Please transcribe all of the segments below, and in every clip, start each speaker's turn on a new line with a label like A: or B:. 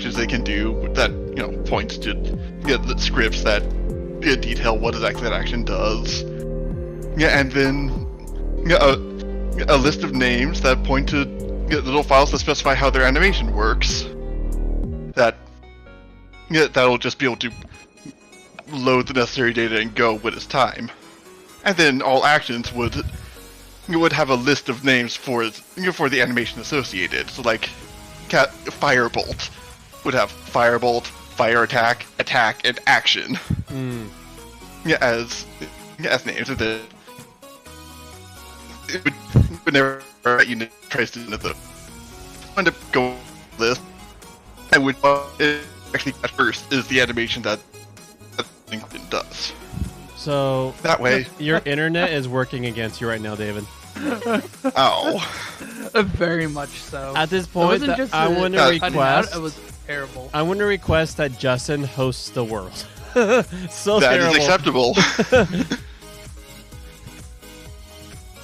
A: actions they can do that points to the scripts that detail what exactly that action does. And then a list of names that point to little files that specify how their animation works. That'll just be able to load the necessary data and go when it's time. And then all actions would have a list of names for the animation associated. So like Firebolt would have Firebolt, Fire Attack, Attack, and Action. As names. And then whenever a unit tries to end up going with this, and which actually at first is the animation that thing does.
B: So
A: that way,
B: your internet is working against you right now, David.
A: Oh,
C: very much so.
B: At this point, I want to request.
C: It was terrible.
B: I want to request that Justin hosts the world. So
A: that
B: terrible.
A: is acceptable.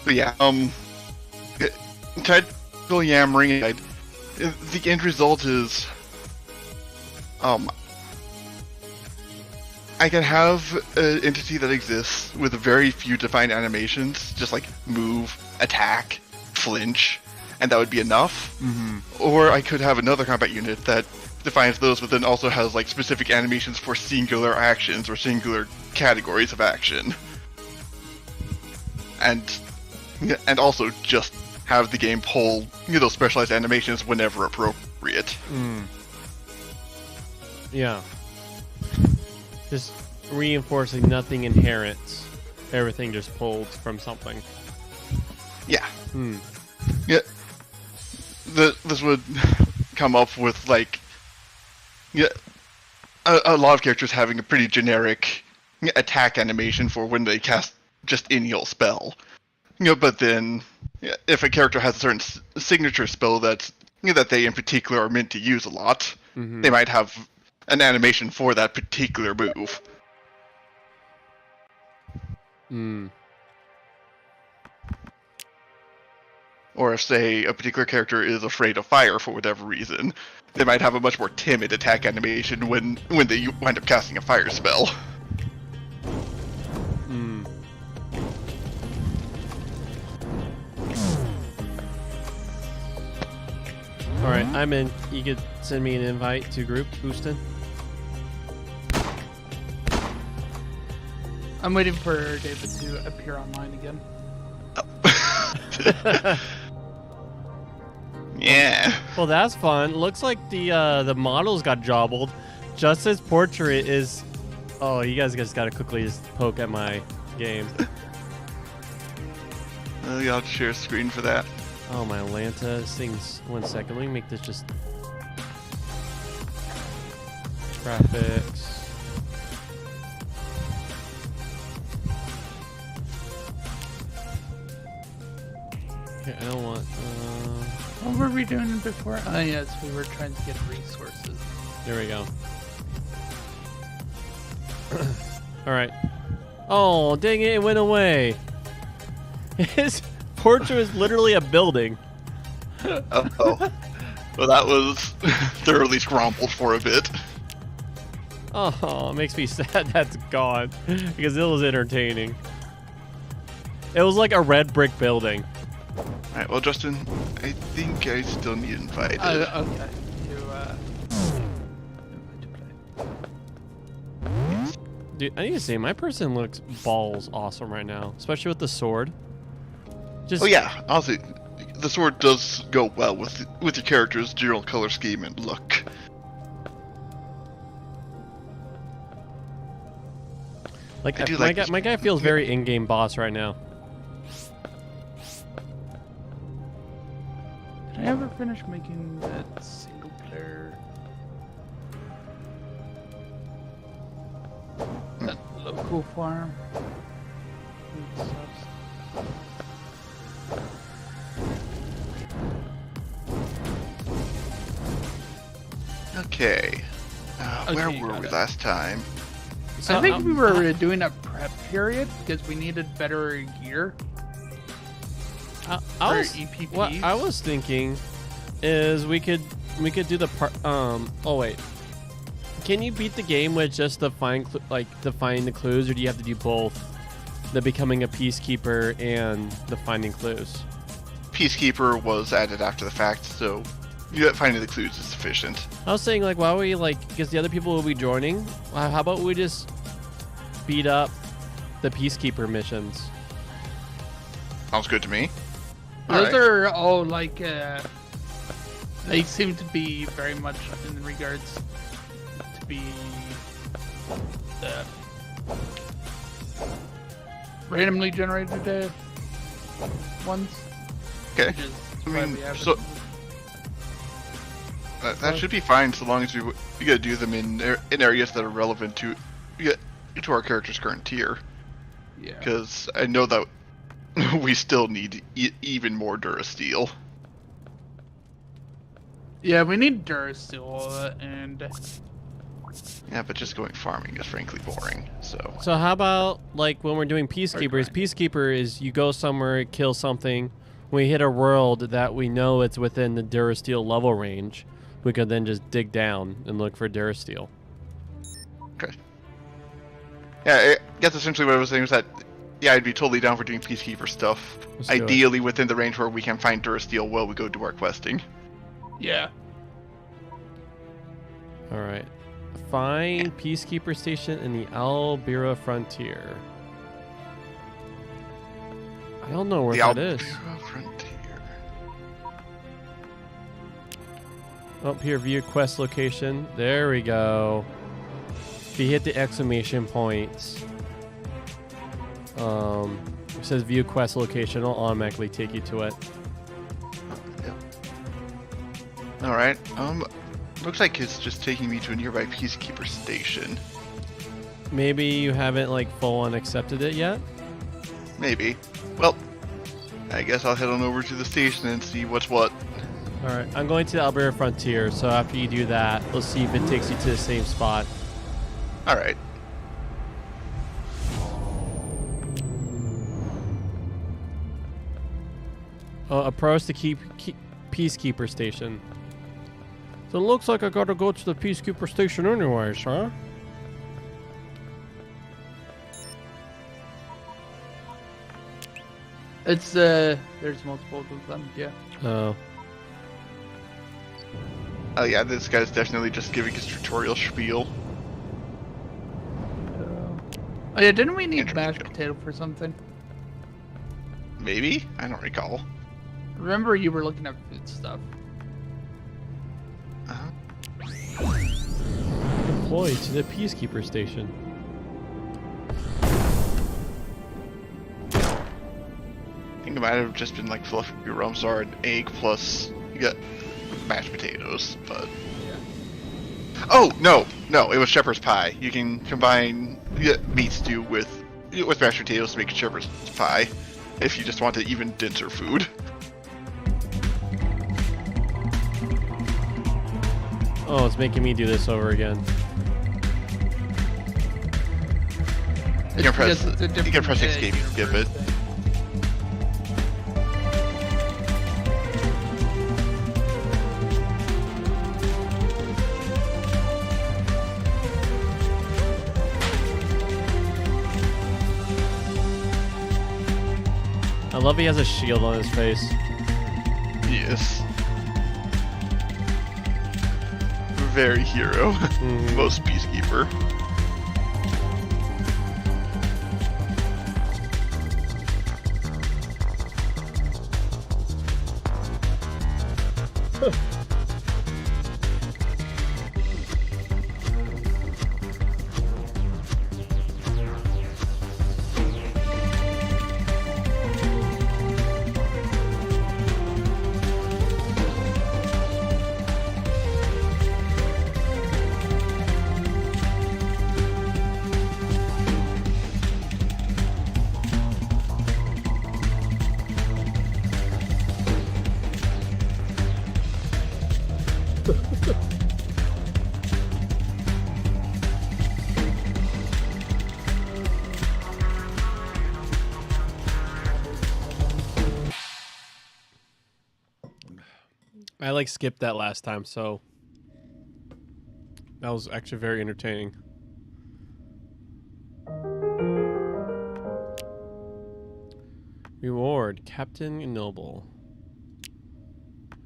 A: But yeah, tried yammering. The end result is, I can have an entity that exists with very few defined animations, just like move, attack, flinch, and that would be enough. Or I could have another combat unit that defines those, but then also has like specific animations for singular actions or singular categories of action. And also just have the game pull those specialized animations whenever appropriate.
B: Yeah. Just reinforcing nothing inherent. Everything just pulled from something.
A: Yeah. Yeah. This would come up with like a lot of characters having a pretty generic attack animation for when they cast just any old spell. But then if a character has a certain signature spell that they in particular are meant to use a lot, they might have an animation for that particular move. Or if, say, a particular character is afraid of fire for whatever reason, they might have a much more timid attack animation when they wind up casting a fire spell.
B: Alright, I'm in. You could send me an invite to group, Houston.
C: I'm waiting for David to appear online again.
A: Yeah.
B: Well, that's fun. Looks like the models got jobbled. Justin's portrait is... Oh, you guys just gotta quickly just poke at my game.
A: I'll have to share a screen for that.
B: Oh, my Atlanta. This thing's... 1 second. Let me make this just... Graphics. Okay, I don't want...
C: What were we doing before? Oh, yes, we were trying to get resources.
B: There we go. Alright. Oh, dang it, it went away. His portrait is literally a building.
A: Uh-oh. Well, that was thoroughly scrambled for a bit.
B: Oh, it makes me sad that's gone. Because it was entertaining. It was like a red brick building.
A: Alright, well, Justin, I think I still need invited.
C: Okay.
B: Dude, I need to say, my person looks balls awesome right now. Especially with the sword. Just...
A: Oh yeah, honestly, the sword does go well with your character's general color scheme and look.
B: Like,
A: my
B: guy feels very in-game boss right now.
C: Did I ever finish making that single player? That local farm?
A: Okay. Where were we last time?
C: So, I think we were doing a prep period because we needed better gear.
B: What I was thinking is we could we could do the part. Oh wait. Can you beat the game with just the find the finding the clues, or do you have to do both? The becoming a peacekeeper and the finding clues.
A: Peacekeeper was added after the fact, so finding the clues is sufficient.
B: I was saying, like, why would we, like, because the other people will be joining. How about we just beat up the peacekeeper missions?
A: Sounds good to me.
C: Those are all like, they seem to be very much in regards to be randomly generated ones.
A: Okay. I mean, so that should be fine so long as we gotta do them in areas that are relevant to our character's current tier.
C: Yeah.
A: Because I know that we still need even more Durasteel.
C: Yeah, we need Durasteel and.
A: Yeah, but just going farming is frankly boring. So
B: how about, like, when we're doing peacekeepers? Peacekeeper is you go somewhere, kill something. We hit a world that we know it's within the Durasteel level range. We could then just dig down and look for Durasteel.
A: okay. Yeah, I guess essentially what I was saying was that yeah, I'd be totally down for doing peacekeeper stuff.
B: Let's do it.
A: Ideally within the range where we can find Durasteel while we go do our questing.
C: Yeah.
B: All right. Find peacekeeper station in the Albira frontier. I don't know where that is.
A: Albira Frontier.
B: Up here, view quest location. There we go. If you hit the exclamation points, it says view quest location. It'll automatically take you to it.
A: All right. Looks like it's just taking me to a nearby peacekeeper station.
B: Maybe you haven't like full on accepted it yet.
A: Maybe. Well, I guess I'll head on over to the station and see what's what.
B: All right, I'm going to the Albira frontier. So after you do that, let's see if it takes you to the same spot.
A: All right.
B: Approach the peacekeeper station. So it looks like I gotta go to the peacekeeper station anyways, huh?
C: It's there's multiple of them, yeah.
B: Oh.
A: Oh yeah, this guy's definitely just giving his tutorial spiel.
C: Oh yeah, didn't we need mashed potato for something?
A: Maybe? I don't recall.
C: Remember you were looking at food stuff.
B: Deploy to the peacekeeper station.
A: I think it might have just been like fluffy rumps or an egg plus you got mashed potatoes, but oh no, it was shepherd's pie. You can combine meat stew with mashed potatoes to make shepherd's pie if you just want an even denser food.
B: Oh, it's making me do this over again.
A: You can press escape to skip it.
B: I love he has a shield on his face.
A: Yes. Very hero. Most peacekeeper.
B: I like skipped that last time, so that was actually very entertaining. Reward, Captain Noble.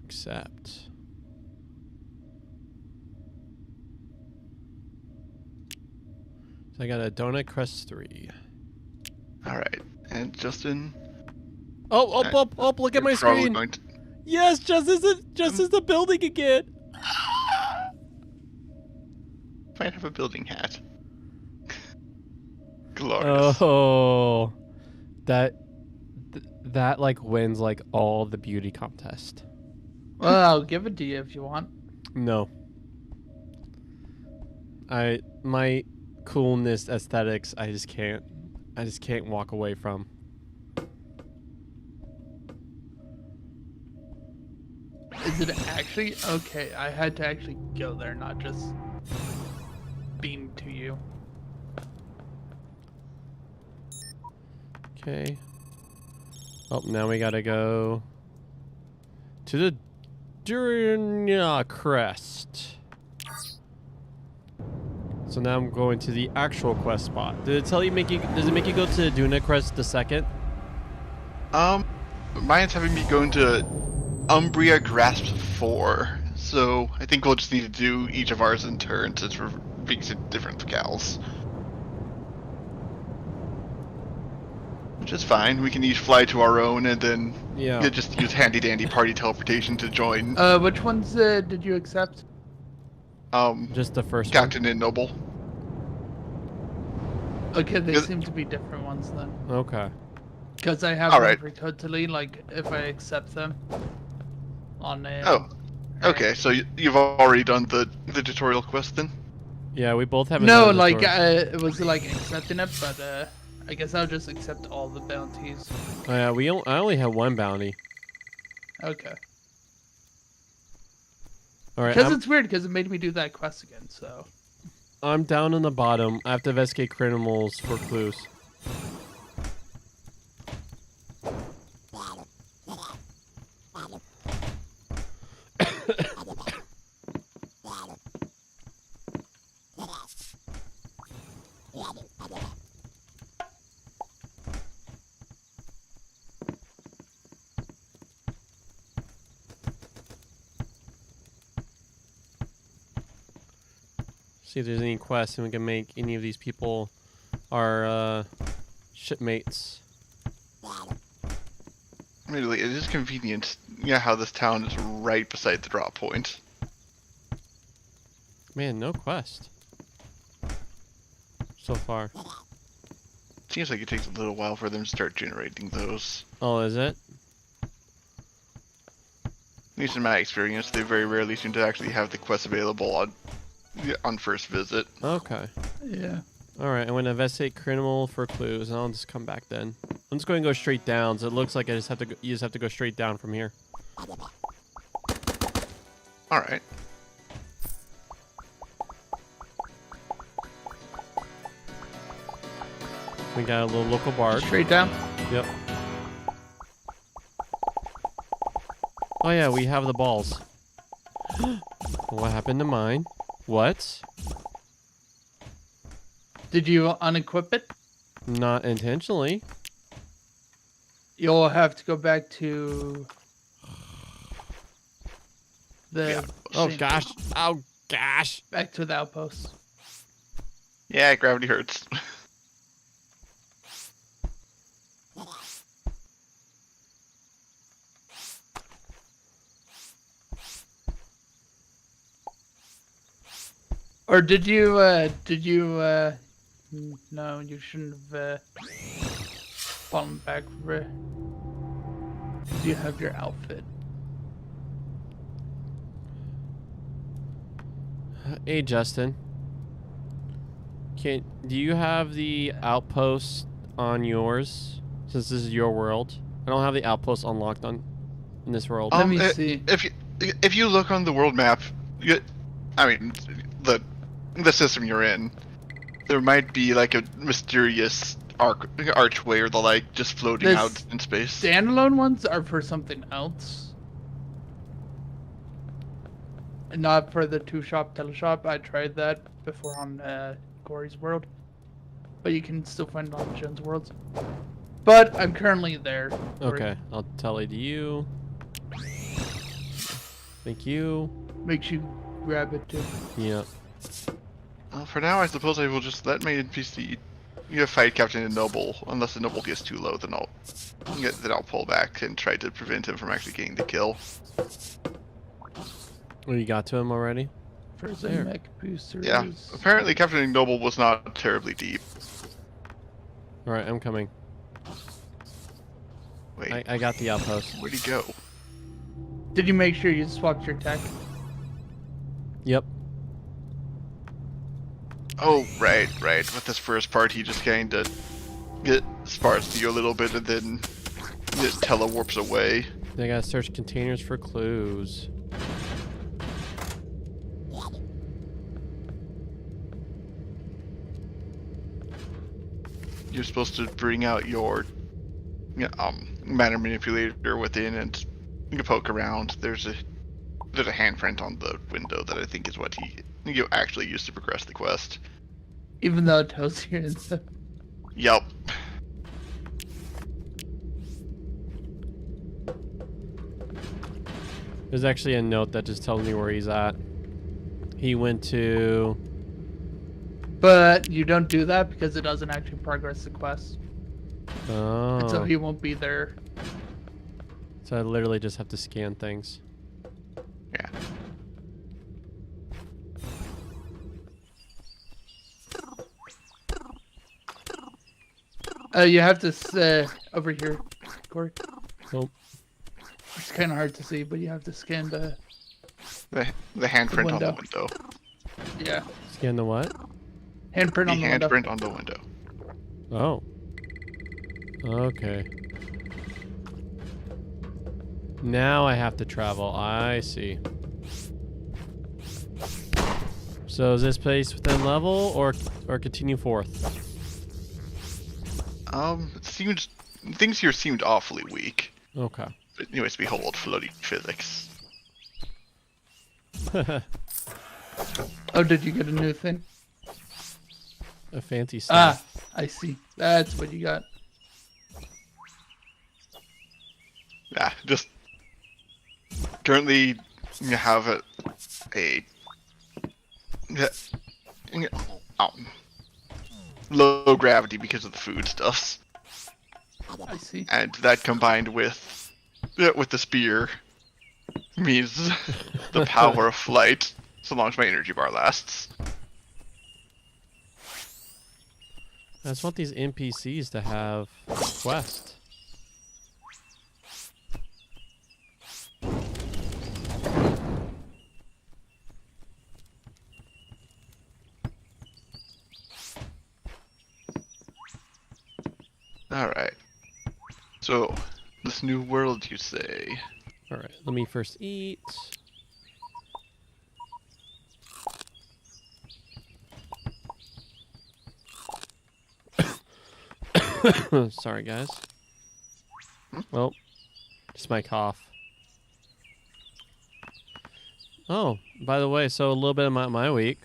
B: Accept. So I got a Donut Crest 3.
A: All right, and Justin.
B: Oh! Look at my screen. Yes, just as the building again.
A: Might have a building hat. Glorious.
B: Oh, that like wins like all the beauty contest.
C: Well, I'll give it to you if you want.
B: No. My coolness aesthetics, I just can't walk away from.
C: Is it actually? Okay, I had to actually go there, not just beam to you.
B: Okay. Oh, now we gotta go to the Durnia Crest. So now I'm going to the actual quest spot. Did it tell you does it make you go to Duna Crest the second?
A: Mine's having me going to Umbria Grasp 4. So I think we'll just need to do each of ours in turn since we're being different locales. Which is fine. We can each fly to our own and then just use handy dandy party teleportation to join.
C: Which ones did you accept?
B: Just the first
A: Captain and Noble.
C: Okay, they seem to be different ones then.
B: one. Okay.
C: Because I have them for totally, like, if I accept them on a...
A: Oh, okay, so you've already done the tutorial quest then?
B: Yeah, we both haven't.
C: No,
B: done the
C: like,
B: tutorial.
C: it was like accepting it, but I guess I'll just accept all the bounties.
B: Oh, yeah, I only have one bounty.
C: Okay.
B: All right.
C: Because it's weird, because it made me do that quest again, so...
B: I'm down on the bottom. I have to investigate criminals for clues. See if there's any quests and we can make any of these people our shipmates.
A: Really, it is convenient, how this town is right beside the drop point.
B: Man, no quest so far.
A: Seems like it takes a little while for them to start generating those.
B: Oh, is it?
A: At least in my experience, they very rarely seem to actually have the quest available on first visit.
B: Okay.
C: Yeah.
B: Alright, I'm going to investigate criminal for clues, and I'll just come back then. I'm just going to go straight down, so it looks like you just have to go straight down from here.
A: Alright.
B: We got a little local bard.
C: Straight down?
B: Yep. Oh yeah, we have the balls. What happened to mine? What?
C: Did you unequip it?
B: Not intentionally.
C: You'll have to go back to the...
B: Oh gosh. Oh gosh.
C: Back to the outpost.
A: Yeah, gravity hurts.
C: Or did you, no, you shouldn't have, fallen back for it. Do you have your outfit?
B: Hey Justin. Do you have the outpost on yours? Since this is your world. I don't have the outpost unlocked in this world.
C: Let me see.
A: If you look on the world map, the system you're in, there might be like a mysterious archway or the like just floating out in space.
C: Standalone ones are for something else. Not for the two-shop teleshop. I tried that before on Corey's World. But you can still find it on Jen's Worlds. But I'm currently there. Corey.
B: Okay, I'll tell it to you. Thank you.
C: Make sure you grab it too.
B: Yep.
A: Well, for now, I suppose I will just let my NPC fight Captain and Noble. Unless the Noble gets too low, then I'll pull back and try to prevent him from actually getting the kill.
B: Oh, you got to him already?
C: First
B: There.
C: mech boosters.
A: Yeah, apparently Captain and Noble was not terribly deep.
B: Alright, I'm coming.
A: Wait,
B: I got the outpost.
A: where'd he go?
C: Did you make sure you swapped your tech?
B: Yep.
A: Oh, right. With this first part, he just kind of sparks you a little bit and then it telewarps away.
B: I gotta search containers for clues.
A: You're supposed to bring out your matter manipulator within and you can poke around. There's a handprint on the window that I think is what you actually used to progress the quest.
C: Even though it tells you in the...
A: Yup.
B: There's actually a note that just tells me where he's at. He went to...
C: But you don't do that because it doesn't actually progress the quest.
B: Oh.
C: And so he won't be there.
B: So I literally just have to scan things.
A: Yeah.
C: You have to over here, Corey.
B: Nope.
C: It's kind of hard to see, but you have to scan the...
A: The handprint on the window.
C: Yeah.
B: Scan the what?
C: Handprint
A: The
C: on the window.
A: handprint on the window.
B: Oh. Okay. Now I have to travel. I see. So is this place within level or continue forth?
A: Things here seemed awfully weak.
B: Okay.
A: But anyways, behold, floating physics.
C: Oh, did you get a new thing?
B: A fancy stuff.
C: I see. That's what you got.
A: Yeah, just currently you have low gravity because of the foodstuffs,
C: I see.
A: and that combined with the spear means the power of flight, so long as my energy bar lasts.
B: I just want these NPCs to have a quest.
A: Alright. So, this new world, you say?
B: Alright, let me first eat. Sorry, guys. Well, just my cough. Oh, by the way, so a little bit of my week.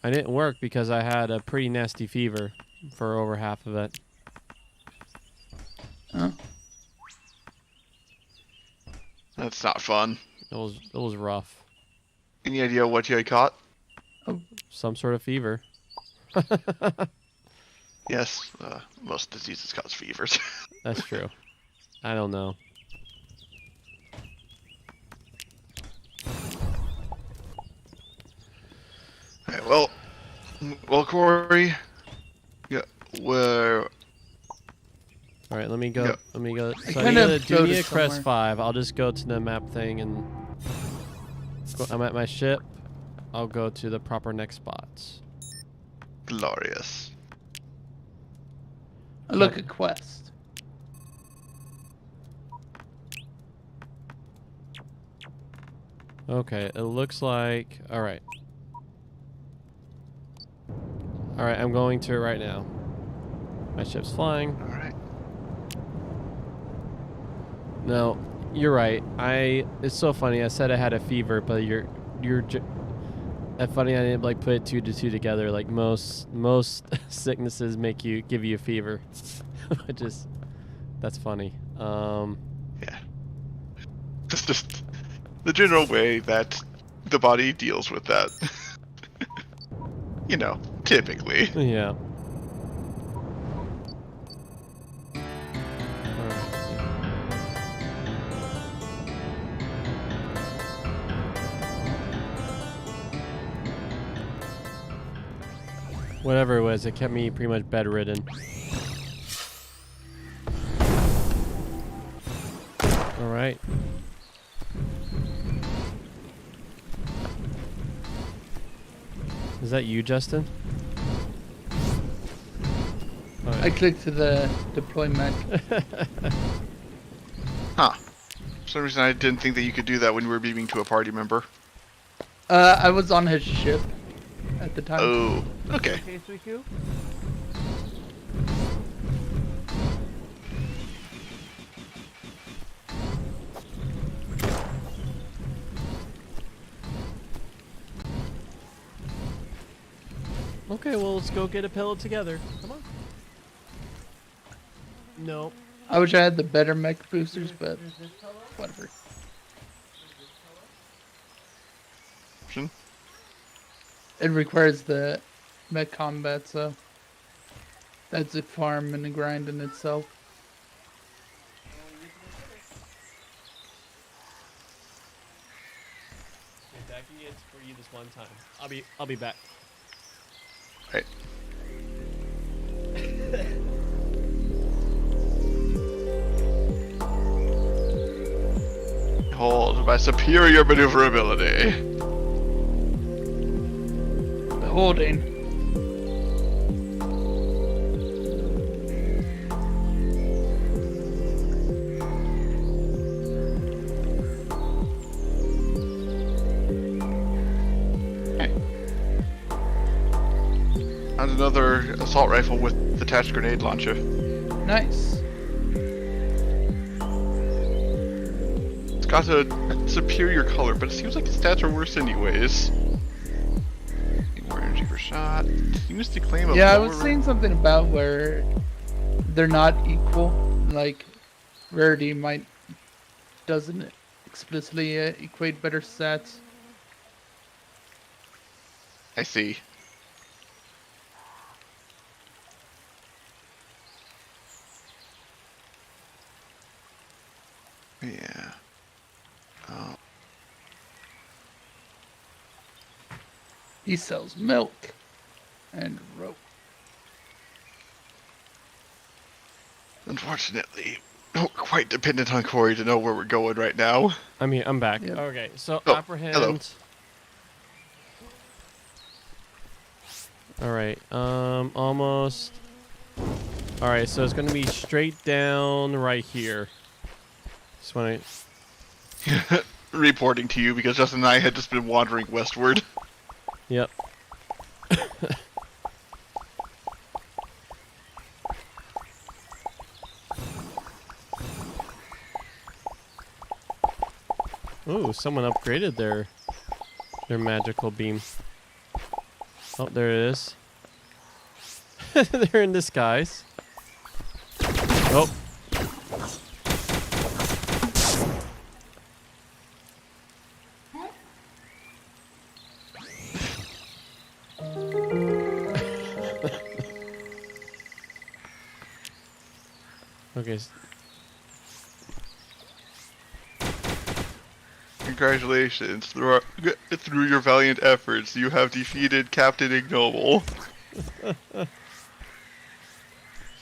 B: I didn't work because I had a pretty nasty fever for over half of it.
C: Oh.
A: That's not fun.
B: It was rough.
A: Any idea what you had caught?
B: Some sort of fever.
A: Yes, most diseases cause fevers.
B: That's true. I don't know.
A: Alright, well, Corey. Yeah, where?
B: All right, let me go.
A: Yeah.
B: Let me go.
C: I
B: So
C: kind
B: I need
C: of
B: to
C: go
B: do
C: to
B: a Crest
C: somewhere.
B: 5. I'll just go to the map thing and I'm at my ship. I'll go to the proper next spots.
A: Glorious.
C: Look at quest.
B: Okay, it looks like. All right. All right, I'm going to it right now. My ship's flying.
A: Alright.
B: No, you're right. It's so funny. I said I had a fever, but That's funny. I didn't like put 2 to 2 together. Like most sicknesses give you a fever, which is that's funny.
A: Yeah. It's just the general way that the body deals with that. You know, typically.
B: Yeah. Whatever it was, it kept me pretty much bedridden. All right. Is that you, Justin? Right.
C: I clicked to the deploy mech.
A: Huh. For some reason I didn't think that you could do that when you were beaming to a party member.
C: I was on his ship at the time.
A: Oh, okay.
B: Okay, well, let's go get a pillow together. Come on. Nope.
C: I wish I had the better mech boosters, but whatever. It requires the mech combat, so that's a farm and a grind in itself.
B: Okay, Becky, it's for you this one time. I'll be back.
A: Right. Behold my superior maneuverability.
C: Holding.
A: And another assault rifle with detached grenade launcher.
C: Nice.
A: It's got a superior color, but it seems like the stats are worse anyways. More energy per shot. Seems to claim a
C: Yeah, I
A: lower
C: was saying something about where they're not equal. Like, rarity doesn't explicitly equate better stats.
A: I see. Yeah. Oh.
C: He sells milk and rope.
A: Unfortunately, we're quite dependent on Corey to know where we're going right now.
B: I mean, I'm back.
C: Yep.
B: Okay, so
A: Oh,
B: apprehend.
A: hello.
B: All right. Almost. All right, so it's gonna be straight down right here. Just want to.
A: Reporting to you because Justin and I had just been wandering westward.
B: Yep. Ooh, someone upgraded their magical beam. Oh, there it is. They're in disguise. Oh. Okay.
A: Congratulations. Through your valiant efforts, you have defeated Captain Ignoble.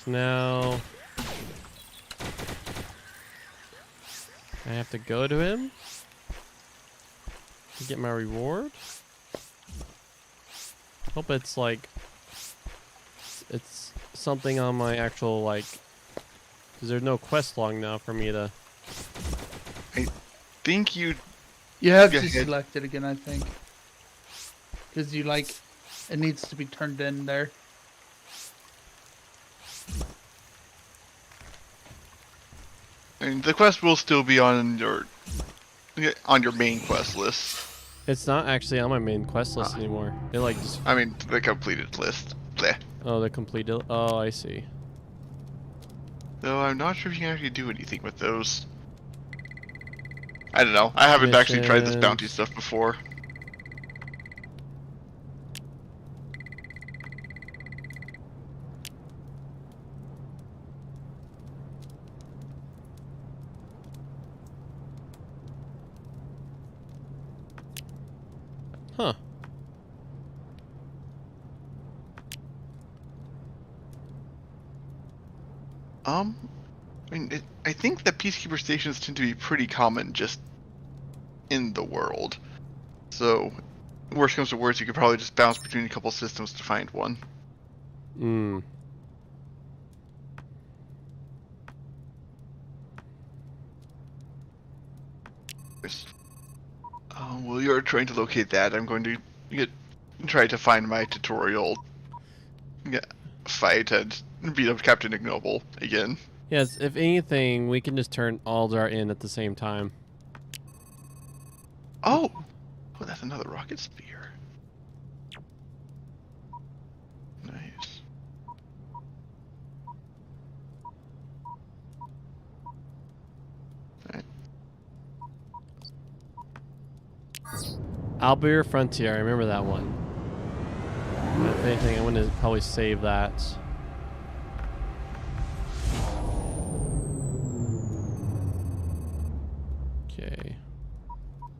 B: Now I have to go to him to get my reward. Hope it's like it's something on my actual like, because there's no quest log now for me to.
A: I think you
C: have
A: go
C: to
A: ahead.
C: select it again, I think. Because you like, it needs to be turned in there.
A: I mean, the quest will still be on your main quest list.
B: It's not actually on my main quest list anymore. It like just...
A: I mean, the completed list. Bleh.
B: Oh, the completed... Oh, I see.
A: Though I'm not sure if you can actually do anything with those. I don't know. I haven't actually tried this bounty stuff before.
B: Huh.
A: I mean, I think that peacekeeper stations tend to be pretty common just in the world. So, worst comes to worst, you could probably just bounce between a couple systems to find one.
B: Hmm.
A: While you're trying to locate that, I'm going to try to find my tutorial fight and beat up Captain Ignoble again.
B: Yes, if anything, we can just turn Aldar in at the same time.
A: Oh, that's another rocket spear. Nice. Alright.
B: Albir Frontier, I remember that one. If anything, I'm going to probably save that. Okay.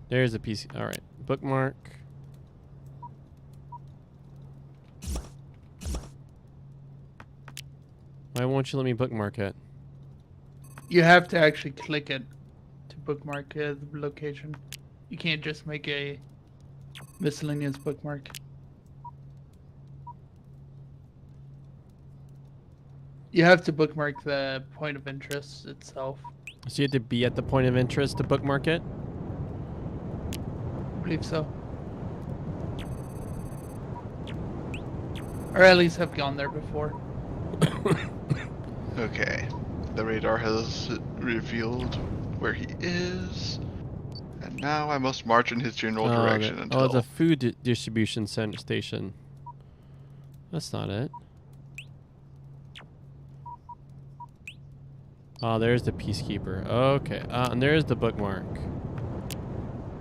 B: There's a PC. Alright. Bookmark. Why won't you let me bookmark it?
C: You have to actually click it to bookmark the location. You can't just make a miscellaneous bookmark. You have to bookmark the point of interest itself.
B: So you have to be at the point of interest to bookmark it?
C: I believe so. Or at least have gone there before.
A: Okay. The radar has revealed where he is. And now I must march in his general direction until...
B: Oh, it's a food distribution center station. That's not it. Oh, there's the peacekeeper. Okay, and there's the bookmark.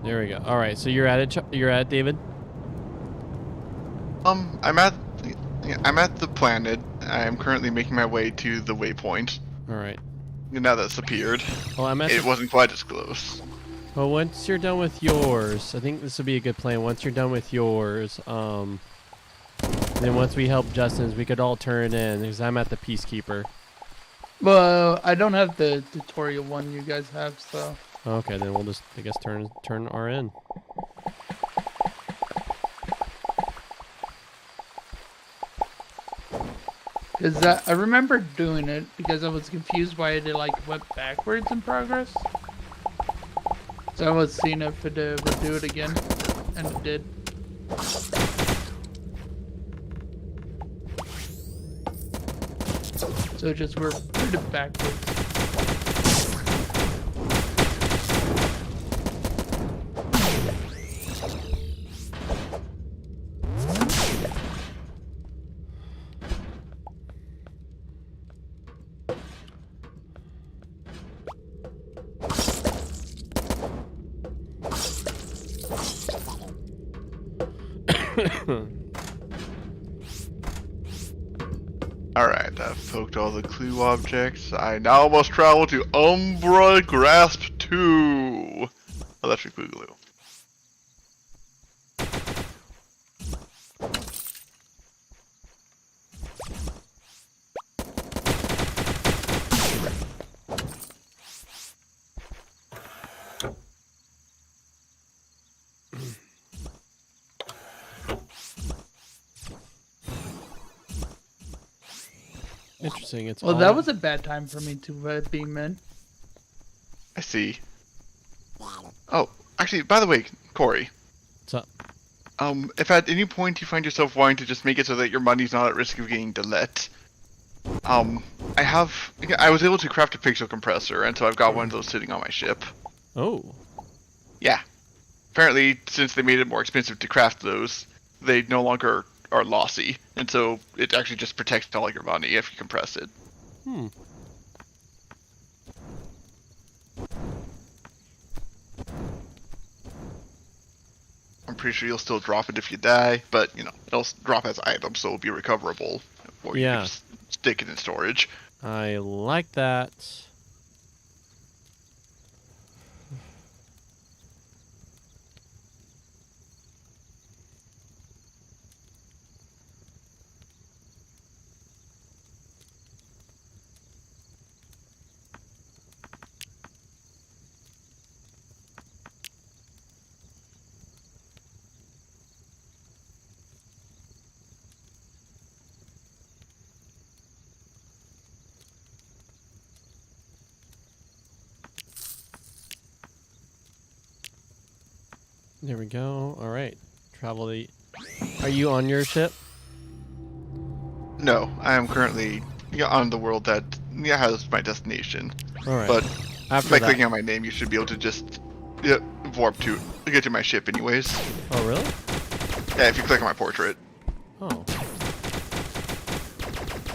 B: There we go. All right, so you're at it. You're at it, David.
A: I'm at the planet. I am currently making my way to the waypoint.
B: All right.
A: Now that's appeared.
B: Oh, I'm at.
A: It wasn't quite as close.
B: Well, once you're done with yours, I think this would be a good plan. Once you're done with yours, then once we help Justin's, we could all turn in because I'm at the peacekeeper.
C: Well, I don't have the tutorial one you guys have, so.
B: Okay, then we'll just, I guess, turn R in.
C: Because I remember doing it because I was confused why it like went backwards in progress. So I was seeing if it would do it again, and it did. So just we're put it backwards.
A: Alright, I've poked all the clue objects. I now must travel to Umbra Grasp 2. Oh, that's your Boogaloo.
B: Interesting. It's
C: Well,
B: all...
C: that was a bad time for me to beam in.
A: I see. Oh, actually, by the way, Corey.
B: What's up?
A: If at any point you find yourself wanting to just make it so that your money's not at risk of getting delete, I was able to craft a pixel compressor, and so I've got one of those sitting on my ship.
B: Oh.
A: Yeah. apparently, since they made it more expensive to craft those, they no longer are lossy, and so it actually just protects all your money if you compress it.
B: Hmm.
A: I'm pretty sure you'll still drop it if you die, but it'll drop as items, so it'll be recoverable. Or you can just stick it in storage.
B: I like that. There we go. All right. Travel the... Are you on your ship?
A: No, I am currently on the world that has my destination.
B: All right.
A: But
B: After
A: by
B: that...
A: clicking on my name, you should be able to just warp to get to my ship anyways.
B: Oh, really?
A: Yeah, if you click on my portrait.
B: Oh.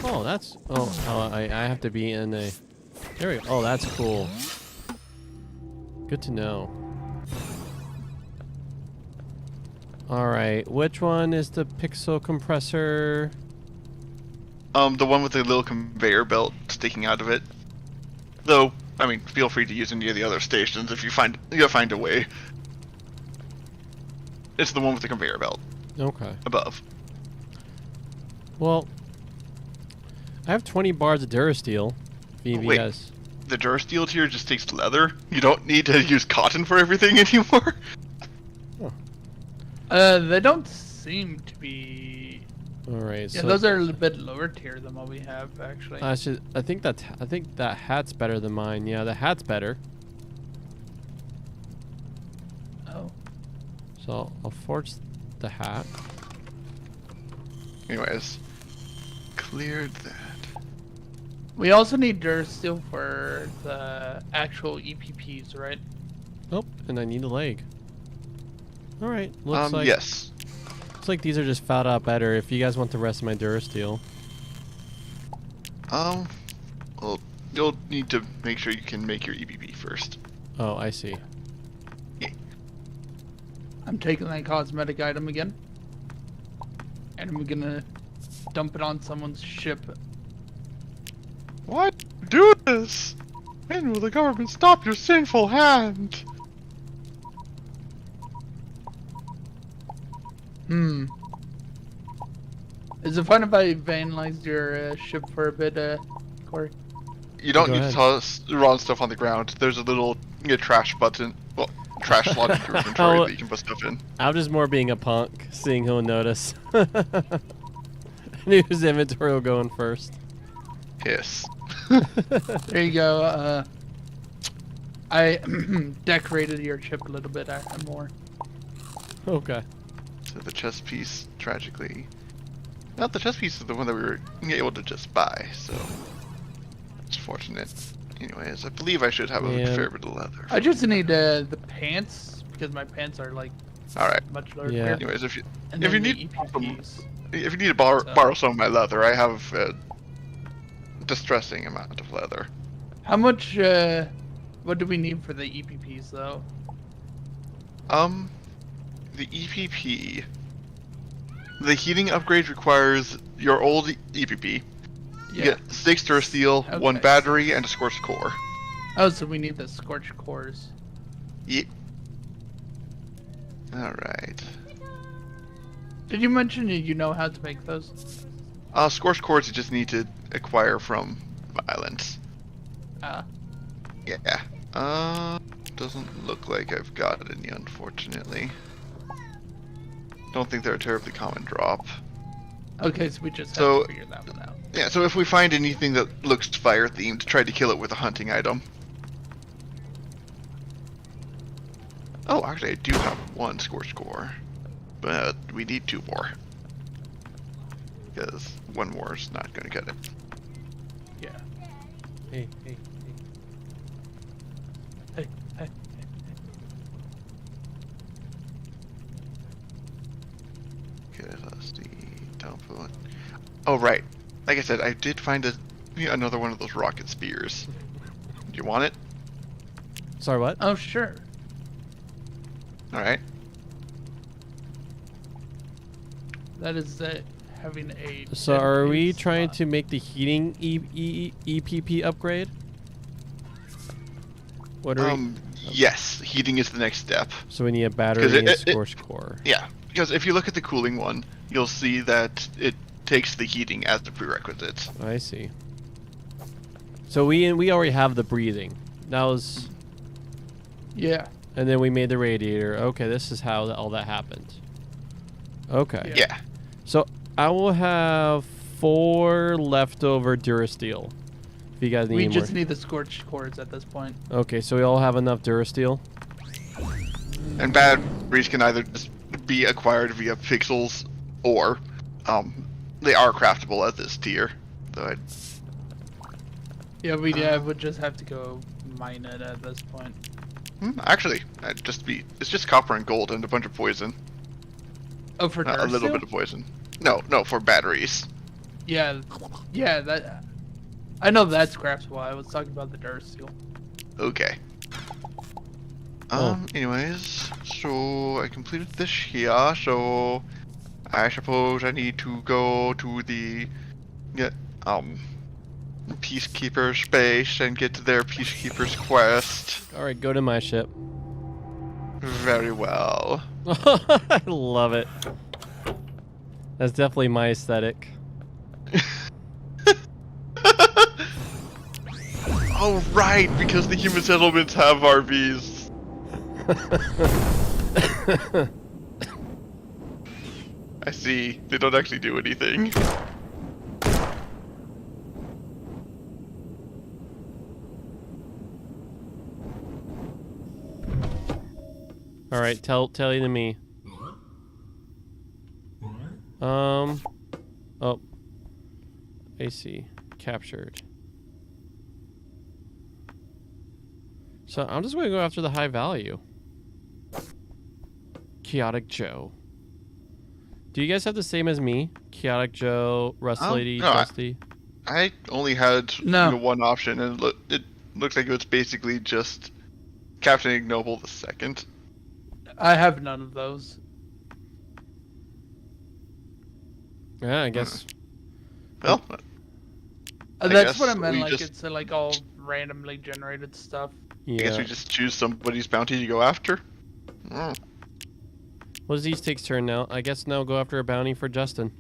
B: Oh, that's... Oh, I have to be in a... There we go. Oh, that's cool. Good to know. Alright, which one is the pixel compressor?
A: The one with the little conveyor belt sticking out of it. Though, I mean, feel free to use any of the other stations if you find a way. It's the one with the conveyor belt.
B: Okay.
A: Above.
B: Well, I have 20 bars of Durasteel.
A: Wait, the Durasteel tier just takes leather? You don't need to use cotton for everything anymore?
C: They don't seem to be.
B: All right.
C: Yeah,
B: so
C: those are a little bit lower tier than what we have actually.
B: I think that hat's better than mine. Yeah, the hat's better.
C: Oh.
B: So I'll forge the hat.
A: Anyways, cleared that.
C: We also need Durasteel for the actual EPPs, right?
B: Oh, and I need a leg. All right. Looks like
A: yes.
B: Looks like these are just flat out better. If you guys want the rest of my Durasteel.
A: Well, you'll need to make sure you can make your EBB first.
B: Oh, I see.
A: Yeah.
C: I'm taking that cosmetic item again, and I'm gonna dump it on someone's ship.
A: Why do this? When will the government stop your sinful hand?
C: Is it fun if I vandalized your ship for a bit, Corey?
A: You don't
B: Go
A: need
B: ahead.
A: to toss raw stuff on the ground. There's a little trash button. Well, trash slot in your inventory that you can put stuff in.
B: I'm just more being a punk, seeing who'll notice. Whose inventory will go in first.
A: Yes.
C: There you go. I decorated your ship a little bit more.
B: Okay.
A: So the chess piece, tragically. Not the chess piece is the one that we were able to just buy, so it's fortunate. Anyways, I believe I should have a fair bit of leather.
C: I just need the pants because my pants are like
A: Alright.
C: much lower.
B: Yeah.
A: Anyways, if you
C: And
A: if
C: then
A: you
C: the
A: need
C: EPPs.
A: to borrow some of my leather, I have a distressing amount of leather.
C: How much? What do we need for the EPPs though?
A: The EPP. The heating upgrade requires your old EPP. You get 6 Durasteel, 1
C: Okay.
A: battery, and a scorched core.
C: Oh, so we need the scorched cores.
A: Yeah. Alright.
C: Did you mention you know how to make those?
A: Scorched cores you just need to acquire from violence. Yeah. Doesn't look like I've got any, unfortunately. Don't think they're a terribly common drop.
C: Okay, so we just have
A: So-
C: to figure that one out.
A: Yeah, so if we find anything that looks fire themed, try to kill it with a hunting item. Oh, actually I do have 1 scorched core. But we need 2 more. Because 1 more is not gonna cut it.
C: Yeah.
B: Hey.
C: Hey.
A: Don't put one. Oh, right. Like I said, I did find another one of those rocket spears. Do you want it?
B: Sorry, what?
C: Oh, sure.
A: All right.
C: That is having a.
B: So are we
C: dedicated
B: trying
C: spot.
B: to make the heating EPP upgrade? What are we?
A: Yes, heating is the next step.
B: So we need a battery and scorched core.
A: Yeah, because if you look at the cooling one, you'll see that it takes the heating as the prerequisite.
B: I see. So we already have the breathing. That was,
C: Yeah.
B: and then we made the radiator. Okay, this is how all that happened. Okay.
A: Yeah.
B: So I will have 4 leftover Durasteel. If you guys need
C: We
B: more.
C: just need the scorched cores at this point.
B: Okay, so we all have enough Durasteel.
A: And batteries can either just be acquired via pixels, or they are craftable at this tier. So
C: Yeah, we would just have to go mine it at this point.
A: actually, it's just copper and gold and a bunch of poison.
C: Oh, for
A: A little
C: Durasteel?
A: bit of poison. No, for batteries.
C: Yeah, that. I know that's craftable. I was talking about the Durasteel.
A: Okay.
B: Oh.
A: Anyways, so I completed this here, so I suppose I need to go to the Peacekeeper space and get to their Peacekeeper's quest.
B: Alright, go to my ship.
A: Very well.
B: I love it. That's definitely my aesthetic.
A: Oh, right, because the human settlements have RVs. I see. They don't actually do anything.
B: Alright, tell you to me. Oh. I see. Captured. So I'm just gonna go after the high value. Chaotic Joe. Do you guys have the same as me? Chaotic Joe, Rust Lady,
A: no,
B: Dusty?
A: I only had
C: No.
A: one option, and it looks like it was basically just Captain Ignoble the Second.
C: I have none of those.
B: Yeah, I guess.
A: Well, I
C: That's
A: guess
C: what I meant.
A: we
C: Like
A: just-
C: it's like all randomly generated stuff.
A: I guess
B: Yeah.
A: we just choose somebody's bounty to go after.
B: What's these takes turn now? I guess now go after a bounty for Justin.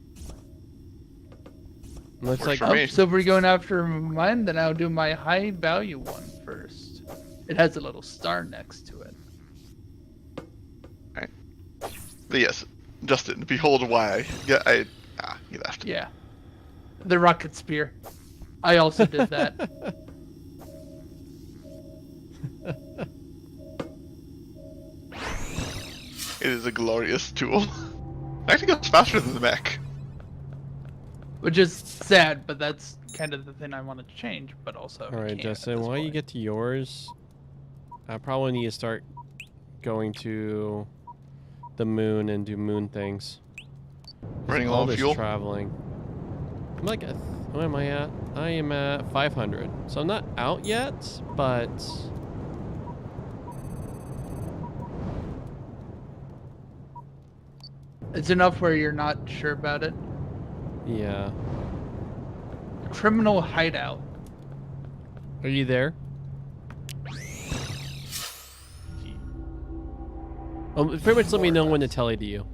B: Looks
A: Works
B: like
A: for me.
C: So if we're going after mine, then I'll do my high value one first. It has a little star next to it.
A: But yes, Justin, behold why. Yeah, you left.
C: Yeah. The rocket spear. I also did that.
A: It is a glorious tool. Actually goes faster than the mech.
C: Which is sad, but that's kind of the thing I want to change, but also.
B: Alright,
C: can't at
B: Justin,
C: this
B: while you
C: point.
B: get to yours, I probably need to start going to the moon and do moon things.
A: Running
B: all
A: low on
B: this
A: fuel.
B: traveling. I'm like, what am I at? I am at 500. So I'm not out yet, but
C: It's enough where you're not sure about it.
B: yeah.
C: Criminal hideout.
B: Are you there? Oh, pretty much let me know when to tell it to you.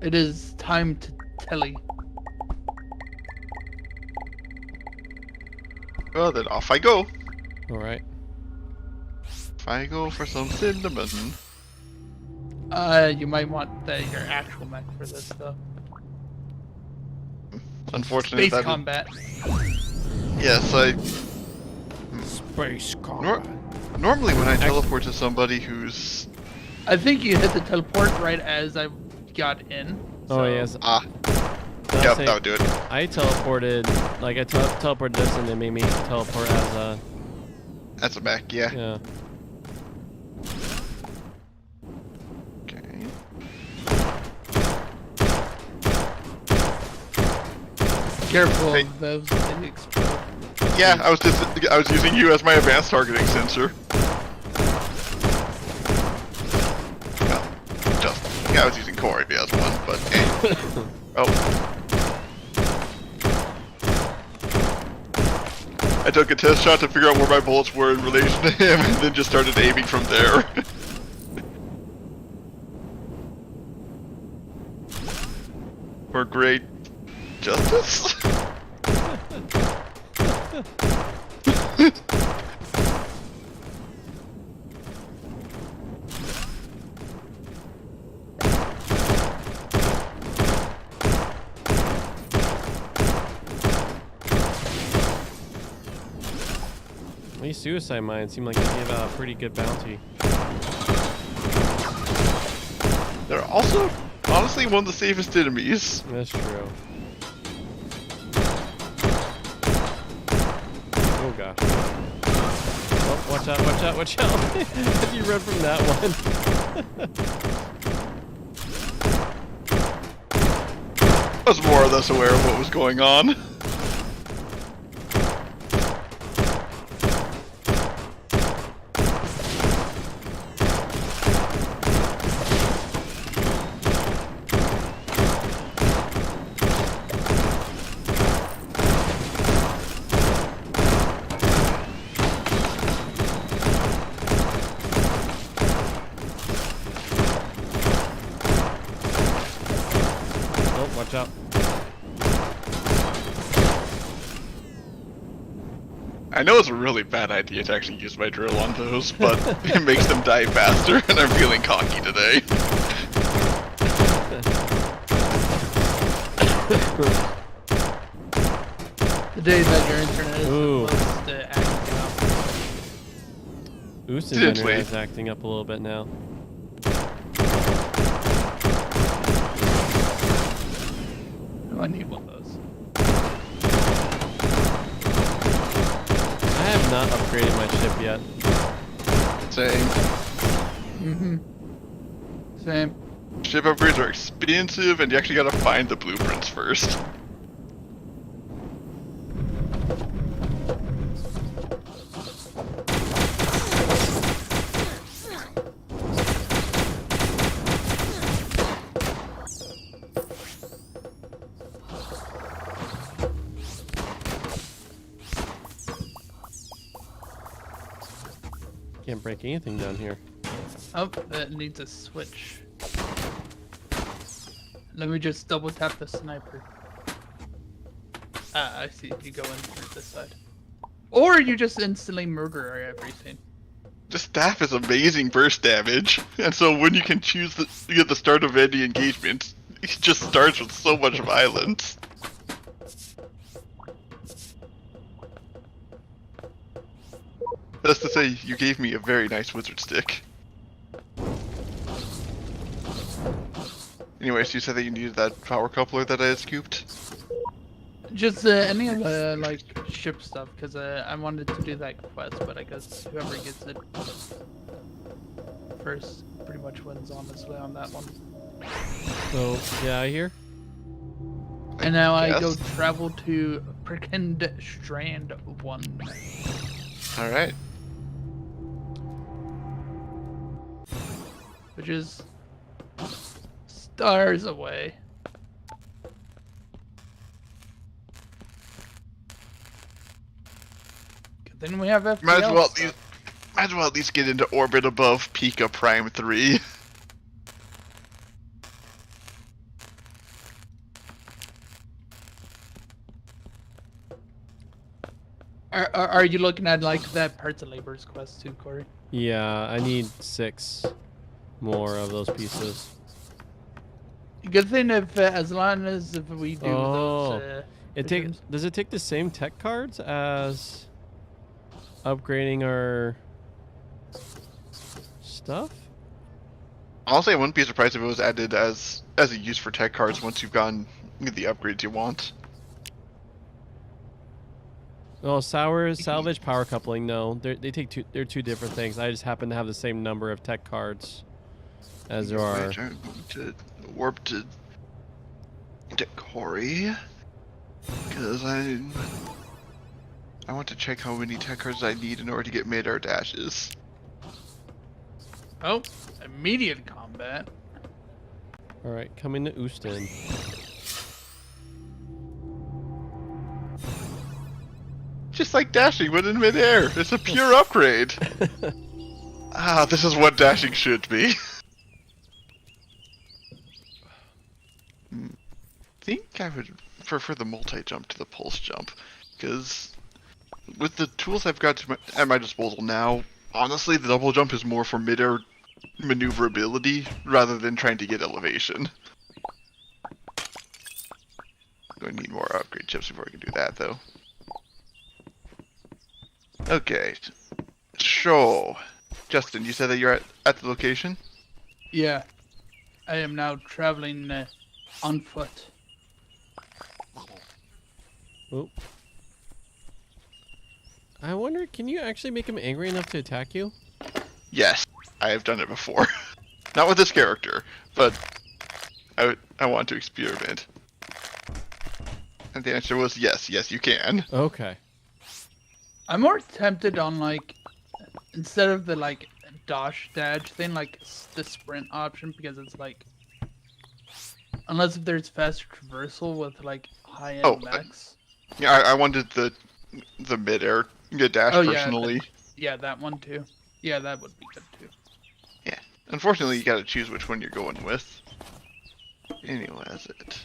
C: It is time to telly.
A: Well, then off I go.
B: Alright.
A: If I go for some cinnamon.
C: You might want your actual mech for this though.
A: Unfortunately,
C: Space combat.
A: Yes,
B: Space combat.
A: normally when I teleport to somebody who's
C: I think you hit the teleport right as I got in.
B: Oh
C: so-
B: yes.
A: yep,
B: say-
A: that would do it.
B: I teleported, like I teleported this and it made me teleport as a,
A: That's a mech, yeah.
B: yeah.
A: Okay.
C: Careful
A: Hey.
C: of those that explode.
A: Yeah, I was using you as my advanced targeting sensor. Well, I was using Corey as one, but hey. Oh. I took a test shot to figure out where my bullets were in relation to him, and then just started aiming from there. For great justice?
B: These suicide mines seem like they give out a pretty good bounty.
A: They're also, honestly, one of the safest enemies.
B: That's true. Oh gosh. Oh, watch out, watch out, watch out. If you run from that one.
A: I was more or less aware of what was going on.
B: Watch out.
A: I know it's a really bad idea to actually use my drill on those, but it makes them die faster, and I'm feeling cocky today.
C: The day that your internet is
B: Ooh.
C: supposed to act up.
B: Us's
A: Seriously.
B: internet is acting up a little bit now.
C: Oh, I need one of those.
B: I have not upgraded my ship yet.
A: Same.
C: Same.
A: Ship upgrades are expensive, and you actually gotta find the blueprints first.
B: Can't break anything down here.
C: Oh, that needs a switch. Let me just double tap the sniper. Ah, I see. You go in through this side. Or you just instantly murder everything.
A: The staff is amazing burst damage, and so when you can choose at the start of any engagement, it just starts with so much violence. That's to say, you gave me a very nice wizard stick. Anyways, you said that you needed that power coupler that I had scooped?
C: Just any of the like ship stuff, because I wanted to do that quest, but I guess whoever gets it first pretty much wins, honestly, on that one.
B: So, yeah, I hear.
C: And now I go
A: Yes.
C: travel to Pretend Strand 1.
A: Alright.
C: Which is stars away. Good thing we have FPL
A: Might as well
C: stuff.
A: at least get into orbit above Pika Prime 3.
C: Are you looking at like that Parts of Labor's quest too, Corey?
B: Yeah, I need 6 more of those pieces.
C: Good thing if as long as if we do
B: Oh,
C: those.
B: Does it take the same tech cards as upgrading our stuff?
A: Honestly, I wouldn't be surprised if it was added as a use for tech cards once you've gotten the upgrades you want.
B: Oh, salvage power coupling. No, they take two. They're two different things. I just happen to have the same number of tech cards as there are.
A: To warp to Corey. Because I want to check how many tech cards I need in order to get mid-air dashes.
C: Oh, immediate combat.
B: Alright, coming to Houston.
A: Just like dashing, but in mid-air. It's a pure upgrade. Ah, this is what dashing should be. Think I would prefer the multi-jump to the pulse jump, because with the tools I've got at my disposal now, honestly, the double jump is more for mid-air maneuverability rather than trying to get elevation. I'm going to need more upgrade chips before I can do that, though. Okay, so Justin, you said that you're at the location?
C: Yeah, I am now traveling on foot.
B: Oh. I wonder, can you actually make him angry enough to attack you?
A: Yes, I have done it before. Not with this character, but I want to experiment. And the answer was yes, you can.
B: Okay.
C: I'm more tempted on like, instead of the like dash thing, like the sprint option, because it's like, unless if there's fast traversal with like high end mechs.
A: Yeah, I wanted the mid-air dash personally.
C: Yeah, that one too. Yeah, that would be good too.
A: Yeah. Unfortunately, you gotta choose which one you're going with. Anyway, that's it.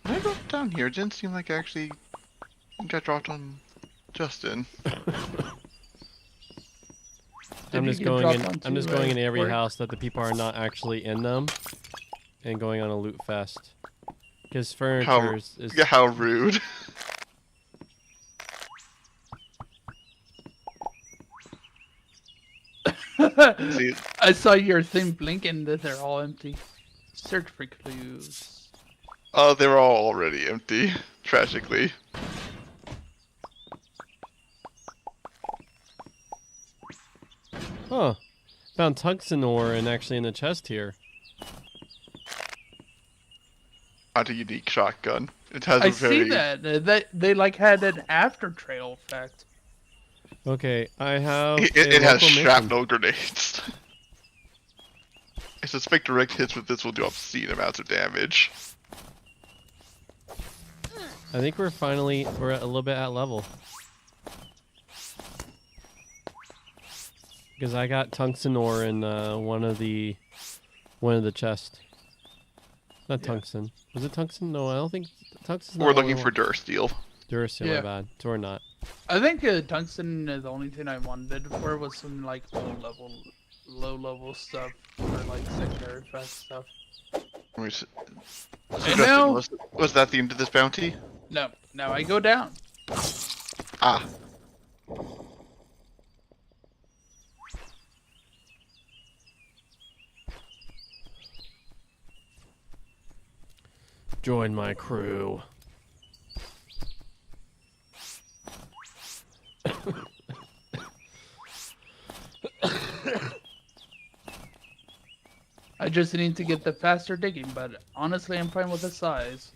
A: When I dropped down here, it didn't seem like I actually got dropped on Justin.
B: I'm just going in every house that the people are not actually in them, and going on a loot fest. Because furniture is...
A: Yeah, how rude. See,
C: I saw your thing blinking that they're all empty. Search for clues.
A: oh, they were all already empty, tragically.
B: Huh. Found tungsten ore and actually in the chest here.
A: Not a unique shotgun. It has
C: I
A: a very...
C: see that. They like had an after trail effect.
B: Okay, I have.
A: It has
B: local mission.
A: shrapnel grenades. I suspect direct hits with this will do obscene amounts of damage.
B: I think we're at a little bit at level. Because I got tungsten ore in one of the chests. Not tungsten. Was it tungsten? No, I don't think tungsten.
A: We're looking for Dursteel.
B: Dursteel, my bad. So we're not.
C: I think tungsten, the only thing I wanted for was some like low level stuff, or like secondary effect stuff.
A: So Justin, was that the end of this bounty?
C: No, now I go down.
A: Ah.
B: Join my crew.
C: I just need to get the faster digging, but honestly, I'm fine with the size.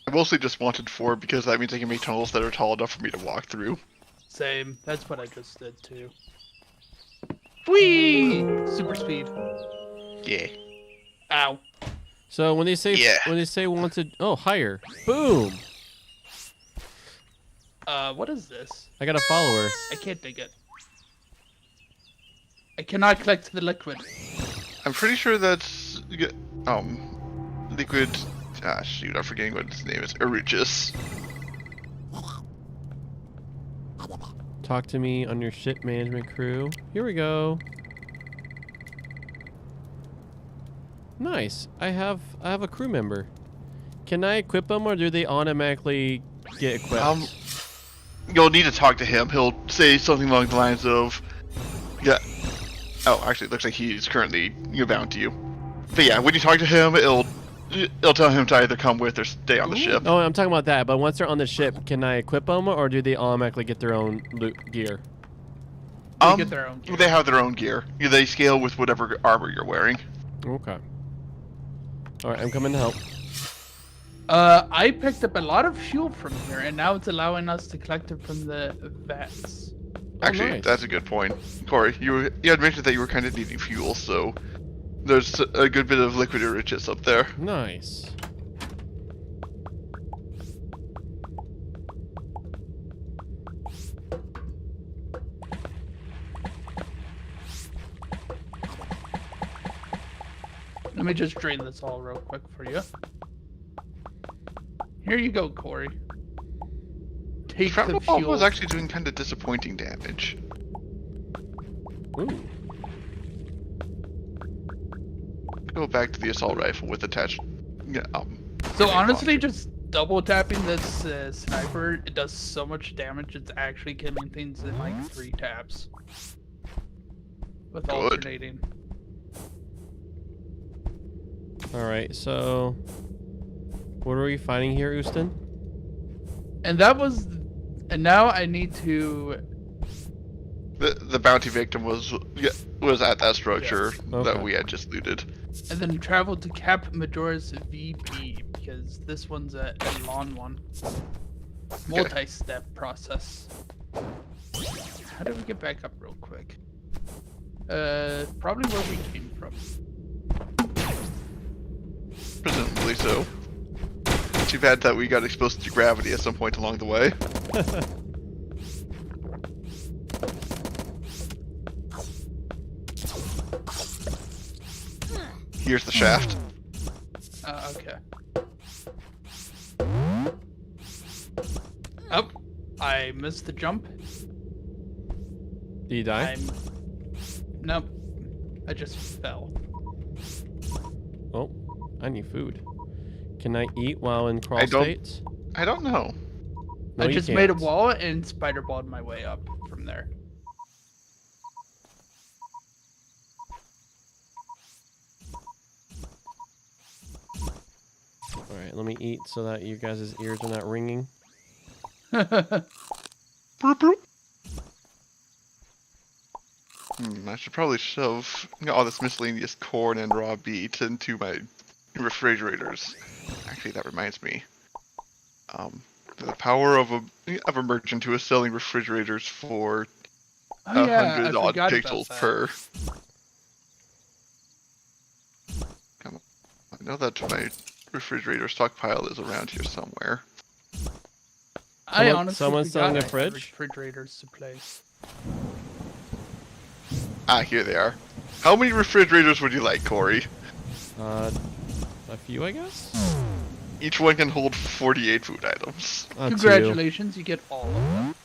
A: I mostly just wanted 4 because that means I can make tunnels that are tall enough for me to walk through.
C: Same. That's what I just did too. Whee! Super speed.
A: Yeah.
C: Ow.
B: So when they say wanted, higher, boom.
C: What is this?
B: I got a follower.
C: I can't dig it. I cannot collect the liquid.
A: I'm pretty sure that's liquid. Ah, shoot! I'm forgetting what his name is. Eucharist.
B: Talk to me on your ship management crew. Here we go. Nice. I have a crew member. Can I equip them, or do they automatically get equipped?
A: You'll need to talk to him. He'll say something along the lines of, "Yeah." Oh, actually, it looks like he's currently bound to you. But yeah, when you talk to him, it'll tell him to either come with or stay on the ship.
B: Oh, I'm talking about that. But once they're on the ship, can I equip them, or do they automatically get their own loot gear?
C: They get their own gear.
A: They have their own gear. They scale with whatever armor you're wearing.
B: Okay. All right, I'm coming to help.
C: I picked up a lot of fuel from here, and now it's allowing us to collect it from the vats.
A: Actually,
B: nice.
A: that's a good point. Corey, you had mentioned that you were kind of needing fuel, so there's a good bit of liquid riches up there.
B: Nice.
C: Let me just drain this all real quick for you. Here you go, Corey. Take the
A: Shrapnel bomb
C: fuel.
A: was actually doing kind of disappointing damage.
B: Ooh.
A: Go back to the assault rifle with attached. Yeah,
C: So
A: grenade
C: honestly,
A: launcher.
C: just double tapping this sniper, it does so much damage. It's actually killing things in like 3 taps. With
A: Good.
C: alternating.
B: All right, so what are we finding here, Houston?
C: And that was, and now I need to.
A: The bounty victim was at that structure
B: Okay.
A: that we had just looted.
C: And then travel to Cap Majora's VP, because this one's a long one. Multi-step process. How do we get back up real quick? Probably where we came from.
A: Presumably so. Too bad that we got exposed to gravity at some point along the way. Here's the shaft.
C: Okay. Oh, I missed the jump.
B: Do you die?
C: Nope. I just fell.
B: Oh, I need food. Can I eat while in crawl
A: I don't-
B: state?
A: I don't know.
B: No,
C: I
B: you
C: just made a
B: can't.
C: wall and spider balled my way up from there.
B: All right, let me eat so that you guys' ears are not ringing.
A: Broop, broop. I should probably shove all this miscellaneous corn and raw meat into my refrigerators. Actually, that reminds me. The power of a merchant who is selling refrigerators for
C: Oh yeah,
A: 100
C: I
A: odd
C: forgot about
A: pixels
C: that.
A: per. Come on. I know that my refrigerator stockpile is around here somewhere.
C: I
B: Someone-
C: honestly
B: someone's
C: forgot
B: selling a
C: I had
B: fridge?
C: refrigerators to place.
A: Ah, here they are. How many refrigerators would you like, Corey?
B: A few, I guess?
A: Each one can hold 48 food items.
B: Two.
C: Congratulations, you get all of them.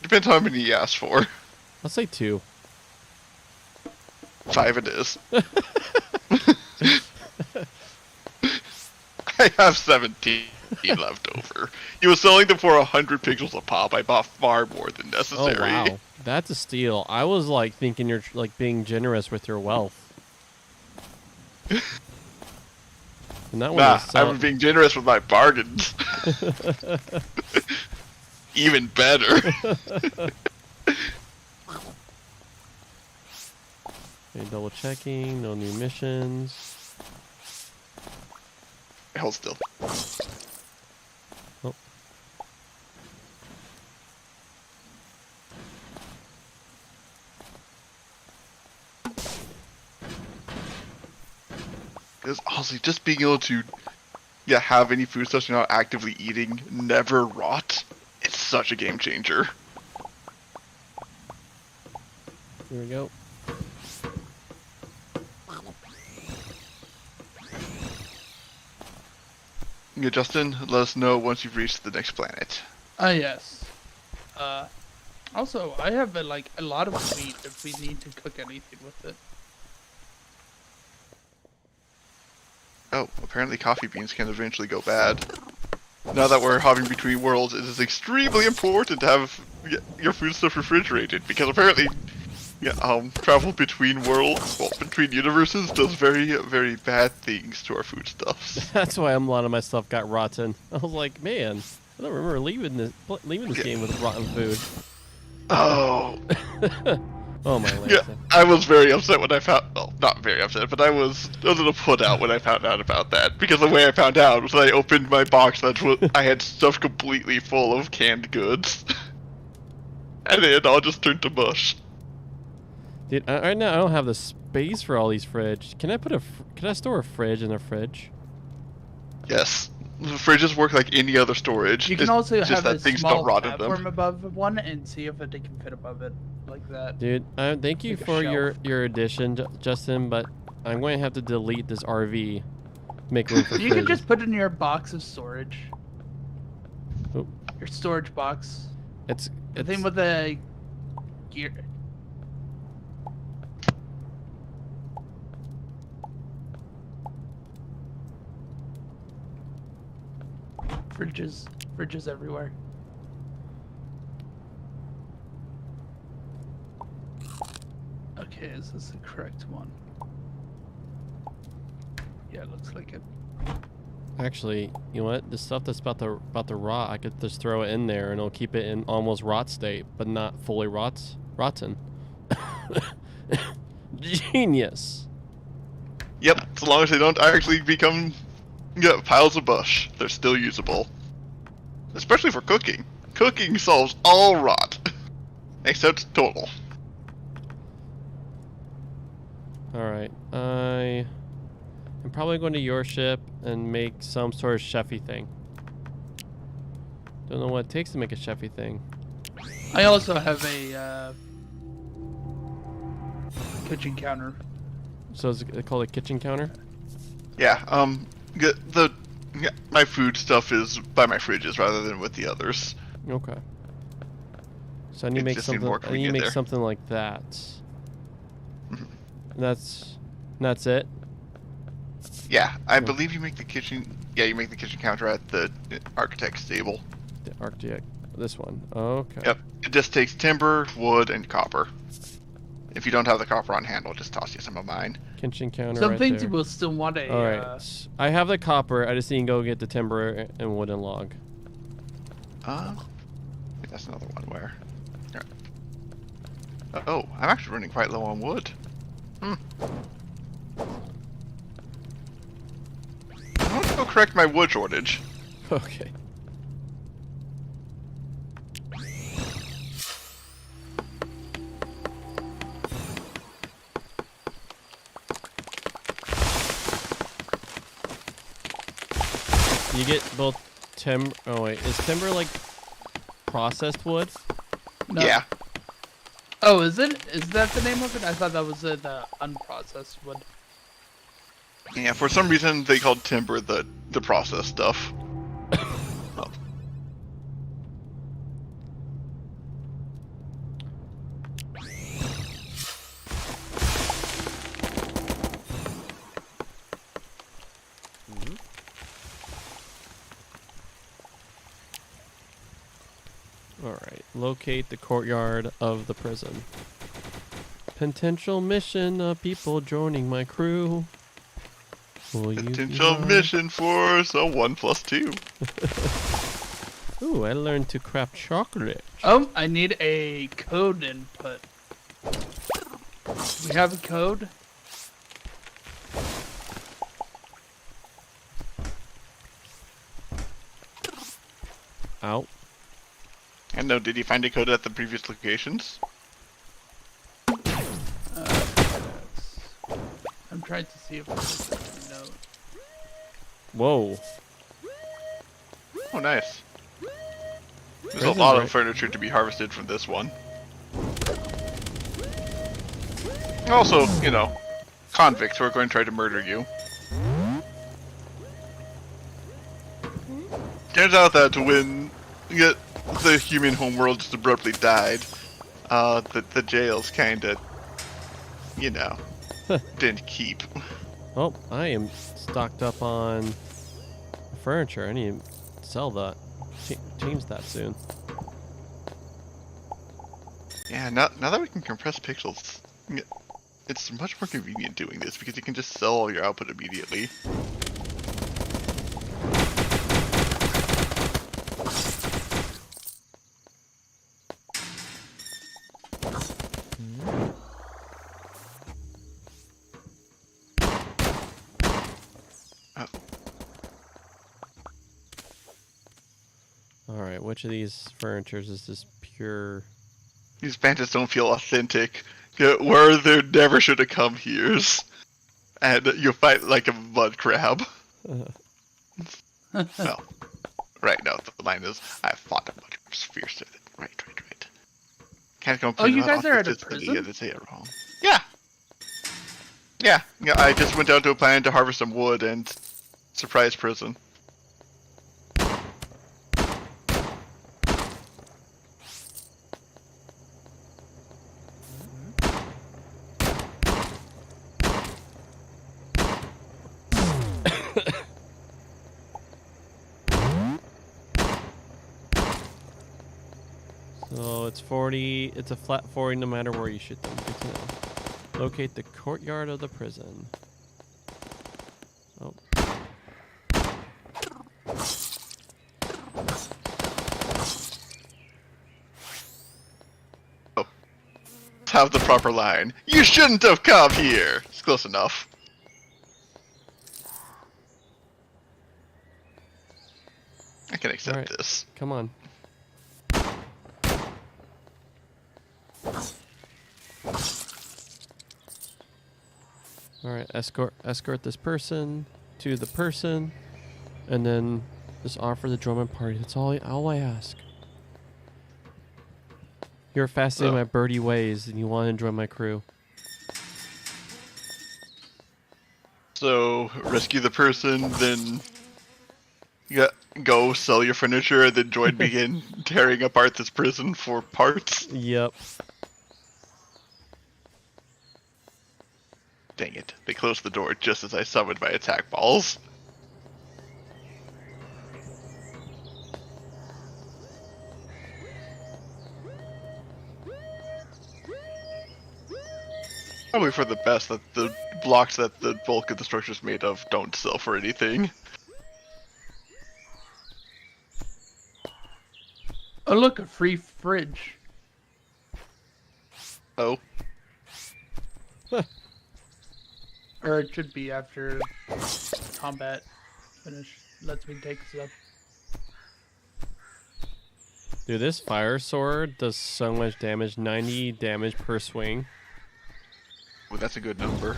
A: Depends how many you ask for.
B: I'll say 2.
A: 5 it is. I have 17 left over. He was selling them for 100 pixels a pop. I bought far more than
B: Oh,
A: necessary.
B: wow. That's a steal. I was, like, thinking you're, like, being generous with your wealth. And that one
A: Nah,
B: is sell-
A: I'm being generous with my bargains. Even better.
B: Okay, double checking, no new missions.
A: Hold still.
B: Oh.
A: Because honestly, just being able to have any food stuff you're not actively eating, never rot, it's such a game changer.
B: Here we go.
A: Yeah, Justin, let us know once you've reached the next planet.
C: Ah yes. Also, I have like a lot of meat if we need to cook anything with it.
A: Oh, apparently coffee beans can eventually go bad. Now that we're hopping between worlds, it is extremely important to have your food stuff refrigerated, because apparently travel between worlds, well, between universes, does very, very bad things to our foodstuffs.
B: That's why a lot of my stuff got rotten. I was like, man, I don't remember leaving this game with rotten food.
A: Oh,
B: Oh my
A: Yeah,
B: Lanta.
A: I was very upset when I found. Well, not very upset, but I was a little put out when I found out about that because the way I found out was I opened my box I had stuff completely full of canned goods, and it all just turned to mush.
B: Dude, right now I don't have the space for all these fridge. Can I put can I store a fridge in a fridge?
A: Yes, the fridges work like any other storage.
C: You can
A: It's
C: also
A: just
C: have
A: that
C: a
A: things
C: small
A: don't rot in
C: platform
A: them.
C: above one and see if it can fit above it like that.
B: Dude, thank you
C: Like a
B: for
C: shelf.
B: your addition, Justin, but I'm going to have to delete this RV. Make room for
C: You can
B: fridges.
C: just put it in your box of storage.
B: Oh.
C: Your storage box.
B: It's
C: The thing with the gear. Fridges everywhere. Okay, is this the correct one? Yeah, it looks like it.
B: actually, you know what? The stuff that's about to rot, I could just throw it in there and it'll keep it in almost rot state, but not fully rotten. Genius.
A: Yep, as long as they don't actually become piles of bush, they're still usable. Especially for cooking. Cooking solves all rot, except total.
B: Alright, I'm probably going to your ship and make some sort of chefy thing. Don't know what it takes to make a chefy thing.
C: I also have a kitchen counter.
B: So is it called a kitchen counter?
A: Yeah, my food stuff is by my fridges rather than with the others.
B: Okay. So I need to
A: It
B: make
A: just seemed
B: something.
A: more
B: I need to make
A: convenient there.
B: something like that.
A: Mhm.
B: That's it.
A: Yeah, I believe you make the kitchen. Yeah, you make the kitchen counter at the architect's stable.
B: The architect. This one. Okay.
A: Yep. It just takes timber, wood, and copper. If you don't have the copper on hand, I'll just toss you some of mine.
B: Kitchen counter.
C: Some
B: right
C: things
B: there.
C: you will still want a.
B: All right. I have the copper. I just need to go get the timber and wood and log.
A: That's another one where. Here. Oh, I'm actually running quite low on wood. I'm gonna go correct my wood shortage.
B: Okay. You get both timber. Oh wait, is timber like processed wood?
C: No.
A: Yeah.
C: Oh, is it? Is that the name of it? I thought that was the unprocessed wood.
A: Yeah, for some reason they called timber the processed stuff. Oh.
B: Alright, locate the courtyard of the prison. Potential mission of people joining my crew. Will you be
A: Potential
B: mine?
A: mission for so 1 + 2.
B: Ooh, I learned to craft chocolate.
C: Oh, I need a code input. We have a code.
B: Out.
A: And no, did you find a code at the previous locations?
C: I'm trying to see if there's a note.
B: Whoa.
A: Oh, nice. There's a
B: Prison's
A: lot
B: right-
A: of furniture to be harvested from this one. Also, you know, convicts who are going to try to murder you. Turns out that when the human homeworld just abruptly died, the jails kinda, you know, didn't keep.
B: Oh, I am stocked up on furniture. I need to sell that. Change that soon.
A: Yeah, now that we can compress pixels, it's much more convenient doing this because you can just sell all your output immediately.
B: which of these furnitures is this pure?
A: These bandits don't feel authentic. Where they never should have come here. And you fight like a mud crab. No. Right, no, the line is, I fought a much fiercer than... Right. Can't go
C: you guys are at a prison?
A: Yeah, they say it wrong. Yeah, I just went down to a planet to harvest some wood and surprise prison.
B: So it's 40. It's a flat 40 no matter where you shoot them. Good to know. Locate the courtyard of the prison. Oh.
A: Have the proper line. You shouldn't have come here. It's close enough. I can accept this.
B: Come on. All right, escort this person to the person, and then just offer the drum and party. That's all I ask. You're fascinated by birdie ways, and you want to join my crew.
A: So rescue the person, then go sell your furniture, and then join me in tearing apart this prison for parts.
B: Yep.
A: Dang it! They closed the door just as I summoned my attack balls. Probably for the best that the blocks that the bulk of the structure is made of don't sell for anything.
C: Oh look, a free fridge.
A: Oh.
C: Or it should be after combat finish. Lets me take stuff.
B: Dude, this fire sword does so much damage. 90 damage per swing.
A: Well, that's a good number.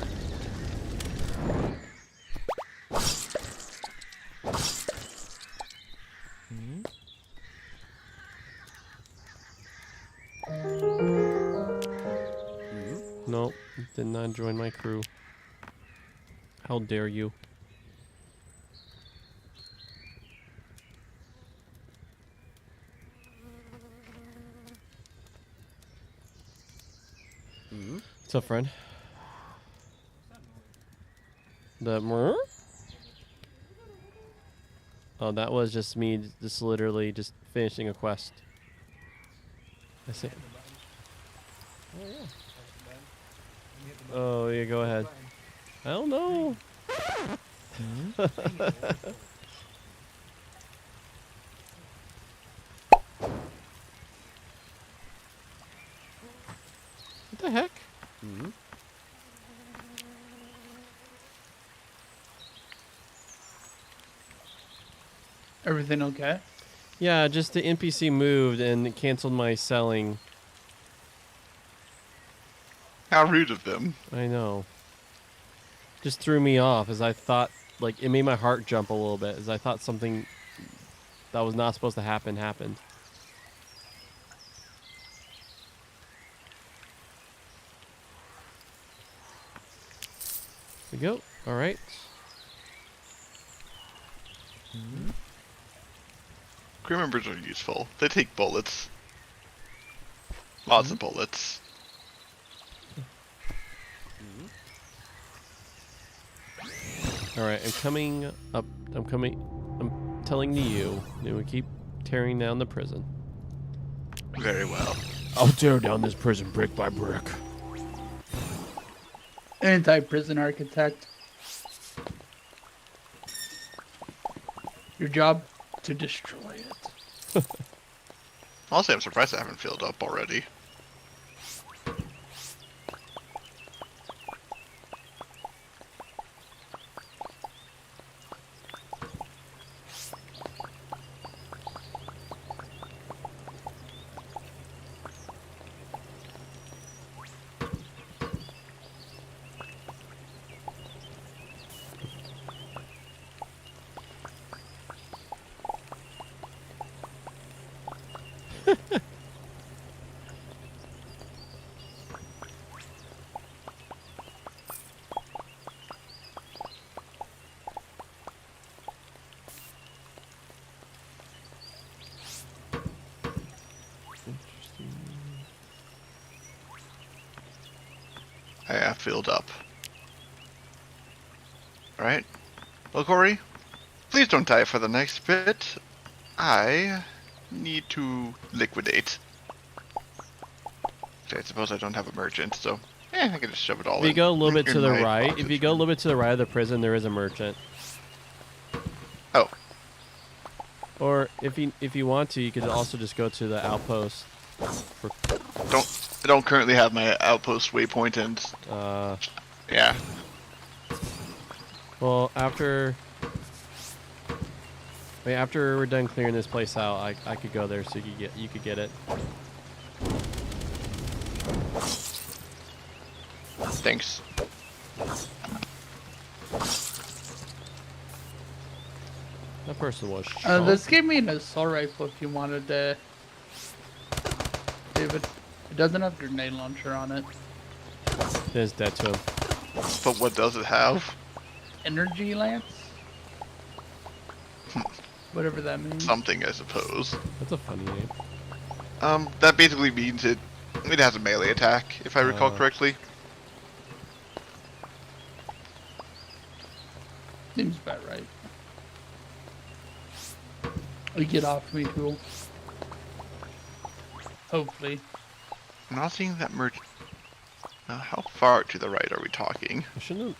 B: Nope, did not join my crew. How dare you? What's up, friend? Oh, that was just me, just literally just finishing a quest. I see. Oh, yeah, go ahead. I don't know. What the heck?
C: Everything okay?
B: Yeah, just the NPC moved and it canceled my selling.
A: How rude of them.
B: I know. Just threw me off as I thought, like, it made my heart jump a little bit as I thought something that was not supposed to happen happened. There we go. All right.
A: Crew members are useful. They take bullets. Lots of bullets.
B: All right, I'm coming up. I'm telling you. We keep tearing down the prison.
A: Very well.
B: I'll tear down this prison brick by brick.
C: Anti-prison architect. Your job to destroy it.
A: Honestly, I'm surprised I haven't filled up already. I have filled up. Alright. Well, Corey, please don't die for the next bit. I need to liquidate. I suppose I don't have a merchant, so I can just shove it all in.
B: If you go a little bit to the
A: my
B: right,
A: boxes.
B: if you go a little bit to the right of the prison, there is a merchant.
A: Oh,
B: Or if you want to, you could also just go to the outpost.
A: I don't currently have my outpost waypoint, and yeah.
B: Well, after we're done clearing this place out, I could go there so you could get it.
A: Thanks.
B: That person was shot.
C: This gave me an assault rifle if you wanted to. David, it doesn't have grenade launcher on it.
B: It is dead to him.
A: But what does it have?
C: Energy lance? Whatever that means.
A: Something, I suppose.
B: That's a funny name.
A: That basically means it has a melee attack, if I recall correctly.
C: Seems about right. Get off me, tool. Hopefully.
A: I'm not seeing that merchant. How far to the right are we talking?
B: I shouldn't have...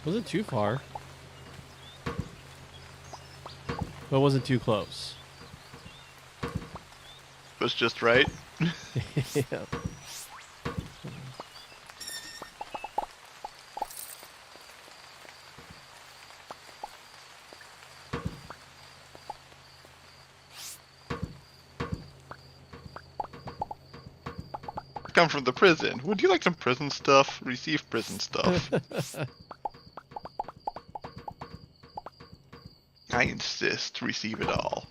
B: Wasn't too far. But it wasn't too close.
A: Was just right.
B: Yeah.
A: Come from the prison. Would you like some prison stuff? Receive prison stuff. I insist. Receive it all.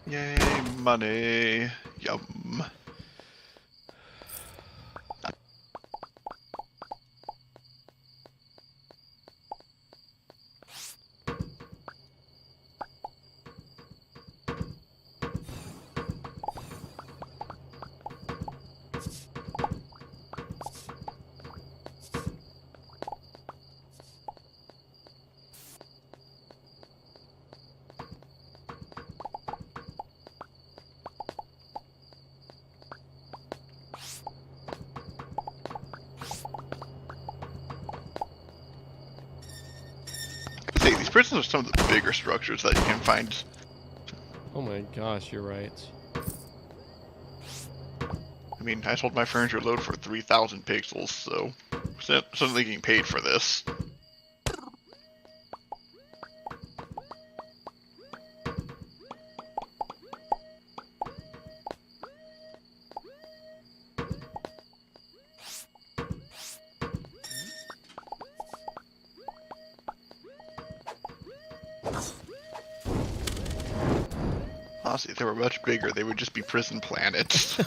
A: Yay, money. Yum. These prisons are some of the bigger structures that you can find.
B: Oh my gosh, you're right.
A: I mean, I sold my furniture load for 3,000 pixels, so certainly getting paid for this. Honestly, if they were much bigger, they would just be prison planets.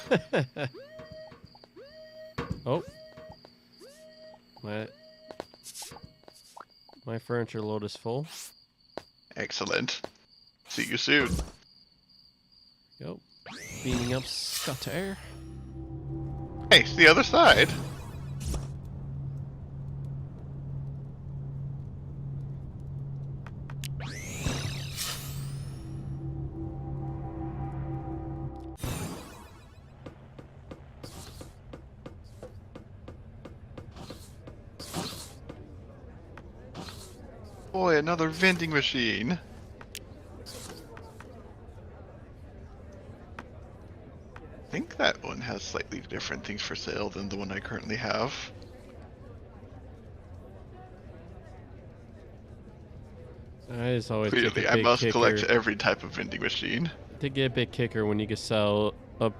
B: Oh. My furniture load is full.
A: Excellent. See you soon.
B: Yep. Beaming up Scutter.
A: Hey, it's the other side. Boy, another vending machine. I think that one has slightly different things for sale than the one I currently have.
B: I just always take
A: Clearly,
B: a
A: I
B: big
A: must
B: kicker.
A: collect every type of vending machine.
B: To get a big kicker when you can sell a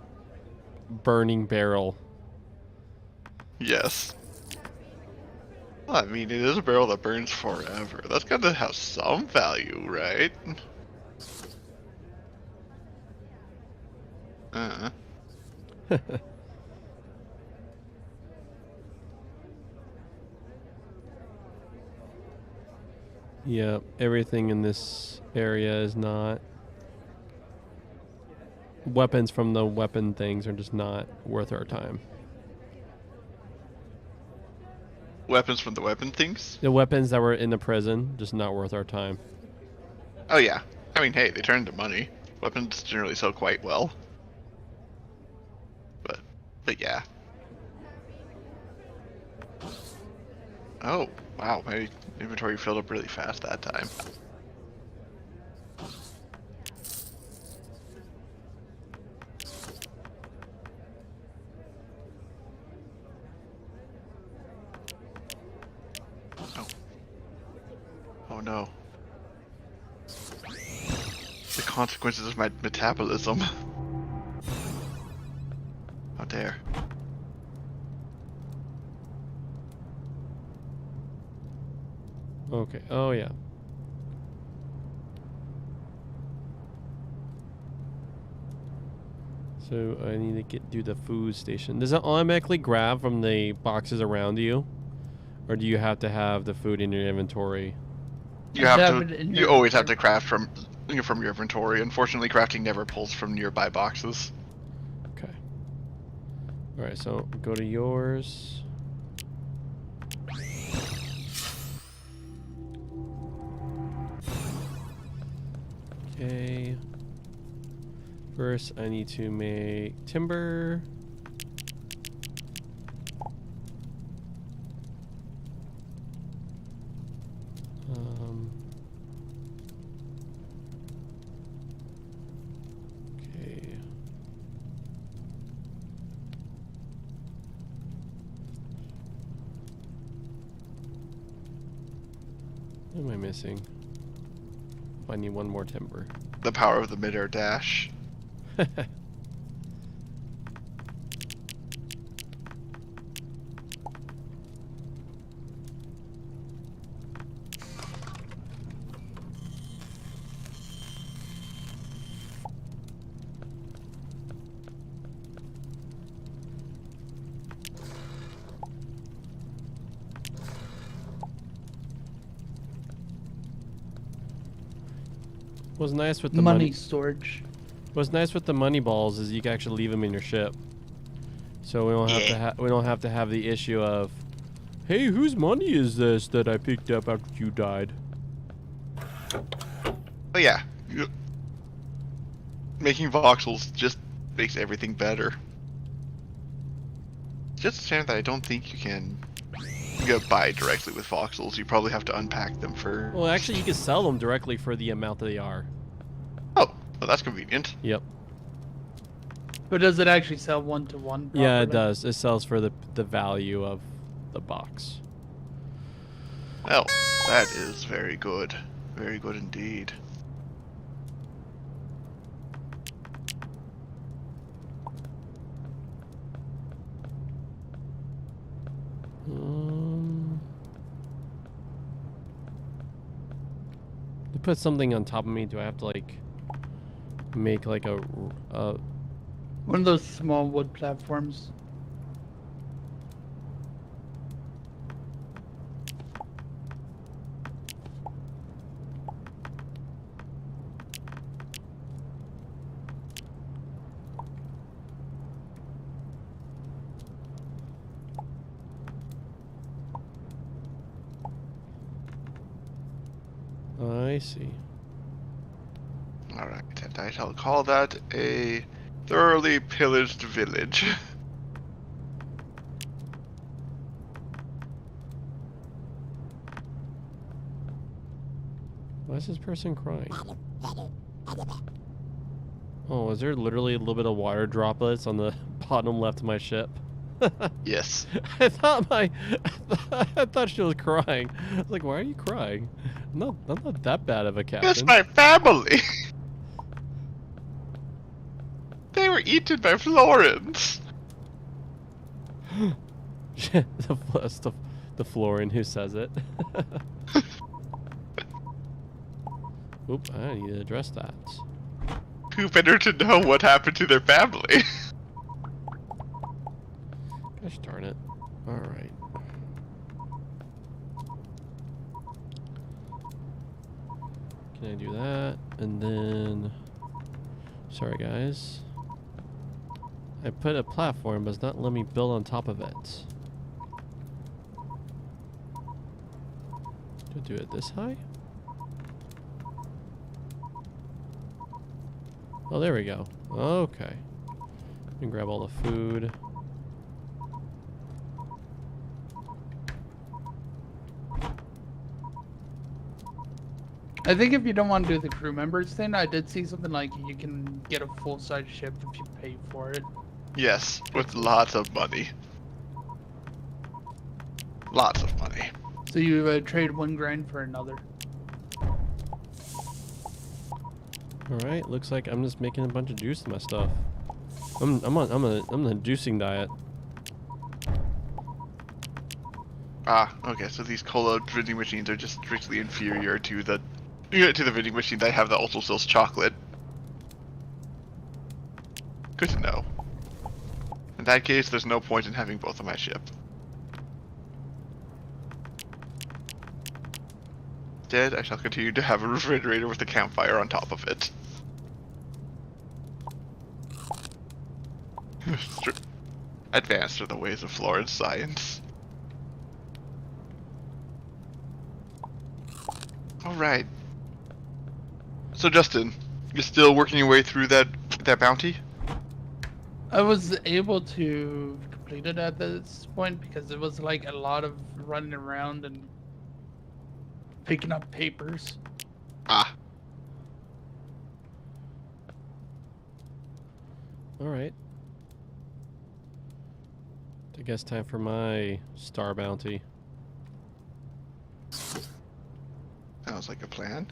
B: burning barrel.
A: Yes. Well, I mean, it is a barrel that burns forever. That's got to have some value, right? Uh.
B: Yep, everything in this area is not. Weapons from the weapon things are just not worth our time.
A: Weapons from the weapon things?
B: The weapons that were in the prison, just not worth our time.
A: Oh, yeah. I mean, hey, they turn into money. Weapons generally sell quite well. But yeah. Oh, wow. My inventory filled up really fast that time. Oh. Oh no. The consequences of my metabolism. How dare.
B: Okay. Oh yeah. So I need to do the food station. Does it automatically grab from the boxes around you, or do you have to have the food in your inventory?
A: You have to. You always have to craft from your inventory. Unfortunately, crafting never pulls from nearby boxes.
B: Okay. All right. So go to yours. Okay. First, I need to make timber. Okay. What am I missing? I need one more timber.
A: The power of the mid-air dash.
B: What's nice with the
C: money storage.
B: What's nice with the money balls is you can actually leave them in your ship, so we don't have to have the issue of, hey, whose money is this that I picked up after you died?
A: But yeah, making voxels just makes everything better. Just a shame that I don't think you can buy directly with voxels. You probably have to unpack them first.
B: Well, actually, you can sell them directly for the amount that they are.
A: Oh, well, that's convenient.
B: Yep.
C: But does it actually sell one-to-one?
B: Yeah, it does. It sells for the value of the box.
A: Well, that is very good. Very good indeed.
B: To put something on top of me, do I have to like make like a
C: one of those small wood platforms?
B: I see.
A: Alright, and I shall call that a thoroughly pillaged village.
B: Why is this person crying? Oh, is there literally a little bit of water droplets on the bottom left of my ship?
A: Yes.
B: I thought she was crying. I was like, why are you crying? No, I'm not that bad of a captain.
A: That's my family! They were eaten by Florence!
B: the The Florian who says it. Oop, I need to address that.
A: Who better to know what happened to their family?
B: Gosh darn it. Alright. Can I do that? And then... Sorry guys. I put a platform, but it's not letting me build on top of it. Do I do it this high? Oh, there we go. Okay. We can grab all the food.
C: I think if you don't want to do the crew members thing, I did see something like you can get a full-size ship if you pay for it.
A: Yes, with lots of money. Lots of money.
C: So you trade one grind for another.
B: Alright, looks like I'm just making a bunch of juice to my stuff. I'm on the juicing diet.
A: Ah, okay, so these cola vending machines are just strictly inferior to the vending machine that have that also sells chocolate. Good to know. In that case, there's no point in having both on my ship. Instead, I shall continue to have a refrigerator with a campfire on top of it. Advanced are the ways of Florence science. Alright. So Justin, you're still working your way through that bounty?
C: I was able to complete it at this point because it was like a lot of running around and picking up papers.
A: Ah.
B: Alright. I guess time for my star bounty.
A: Sounds like a plan.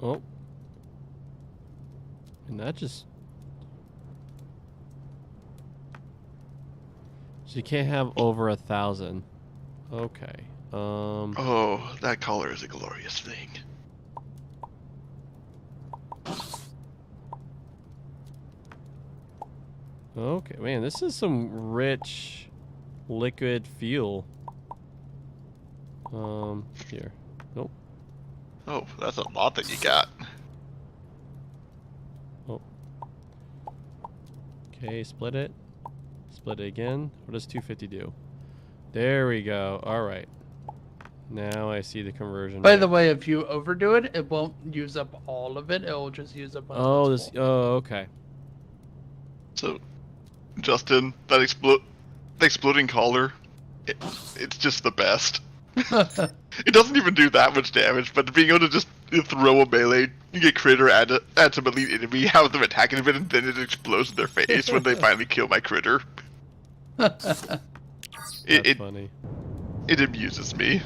B: Oh. And that just... So you can't have over 1,000. Okay.
A: Oh, that color is a glorious thing.
B: Okay, man, this is some rich liquid fuel. Here. Nope.
A: Oh, that's a lot that you got.
B: Oh. Okay, split it. Split it again. What does 250 do? There we go. Alright. Now I see the conversion.
C: By the way, if you overdo it, it won't use up all of it. It will just use up.
B: Oh, this. Oh, okay.
A: So, Justin, that exploding collar, it's just the best. It doesn't even do that much damage, but being able to just throw a melee, you get critter, add some elite enemy, have them attacking a bit, and then it explodes in their face when they finally kill my critter.
B: That's funny.
A: It amuses me.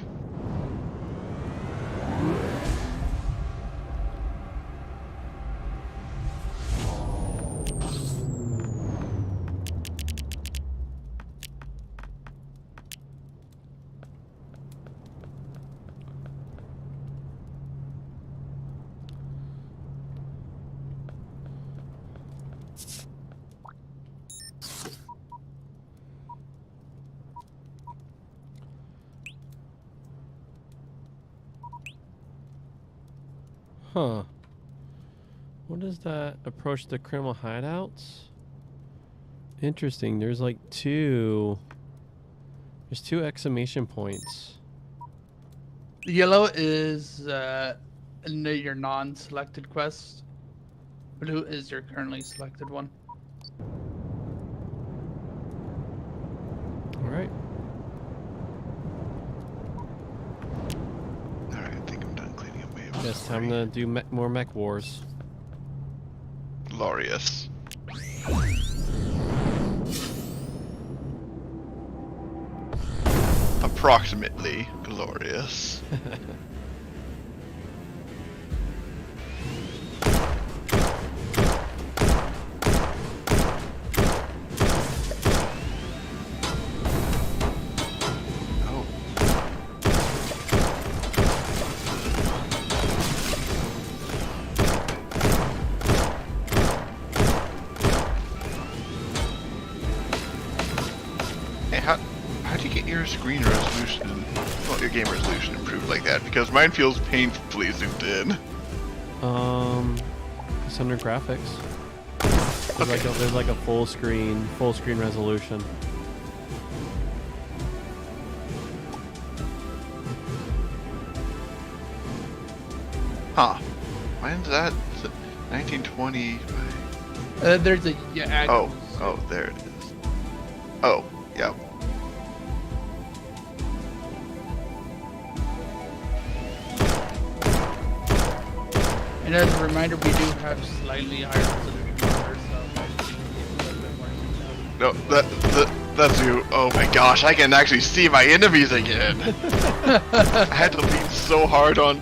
B: Huh. What is that? Approach the criminal hideouts? Interesting. There's like two. There's 2 exclamation points.
C: Yellow is your non-selected quest. Blue is your currently selected one.
B: Alright.
A: Alright, I think I'm done cleaning up my
B: Yeah, it's time to do more mech wars.
A: Glorious. Approximately glorious. your screen resolution, well, your game resolution improved like that? Because mine feels painfully zoomed in.
B: It's under graphics.
A: Okay.
B: There's like a full screen resolution.
A: Huh. Mine's that 1920
C: There's a
A: Oh, there it is. Oh, yeah.
C: And as a reminder, we do have slightly higher resolution numbers, so a bit more detail.
A: No, that's you. Oh my gosh, I can actually see my enemies again. I had to lean so hard on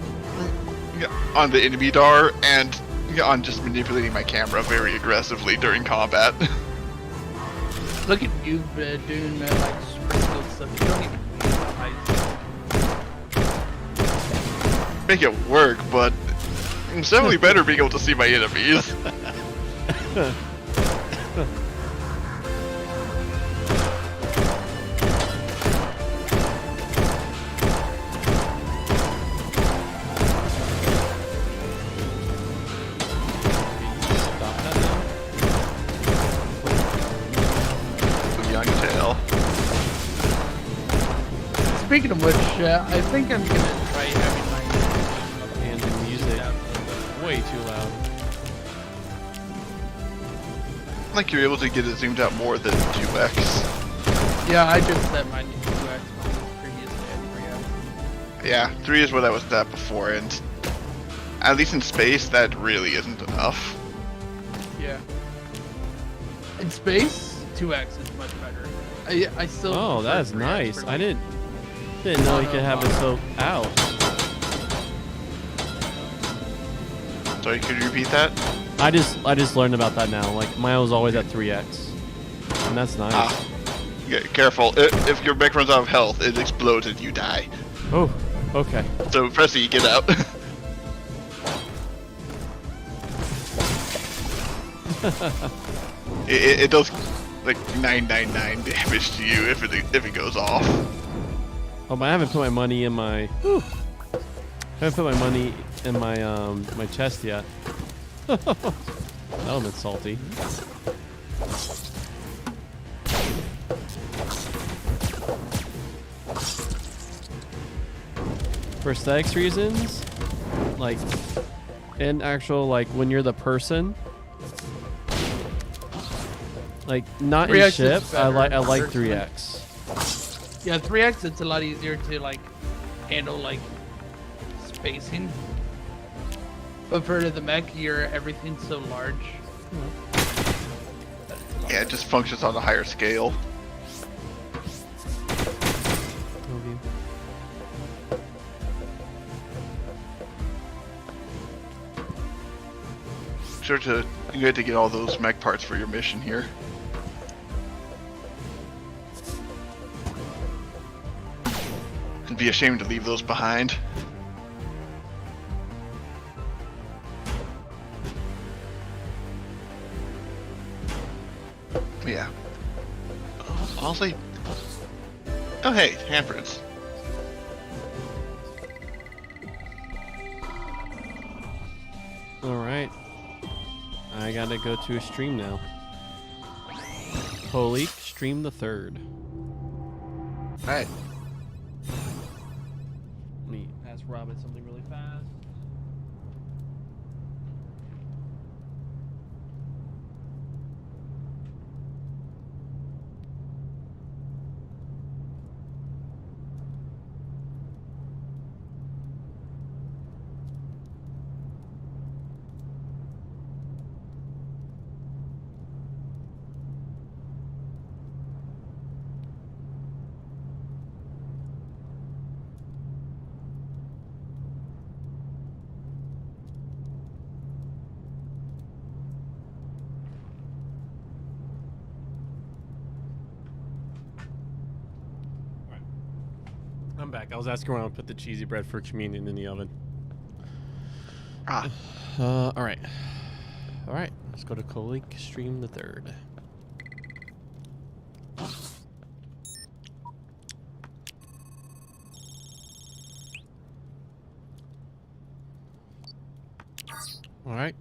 A: the enemy dar and on just manipulating my camera very aggressively during combat.
C: Look at you doing like sprinkle stuff. You don't even need the height.
A: Make it work, but it's definitely better being able to see my enemies. Young tail.
C: Speaking of which, I think I'm gonna try having my
B: And the music way too loud.
A: Like you're able to get it zoomed out more than 2x.
C: Yeah, I just set mine to 2x previously at 3x.
A: Yeah, 3 is what I was at before, and at least in space, that really isn't enough.
C: Yeah. In space, 2x is much better. I still.
B: Oh,
C: prefer
B: that's
C: 3x
B: nice.
C: for,
B: I
C: like,
B: didn't know you could have it so out.
A: Sorry, could you repeat that?
B: I just learned about that now. Like mine was always at 3x, and that's nice.
A: Ah. Yeah, careful. If your mech runs out of health, it explodes and you die.
B: Oh, okay.
A: So press E, get out. it does like 999 damage to you if it goes off.
B: Oh, but I haven't put my money in my. Whew. I haven't put my money in my my chest yet. That would've been salty. For aesthetics reasons, like, in actual, like, when you're the person, like, not in
C: 3x is
B: ship, I
C: better,
B: like
C: personally.
B: 3x.
C: Yeah, 3x, it's a lot easier to like handle like spacing. But for the mech, everything's so large.
A: Yeah, it just functions on a higher scale. You had to get all those mech parts for your mission here. It'd be a shame to leave those behind. Yeah. I'll say. Oh hey, handprints.
B: Alright. I gotta go to a stream now. Holy stream the 3rd.
A: Alright.
B: Let me ask Robin something really fast. I'm back. I was asking where I would put the cheesy bread for communion in the oven.
A: Ah.
B: Alright. Alright, let's go to Kolik stream the 3rd. All right.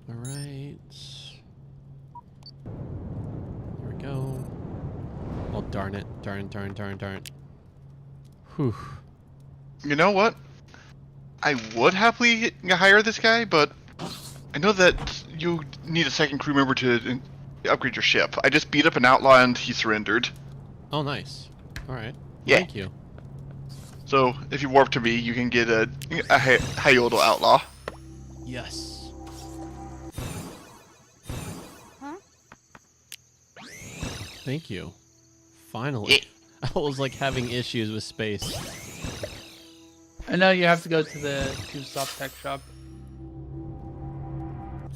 B: All right. There we go. Oh, darn it. Darn it. Whew.
A: You know what? I would happily hire this guy, but I know that you need a second crew member to upgrade your ship. I just beat up an outlaw and he surrendered.
B: Oh, nice. All right.
A: Yeah.
B: Thank you.
A: So if you warp to me, you can get a Hyodo outlaw.
B: Yes. Thank you. Finally.
A: Yeah.
B: I was like having issues with space.
C: I know you have to go to the two-stop tech shop.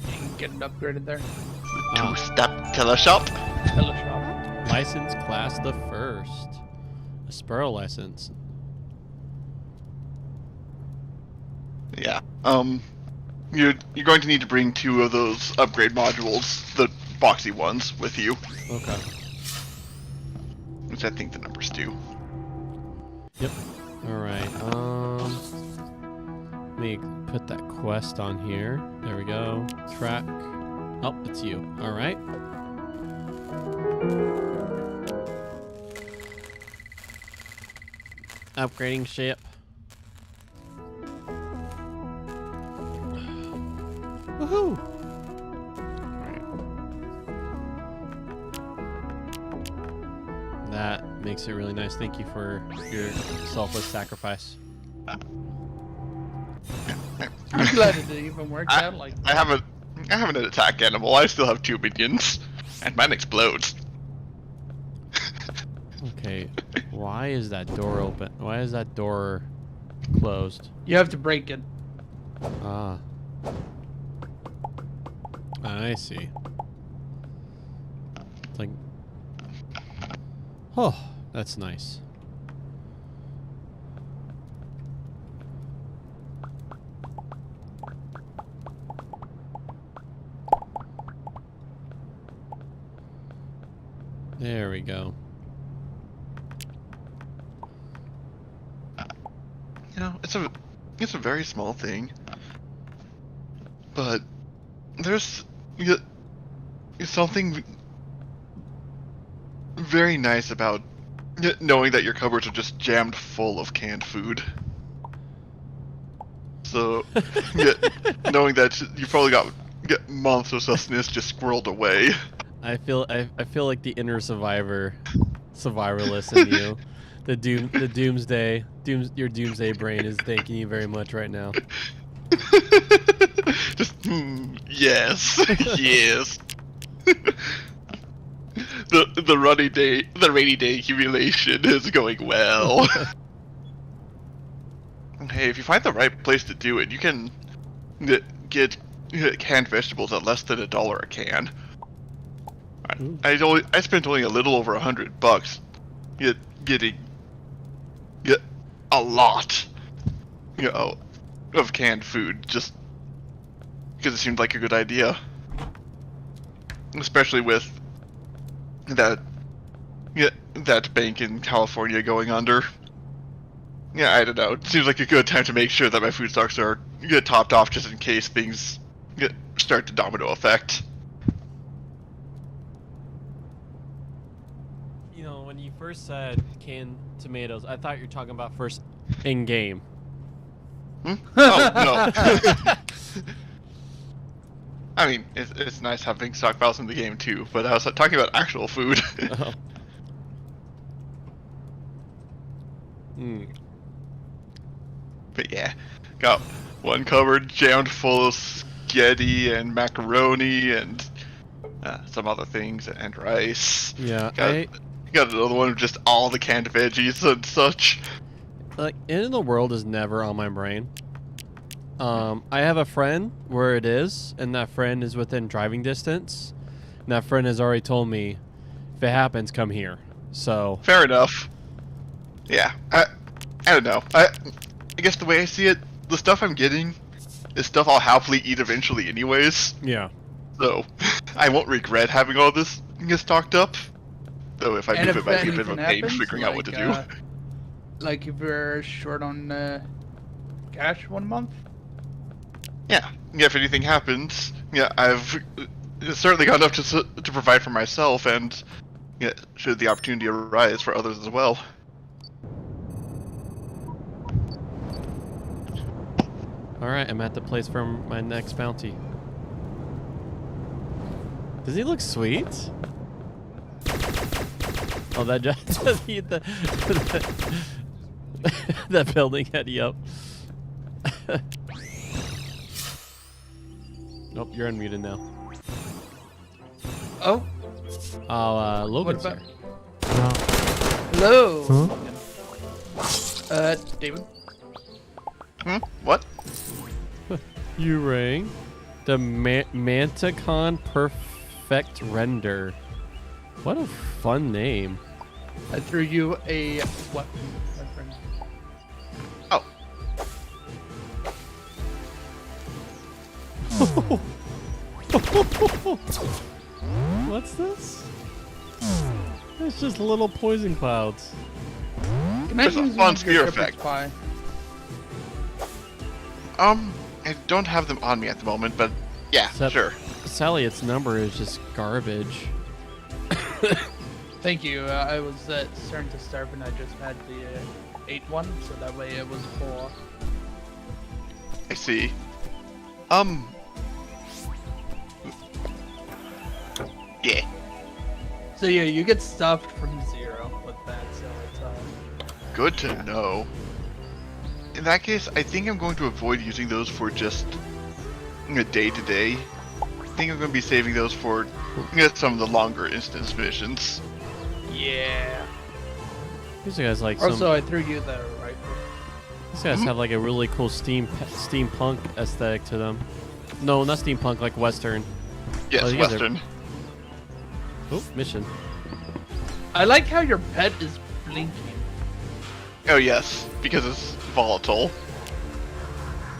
C: You can get it upgraded there.
A: Two-step teleshop.
C: Teleshop.
B: License class the first. A Sparrow license.
A: Yeah. You're going to need to bring 2 of those upgrade modules, the boxy ones, with you.
B: Okay.
A: Which I think the numbers do.
B: Yep. All right. Let me put that quest on here. There we go. Track. Oh, it's you. All right. Upgrading ship. Woohoo! That makes it really nice. Thank you for your selfless sacrifice.
C: I'm glad it even worked out like that.
A: I haven't an attack animal. I still have 2 minions, and mine explodes.
B: Okay, why is that door open? Why is that door closed?
C: You have to break it.
B: Ah. I see. It's like... Oh, that's nice. There we go.
A: You know, it's a very small thing, but there's something very nice about knowing that your cupboards are just jammed full of canned food. So, knowing that you probably got months of sustenance just squirreled away.
B: I feel like the inner survivalist in you. Your doomsday brain is thanking you very much right now.
A: Just yes, yes. The rainy day accumulation is going well. Hey, if you find the right place to do it, you can get canned vegetables at less than $1 a can. I spent only a little over $100 getting a lot, of canned food just because it seemed like a good idea, especially with that bank in California going under. Yeah, I don't know. It seems like a good time to make sure that my food stocks are topped off just in case things start to domino effect.
B: You know, when you first said canned tomatoes, I thought you were talking about first in game.
A: Hmm? Oh no. I mean, it's nice having stockpiles in the game too, but I was talking about actual food.
B: Oh.
A: But yeah, got one cupboard jammed full of spaghetti and macaroni and some other things and rice.
B: Yeah,
A: Got another one with just all the canned veggies and such.
B: like, end of the world is never on my brain. I have a friend where it is, and that friend is within driving distance. And that friend has already told me, if it happens, come here. So
A: Fair enough. Yeah, I don't know. I guess the way I see it, the stuff I'm getting is stuff I'll happily eat eventually anyways.
B: yeah.
A: So I won't regret having all this stocked up. Though if I
C: And
A: move
C: if
A: it might be a bit of a
C: anything
A: pain
C: happens,
A: figuring out what to do.
C: Like if we're short on cash 1 month.
A: Yeah, if anything happens, yeah, I've certainly got enough to provide for myself, and yeah, should the opportunity arise for others as well.
B: All right, I'm at the place for my next bounty. Does he look sweet? Oh, that just he the that building head. Yep. Nope, you're unmuted now.
C: Oh,
B: Oh, Logan's
C: about-
B: here.
C: hello. David.
A: What?
B: You rang the Manticon Perfect Render. What a fun name.
C: I threw you a weapon, my friend.
A: Oh,
B: What's this? It's just little poison clouds.
C: Can I
A: There's a
C: use
A: fun
C: one of
A: spear
C: your shepherd's
A: effect.
C: pie?
A: I don't have them on me at the moment, but yeah,
B: Except-
A: sure.
B: Sally, its number is just garbage.
C: Thank you. I was starting to starve and I just had the 8 one, so that way it was full.
A: I see. Yeah.
C: So yeah, you get stuffed from 0 with that, so it's
A: Good to know. In that case, I think I'm going to avoid using those for just a day-to-day. I think I'm going to be saving those for some of the longer instance missions.
C: yeah.
B: These guys like
C: Also,
B: some.
C: I threw you the rifle.
B: These guys have like a really cool steampunk aesthetic to them. No, not steampunk, like Western.
A: Yes,
B: Oh, you guys are-
A: Western.
B: Oh, mission.
C: I like how your pet is blinking.
A: Oh yes, because it's volatile.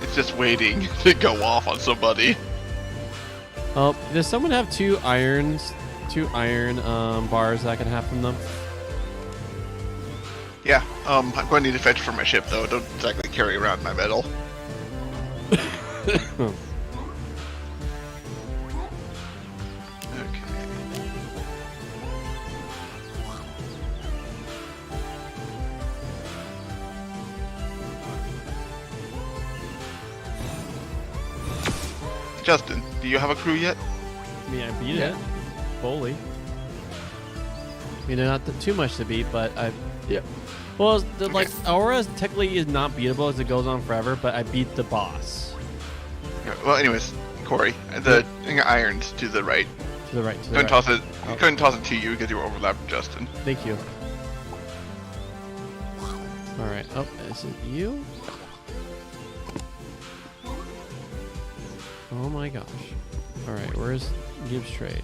A: It's just waiting to go off on somebody.
B: Oh, does someone have two iron bars that I can have from them?
A: Yeah, I'm going to need to fetch for my ship though. Don't exactly carry around my metal. Okay. Justin, do you have a crew yet?
B: I mean, I beat
C: Yeah.
B: it fully. I mean, they're not too much to beat, but I.
C: Yeah.
B: Well, like Aura technically is not beatable as it goes on forever, but I beat the boss.
A: Yeah, well, anyways, Corey, the irons to the right.
B: To the right. To the
A: Couldn't
B: right.
A: toss it.
B: Oh.
A: Couldn't toss it to you because you were overlapped, Justin.
B: Thank you. All right. Oh, is it you? Oh my gosh. All right. Where's Gibbs Trade?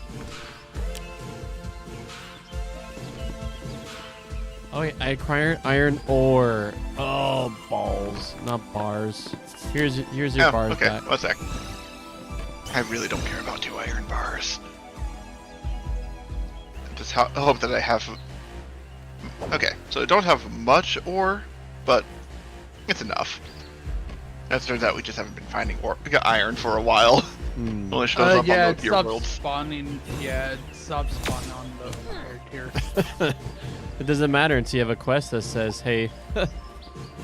B: Oh, yeah, I acquired iron ore. Oh, balls, not bars. Here's your
A: Oh,
B: bars
A: okay.
B: back.
A: 1 sec. I really don't care about 2 iron bars. Just hope that I have. Okay, so I don't have much ore, but it's enough. As it turns out, we just haven't been finding iron for a while.
B: Hmm.
A: Only shows up
C: Yeah,
A: on
C: it
A: the gear
C: stopped
A: worlds.
C: spawning. Yeah, it stopped spawning on the higher tier.
B: It doesn't matter until you have a quest that says, "Hey,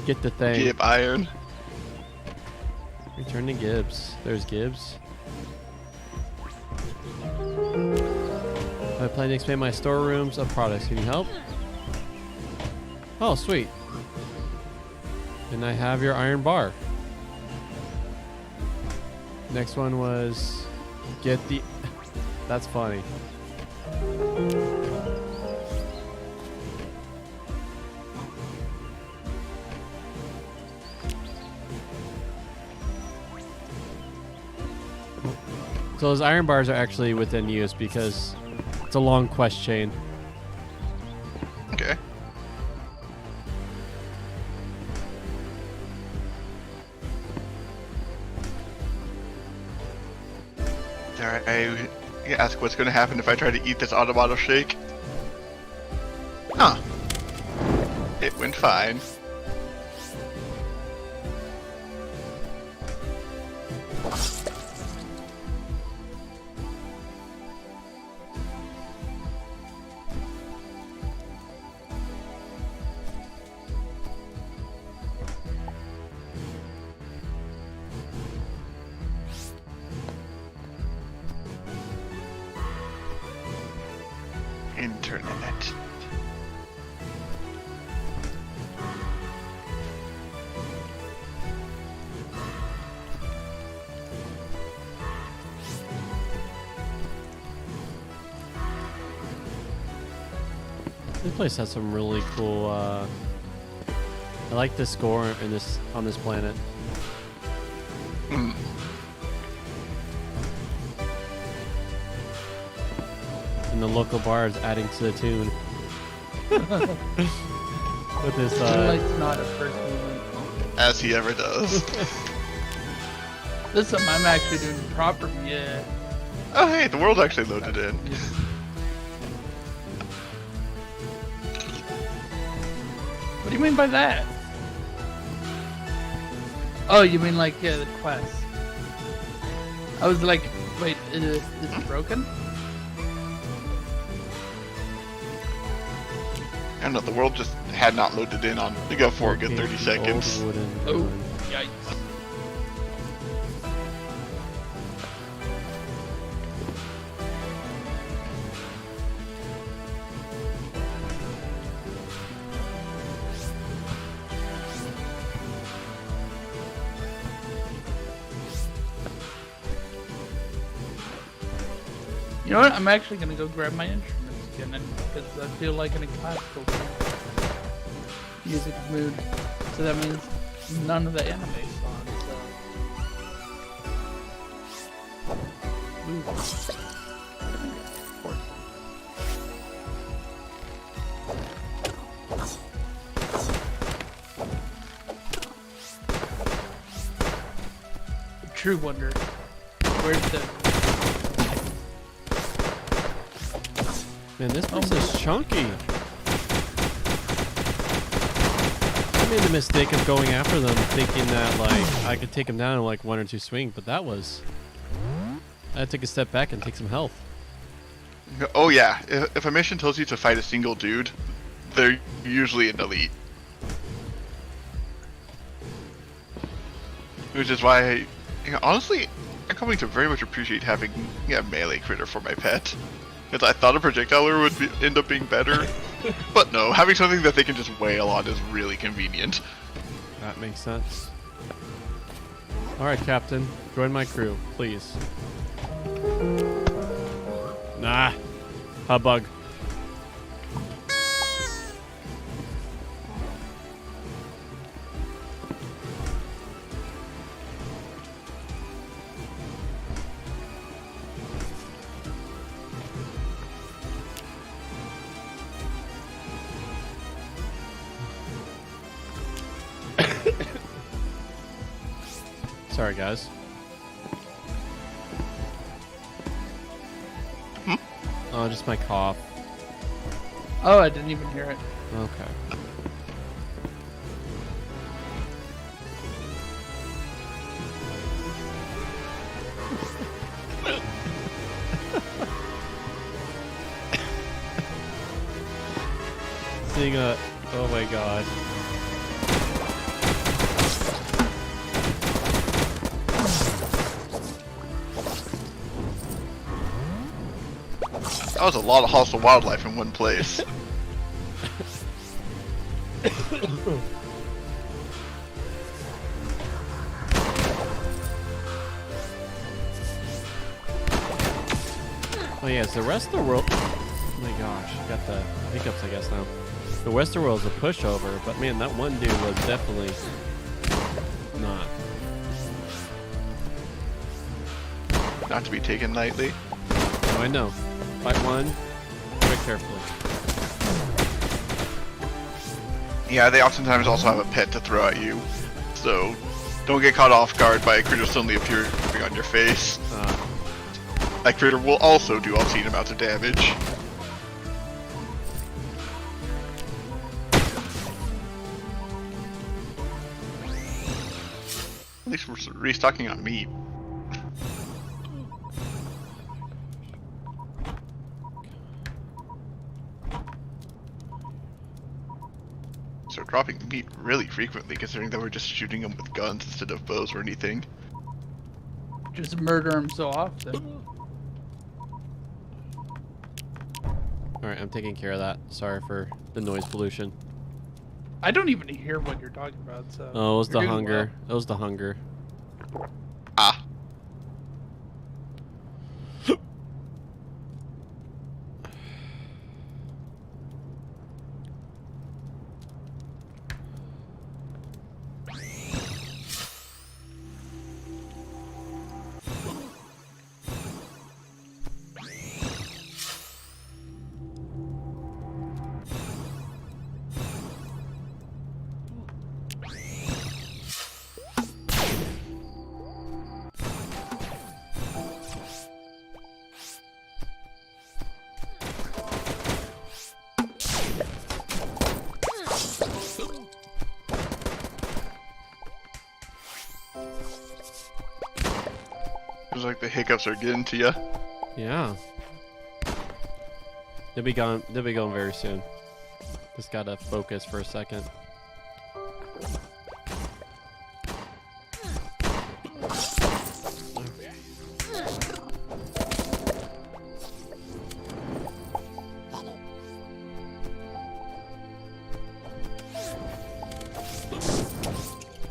B: get the thing."
A: Gib iron.
B: Return to Gibbs. There's Gibbs. I plan to expand my storerooms of products. Can you help? Oh, sweet. And I have your iron bar. Next one was get the. That's funny. So those iron bars are actually within use because it's a long quest chain.
A: Sorry, I ask what's going to happen if I try to eat this auto shake. Huh. It went fine. Internet.
B: This place has some really cool. I like the score in this on this planet. And the local bar is adding to the tune. With this.
C: It's not a first movement.
A: As he ever does.
C: This time I'm actually doing proper. Yeah.
A: Oh hey, the world actually loaded in.
C: What do you mean by that? Oh, you mean like the quest? I was like, wait, is it broken?
A: I don't know, the world just had not loaded in on to go for a good 30 seconds.
C: Oh, yikes. You know what? I'm actually gonna go grab my instruments again because I feel like in a classical music mood. So that means none of the anime songs. Ooh. The true wonder. Where's the
B: Man, this place is chunky. I made the mistake of going after them, thinking that like I could take them down in like 1 or 2 swings, but that was. I had to take a step back and take some health.
A: Oh yeah, if a mission tells you to fight a single dude, they're usually an elite. Which is why, honestly, I'm coming to very much appreciate having a melee critter for my pet. Because I thought a projectiler would end up being better, but no, having something that they can just wail on is really convenient.
B: That makes sense. Alright, Captain. Join my crew, please. Nah. Hubbug. Sorry, guys. Oh, just my cough.
C: Oh, I didn't even hear it.
B: Okay. Seeing a... Oh my god.
A: That was a lot of hostile wildlife in one place.
B: Oh yeah, it's the rest of the world... Oh my gosh, I got the hiccups I guess now. The rest of the world's a pushover, but man, that one dude was definitely not.
A: Not to be taken lightly.
B: Oh, I know. Fight one, very carefully.
A: Yeah, they oftentimes also have a pet to throw at you, so don't get caught off guard by a critter suddenly appearing on your face. That critter will also do obscene amounts of damage. At least we're restocking on meat. So we're dropping meat really frequently, considering that we're just shooting them with guns instead of bows or anything.
C: Just murder him so often.
B: Alright, I'm taking care of that. Sorry for the noise pollution.
C: I don't even hear what you're talking about, so...
B: Oh, it was
C: you're
B: the
C: doing
B: hunger.
C: well.
B: It was the hunger.
A: Ah. Feels like the hiccups are getting to you.
B: Yeah. They'll be gone. They'll be going very soon. Just gotta focus for a second.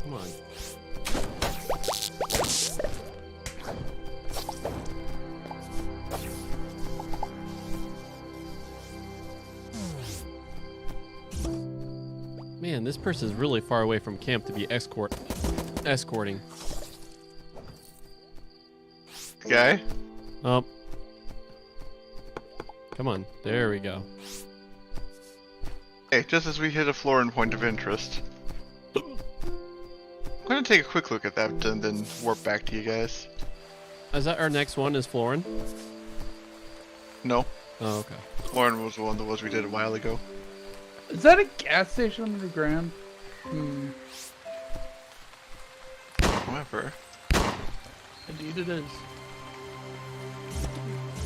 B: Come on. Man, this person's really far away from camp to be escorting.
A: Okay.
B: Oh. Come on. There we go.
A: Hey, just as we hit a Florin point of interest. I'm gonna take a quick look at that and then warp back to you guys.
B: Is that our next one? Is Florin?
A: No,
B: Oh, okay.
A: Florin was the one that we did a while ago.
C: Is that a gas station underground? Hmm.
A: However,
C: Indeed it is.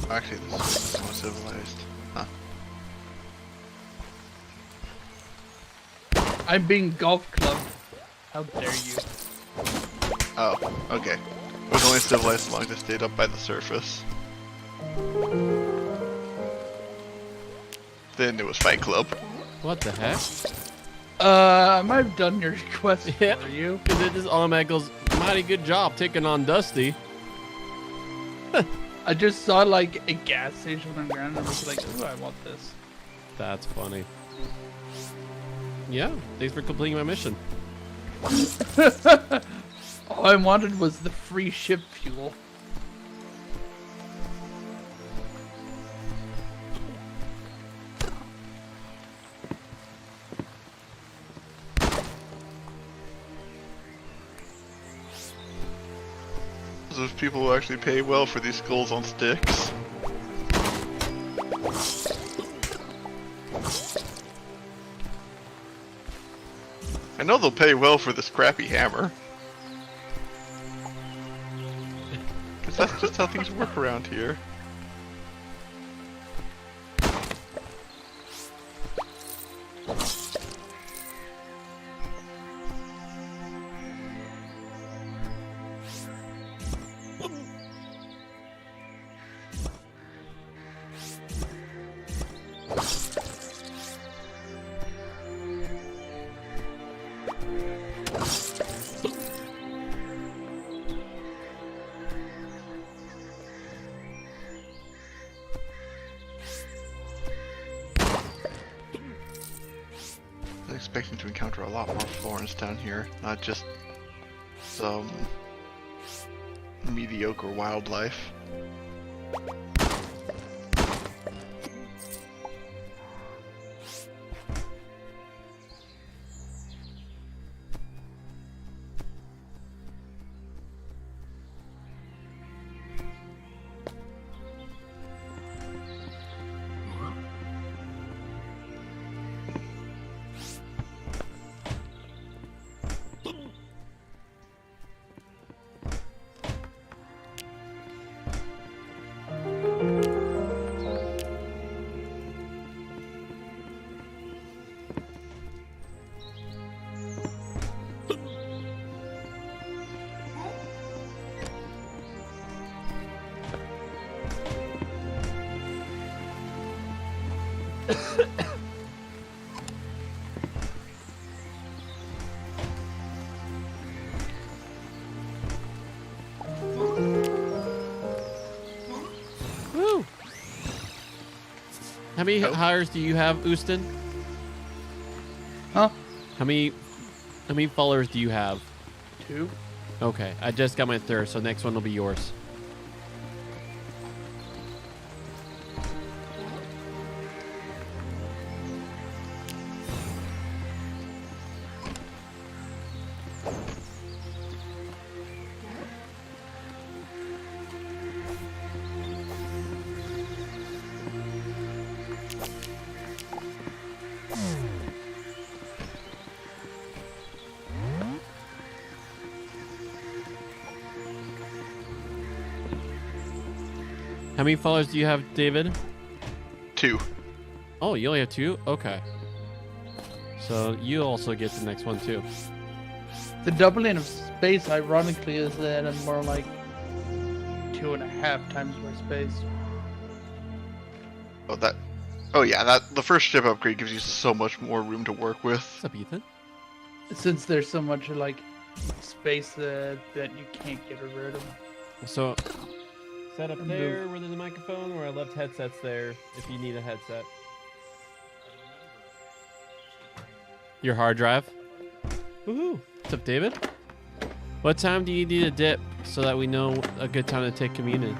A: actually this is more civilized. Huh.
C: I'm being golf clubbed. How dare you?
A: Oh, okay. It was only civilized as long as I stayed up by the surface. Then it was Fight Club.
B: What the heck?
C: I might have done your quest
B: Yeah.
C: for you.
B: Because it just automatically goes, mighty good job taking on Dusty.
C: I just saw like a gas station underground and I was like, ooh, I want this.
B: That's funny. Yeah, thanks for completing my mission.
C: All I wanted was the free ship fuel.
A: Those people who actually pay well for these skulls on sticks. I know they'll pay well for this crappy hammer. Because that's just how things work around here. I was expecting to encounter a lot more Florins down here, not just some mediocre wildlife.
B: Woo! How many
A: Oh.
B: hires do you have, Ustin?
C: Huh?
B: How many followers do you have?
C: 2.
B: Okay, I just got my third, so next one will be yours. How many followers do you have, David?
A: 2.
B: Oh, you only have 2? Okay. So you also get the next one too.
C: The doubling of space, ironically, is that I'm more like 2.5 times more space.
A: Oh yeah, the first ship upgrade gives you so much more room to work with.
B: What's up, Ethan?
C: Since there's so much like space that you can't get rid of.
B: So, set up there where there's a microphone, where I left headsets there if you need a headset. Your hard drive? Woohoo! What's up, David? What time do you need a dip so that we know a good time to take communion?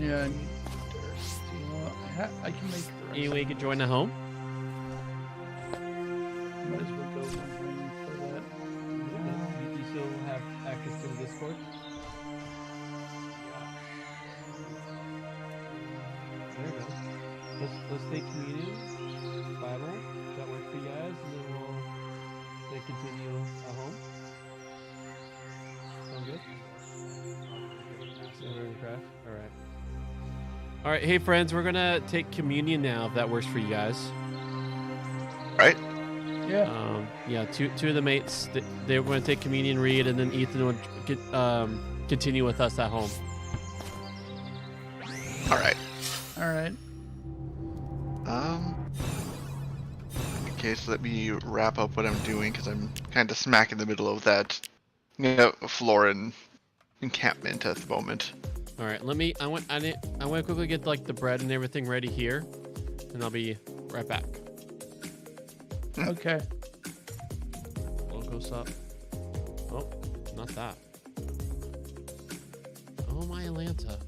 C: Yeah, I need thirst. You know what? I can make the
B: Any
C: rest.
B: way you could join the home?
C: Might as well go ring for that.
B: You still have access to the Discord? There we go. Let's take communion, Bible. Does that work for you guys? And then we'll continue at home. Sound good? All right. All right. Hey, friends, we're gonna take communion now. If that works for you guys.
A: Right?
C: Yeah.
B: Yeah. Two of the mates. They were gonna take communion, read, and then Ethan would continue with us at home.
A: All right.
C: All right.
A: Okay, so let me wrap up what I'm doing because I'm kind of smack in the middle of that, Florin encampment at the moment.
B: All right. I want to quickly get like the bread and everything ready here, and I'll be right back.
C: Okay.
B: Locos up. Oh, not that. Oh my Atlanta.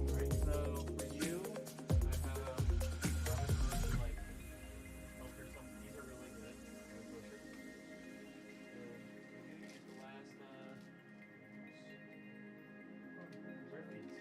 B: Alright, so for you, I have like these are really good. The last where are these?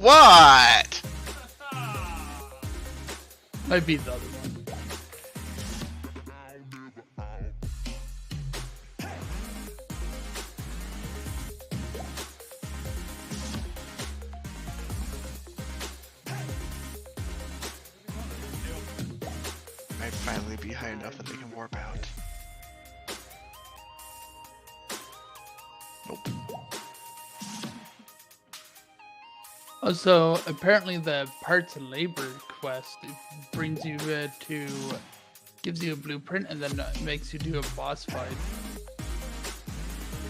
A: What?
C: Might be the other one.
A: Might finally be high enough that they can warp out. Nope.
C: Also, apparently the parts and labor quest brings you gives you a blueprint and then makes you do a boss fight.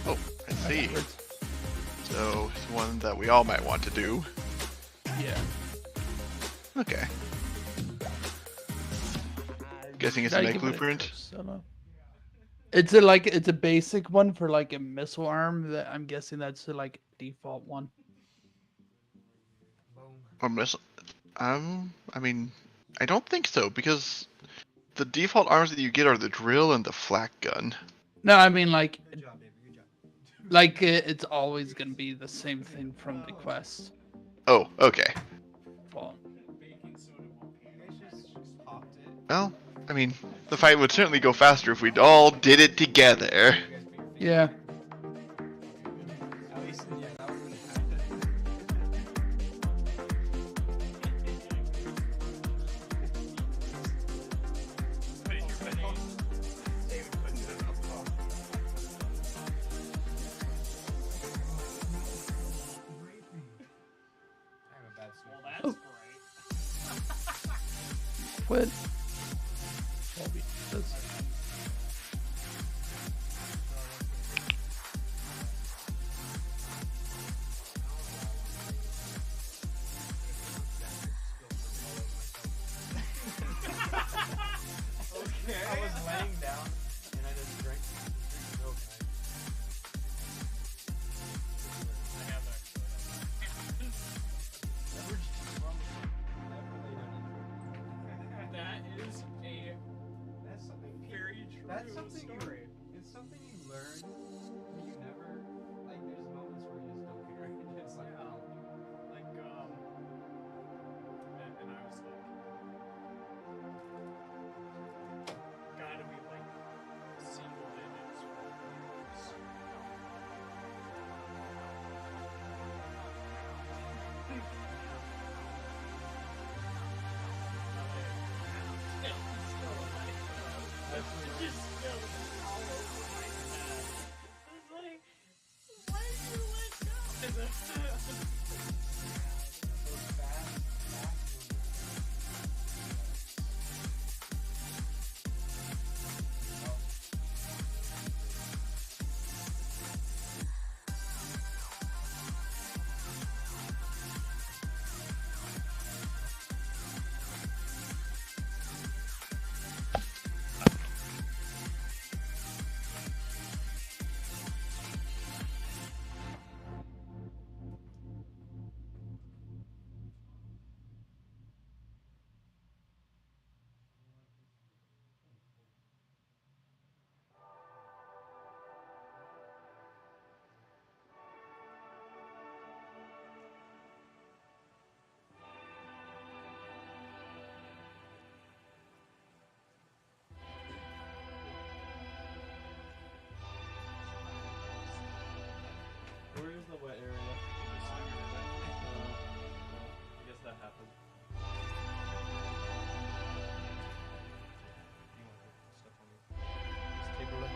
A: Oh, I see.
C: afterwards.
A: So it's one that we all might want to do.
C: Yeah.
A: Okay. Guessing it's a
C: Gotta
A: make
C: give it a
A: blueprint.
C: solo. It's a basic one for like a missile arm that I'm guessing that's the like default one.
A: Or missile. I mean, I don't think so because the default arms that you get are the drill and the flak gun.
C: No, I mean like it's always gonna be the same thing from the quest.
A: Oh, okay.
C: Well,
A: Well, I mean, the fight would certainly go faster if we all did it together.
C: yeah.
D: Well, that's
C: Quit. Well, this-
D: okay. I was laying down and I just drank milk. I have that is a that's something very true. That's something story. It's something you learn, but you never like. There's moments where you just don't care. It's like and I was like, gotta be like single digits.
B: Where is the wet area? I guess that happened. Just table it.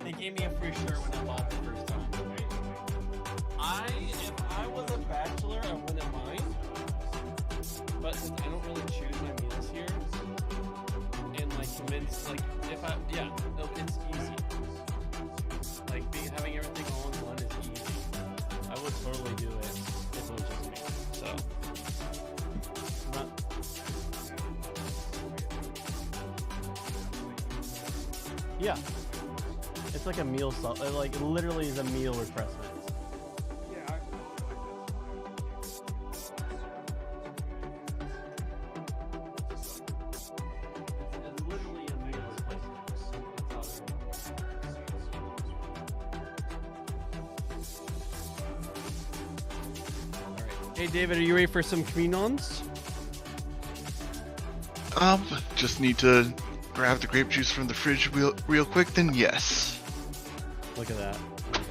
B: they gave me a free shirt when I bought it the first time. If I was a bachelor, I wouldn't mind. But since I don't really choose my meals here, and like convince, like if I, yeah, no, it's easy. Like having everything all in one is easy. I would totally do it if it was just me. So, yeah, it's like a meal. Like it literally is a meal refreshment. Hey David, are you ready for some quinons?
A: Just need to grab the grape juice from the fridge real quick, then yes.
B: Look at that. Okay.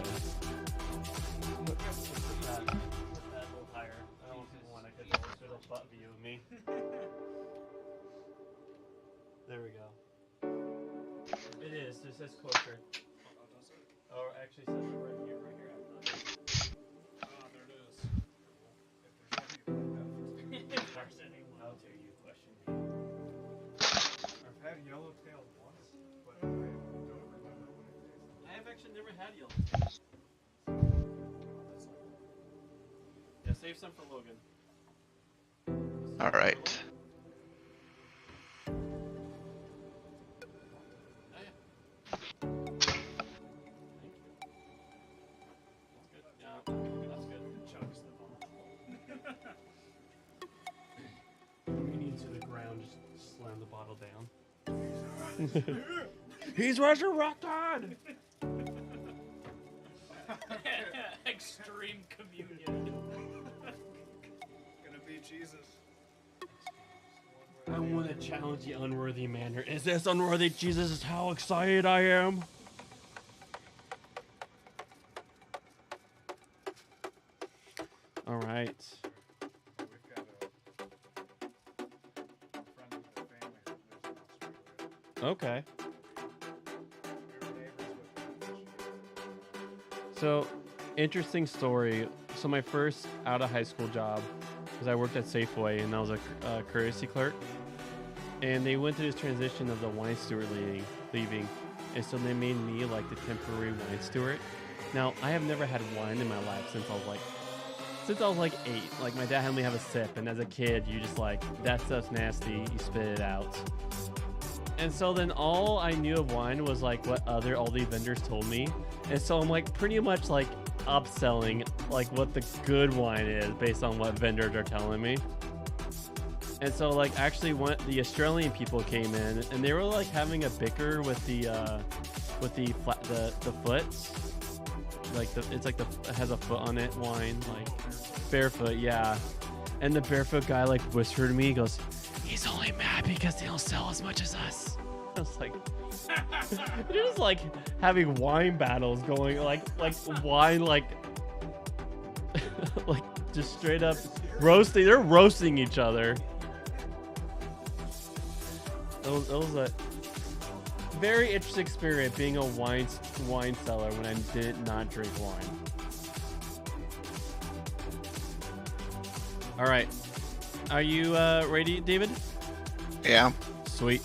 B: Put that a little higher. I don't want to get a little butt view of me. There we go. It is. This says kosher. Oh, actually it says it right here.
D: I've had yellowtail once, but I don't remember what it tastes like.
B: I have actually never had yellowtail. Yeah, save some for Logan.
A: All right.
B: Slam the bottle down. He's resurrected!
E: Extreme communion.
D: Gonna be Jesus.
B: I want to challenge the unworthy manner. Is this unworthy? Jesus is how excited I am. All right.
D: We've got a friend of the family who lives in Australia.
B: Okay.
D: We were neighbors with them this year.
B: So, interesting story. So my first out of high school job was I worked at Safeway, and I was a courtesy clerk. And they went through this transition of the wine steward leaving, and so they made me like the temporary wine steward. Now I have never had wine in my life since I was like 8. Like my dad had me have a sip, and as a kid, you just like that stuff's nasty. You spit it out. And so then all I knew of wine was like what all the vendors told me. And so I'm like pretty much like upselling like what the good wine is based on what vendors are telling me. And so like actually the Australian people came in and they were like having a bicker with the foot. Like it has a foot on it wine, like barefoot, yeah. And the barefoot guy like whispered to me, he goes, "He's only mad because they don't sell as much as us." I was like, you're just like having wine battles going, like wine, like just straight up roasting. They're roasting each other. It was a very interesting experience being a wine seller when I did not drink wine. All right, are you ready, David?
A: Yeah.
B: Sweet.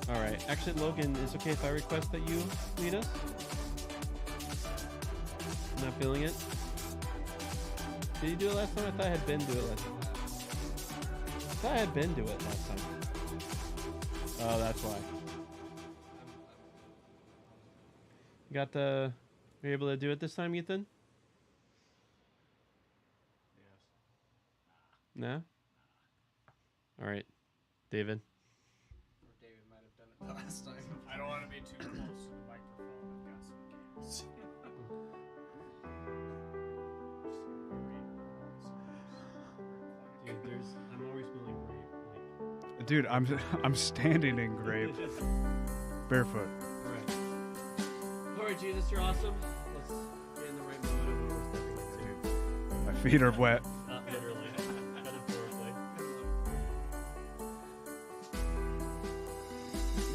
B: All right. Actually, Logan, is it okay if I request that you lead us? Not feeling it? Did you do it last time? I thought I had Ben do it last time. I thought I had Ben do it last time. Oh, that's why. Are you able to do it this time, Ethan?
D: Yes.
B: No? All right. David.
E: Or David might have done it the last time. I don't want to be too close to the microphone. I've got some kids.
B: Dude, I'm always smelling grape.
D: Dude, I'm standing in grape, barefoot.
B: Right. All right, Jesus, you're awesome. Let's get in the right mood of what we're stepping into.
D: My feet are wet.
B: Not literally, metaphorically.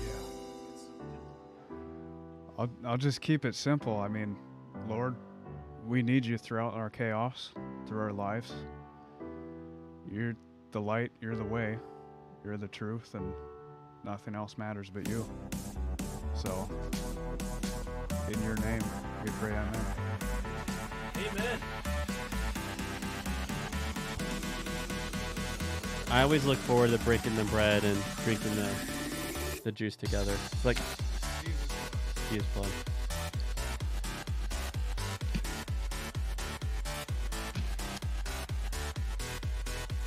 D: Yeah.
F: I'll just keep it simple. I mean, Lord, we need you throughout our chaos, through our lives. You're the light, you're the way, you're the truth, and nothing else matters but you. So, in your name, we pray, amen.
B: Amen. I always look forward to breaking the bread and drinking the juice together. It's like Jesus' blood.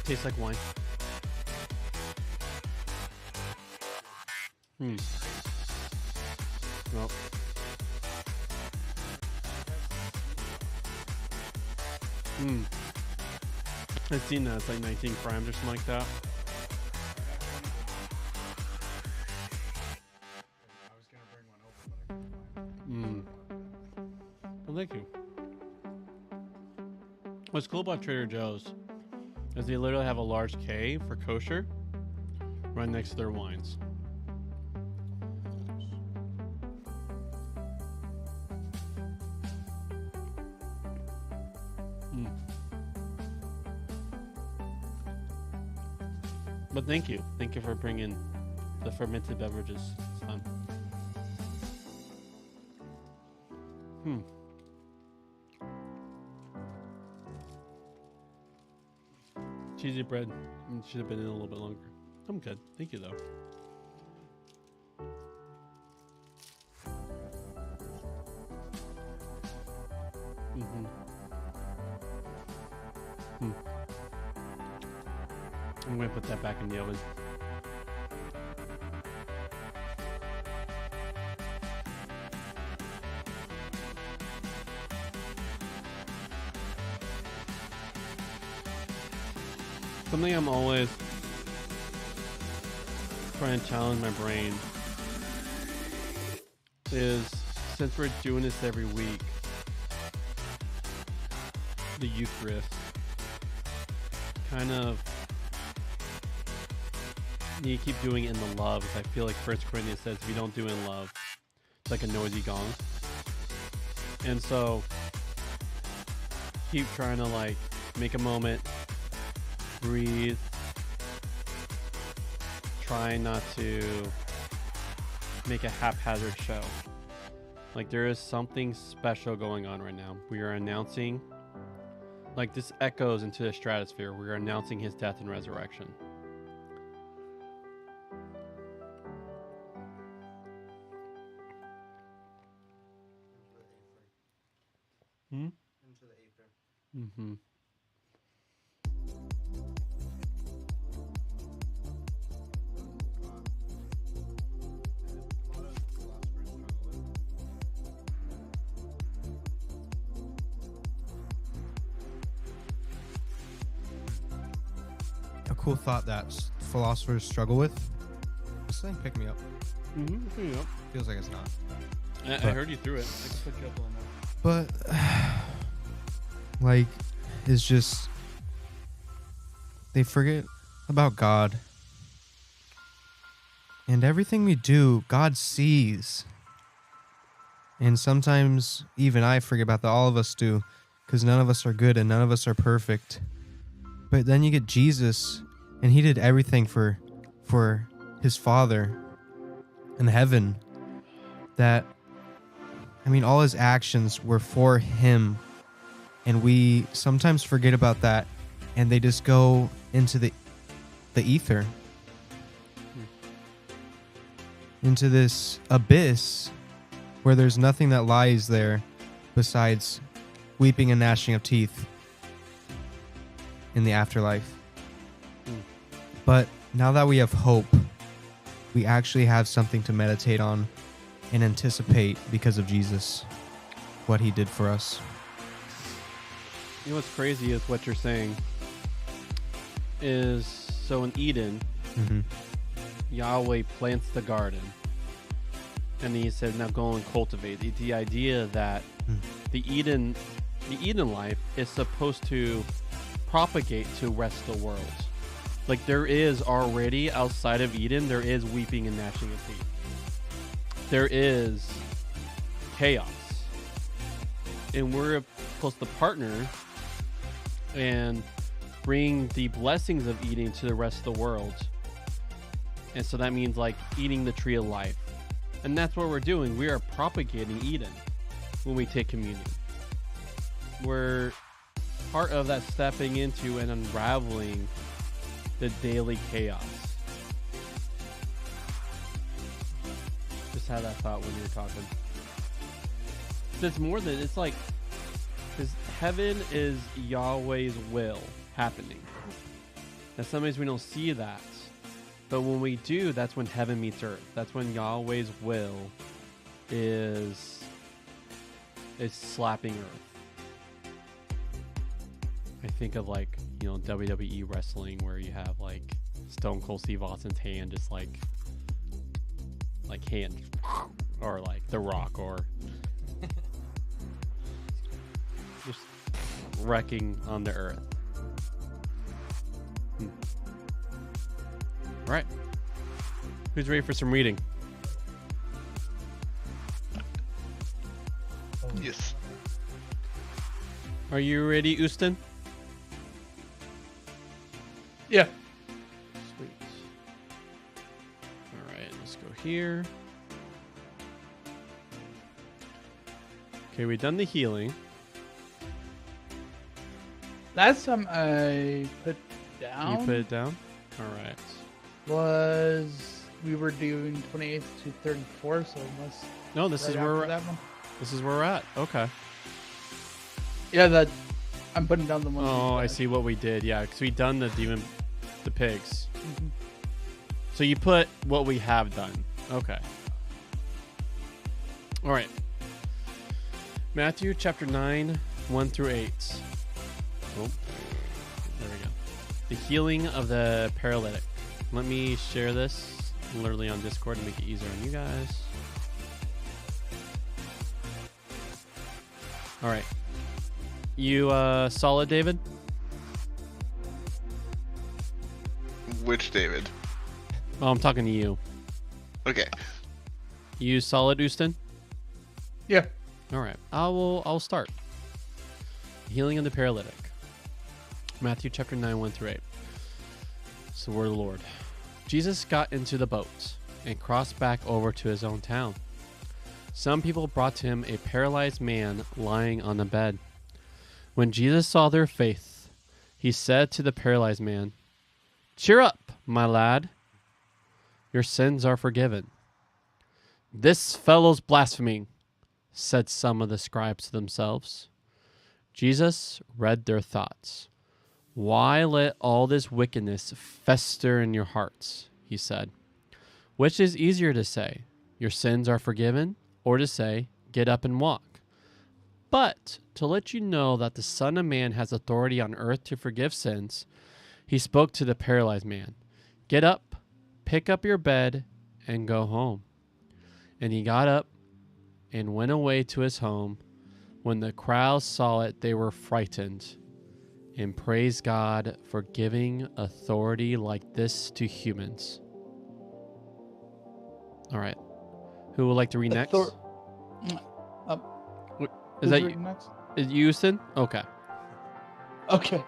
B: Tastes like wine. Well. I've seen that. It's like 19 crimes or something like that.
F: I was going to bring one over, but I couldn't find it.
B: Well, thank you. What's cool about Trader Joe's is they literally have a large K for kosher right next to their wines. But thank you. Thank you for bringing the fermented beverages, son. Cheesy bread. Should have been in a little bit longer. I'm good. Thank you, though. I'm going to put that back in the oven. Something I'm always trying to challenge my brain is, since we're doing this every week, the Eucharist kind of you keep doing it in the love. I feel like 1 Corinthians says if you don't do it in love, it's like a noisy gong. And so keep trying to like make a moment, breathe, try not to make a haphazard show. Like there is something special going on right now. We are announcing, like this echoes into the stratosphere. We are announcing his death and resurrection.
E: Into the apron.
B: Mm-hmm.
G: A cool thought that philosophers struggle with. This thing pick me up.
B: Mm-hmm. Yep.
G: Feels like it's not.
B: I heard you threw it. I can put you up a little more.
G: But like, it's just they forget about God. And everything we do, God sees. And sometimes even I forget about that. All of us do, because none of us are good and none of us are perfect. But then you get Jesus, and he did everything for his Father in heaven. That, I mean, all his actions were for him. And we sometimes forget about that, and they just go into the ether. Into this abyss where there's nothing that lies there besides weeping and gnashing of teeth in the afterlife. But now that we have hope, we actually have something to meditate on and anticipate because of Jesus, what he did for us.
B: You know what's crazy is what you're saying is, so in Eden, Yahweh plants the garden, and he said, now go and cultivate. The idea that the Eden life is supposed to propagate to the rest of the world. Like there is already outside of Eden, there is weeping and gnashing of teeth. There is chaos. And we're supposed to partner and bring the blessings of Eden to the rest of the world. And so that means like eating the tree of life. And that's what we're doing. We are propagating Eden when we take communion. We're part of that stepping into and unraveling the daily chaos. Just had that thought when you were talking. So it's more than, it's like, because heaven is Yahweh's will happening. And sometimes we don't see that. But when we do, that's when heaven meets earth. That's when Yahweh's will is slapping earth. I think of like, you know, WWE wrestling where you have like Stone Cold Steve Austin's hand just like hand, or like The Rock, or just wrecking on the earth. All right. Who's ready for some reading?
A: Yes.
B: Are you ready, Ustin?
C: Yeah.
B: Sweet. All right, let's go here. Okay, we've done the healing.
C: Last time I put down
B: You put it down? All right.
C: was we were doing 28th to 34, so it must.
B: No, this is
C: right
B: where
C: after
B: we're
C: that one.
B: This is where we're at. Okay.
C: Yeah, that I'm putting down the one.
B: Oh, I see what we did. Yeah, because we done the pigs.
C: Mm-hmm.
B: So you put what we have done. Okay. All right. Matthew chapter 9, 1 through 8. Oh, there we go. The healing of the paralytic. Let me share this literally on Discord to make it easier on you guys. All right. You solid, David?
A: Which David?
B: Oh, I'm talking to you.
A: Okay.
B: You solid, Ustin?
C: Yeah.
B: All right. I'll start. Healing of the paralytic. Matthew chapter 9, 1 through 8. It's the word of the Lord. Jesus got into the boat and crossed back over to his own town. Some people brought to him a paralyzed man lying on the bed. When Jesus saw their faith, he said to the paralyzed man, "Cheer up, my lad. Your sins are forgiven." "This fellow's blaspheming," said some of the scribes to themselves. Jesus read their thoughts. "Why let all this wickedness fester in your hearts?" he said. "Which is easier to say, 'Your sins are forgiven,' or to say, 'Get up and walk'? But to let you know that the Son of Man has authority on earth to forgive sins," he spoke to the paralyzed man. "Get up, pick up your bed, and go home." And he got up and went away to his home. When the crowd saw it, they were frightened and praised God for giving authority like this to humans. All right. Who would like to read next? Is
C: Who's
B: that
C: reading next?
B: is Houston? Okay.
C: Okay.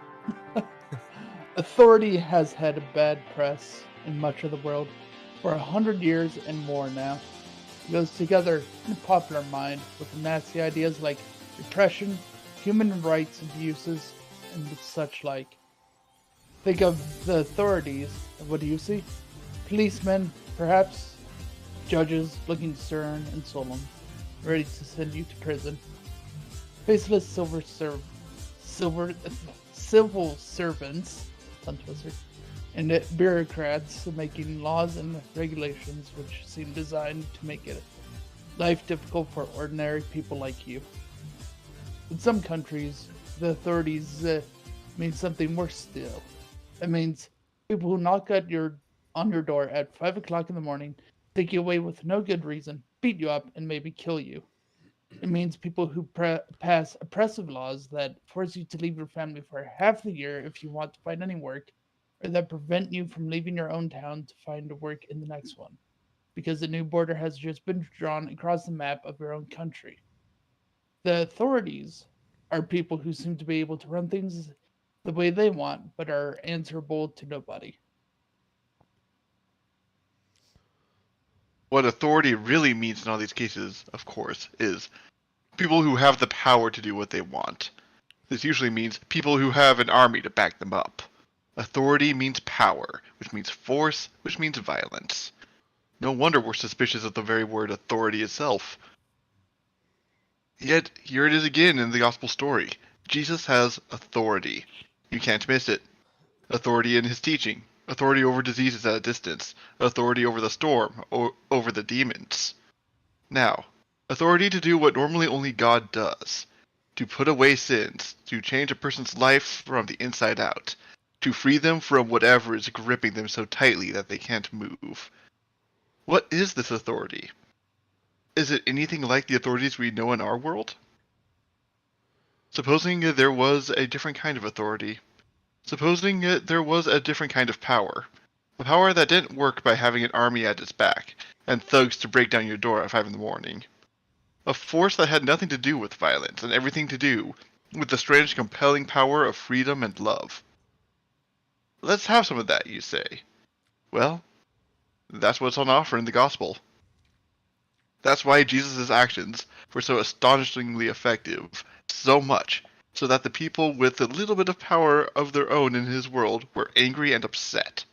C: Authority has had a bad press in much of the world for 100 years and more now. It goes together in the popular mind with the nasty ideas like repression, human rights abuses, and such like. Think of the authorities, and what do you see? Policemen, perhaps, judges looking stern and solemn, ready to send you to prison. Faceless civil servants, tongue twister, and bureaucrats making laws and regulations which seem designed to make it life difficult for ordinary people like you. In some countries, the authorities mean something worse still. It means people who knock on your door at 5 o'clock in the morning, take you away with no good reason, beat you up, and maybe kill you. It means people who pass oppressive laws that force you to leave your family for half the year if you want to find any work, or that prevent you from leaving your own town to find work in the next one. because a new border has just been drawn across the map of your own country. The authorities are people who seem to be able to run things the way they want, but are answerable to nobody.
A: What authority really means in all these cases, of course, is people who have the power to do what they want. This usually means people who have an army to back them up. Authority means power, which means force, which means violence. No wonder we're suspicious of the very word authority itself. Yet, here it is again in the gospel story. Jesus has authority. You can't miss it. Authority in his teaching, authority over diseases at a distance, authority over the storm, over the demons. Now, authority to do what normally only God does. To put away sins, to change a person's life from the inside out, to free them from whatever is gripping them so tightly that they can't move. What is this authority? Is it anything like the authorities we know in our world? Supposing there was a different kind of authority. Supposing there was a different kind of power. A power that didn't work by having an army at its back, and thugs to break down your door at 5 in the morning. A force that had nothing to do with violence, and everything to do with the strange compelling power of freedom and love. Let's have some of that, you say. Well, that's what's on offer in the gospel. That's why Jesus' actions were so astonishingly effective, so much, so that the people with a little bit of power of their own in his world were angry and upset.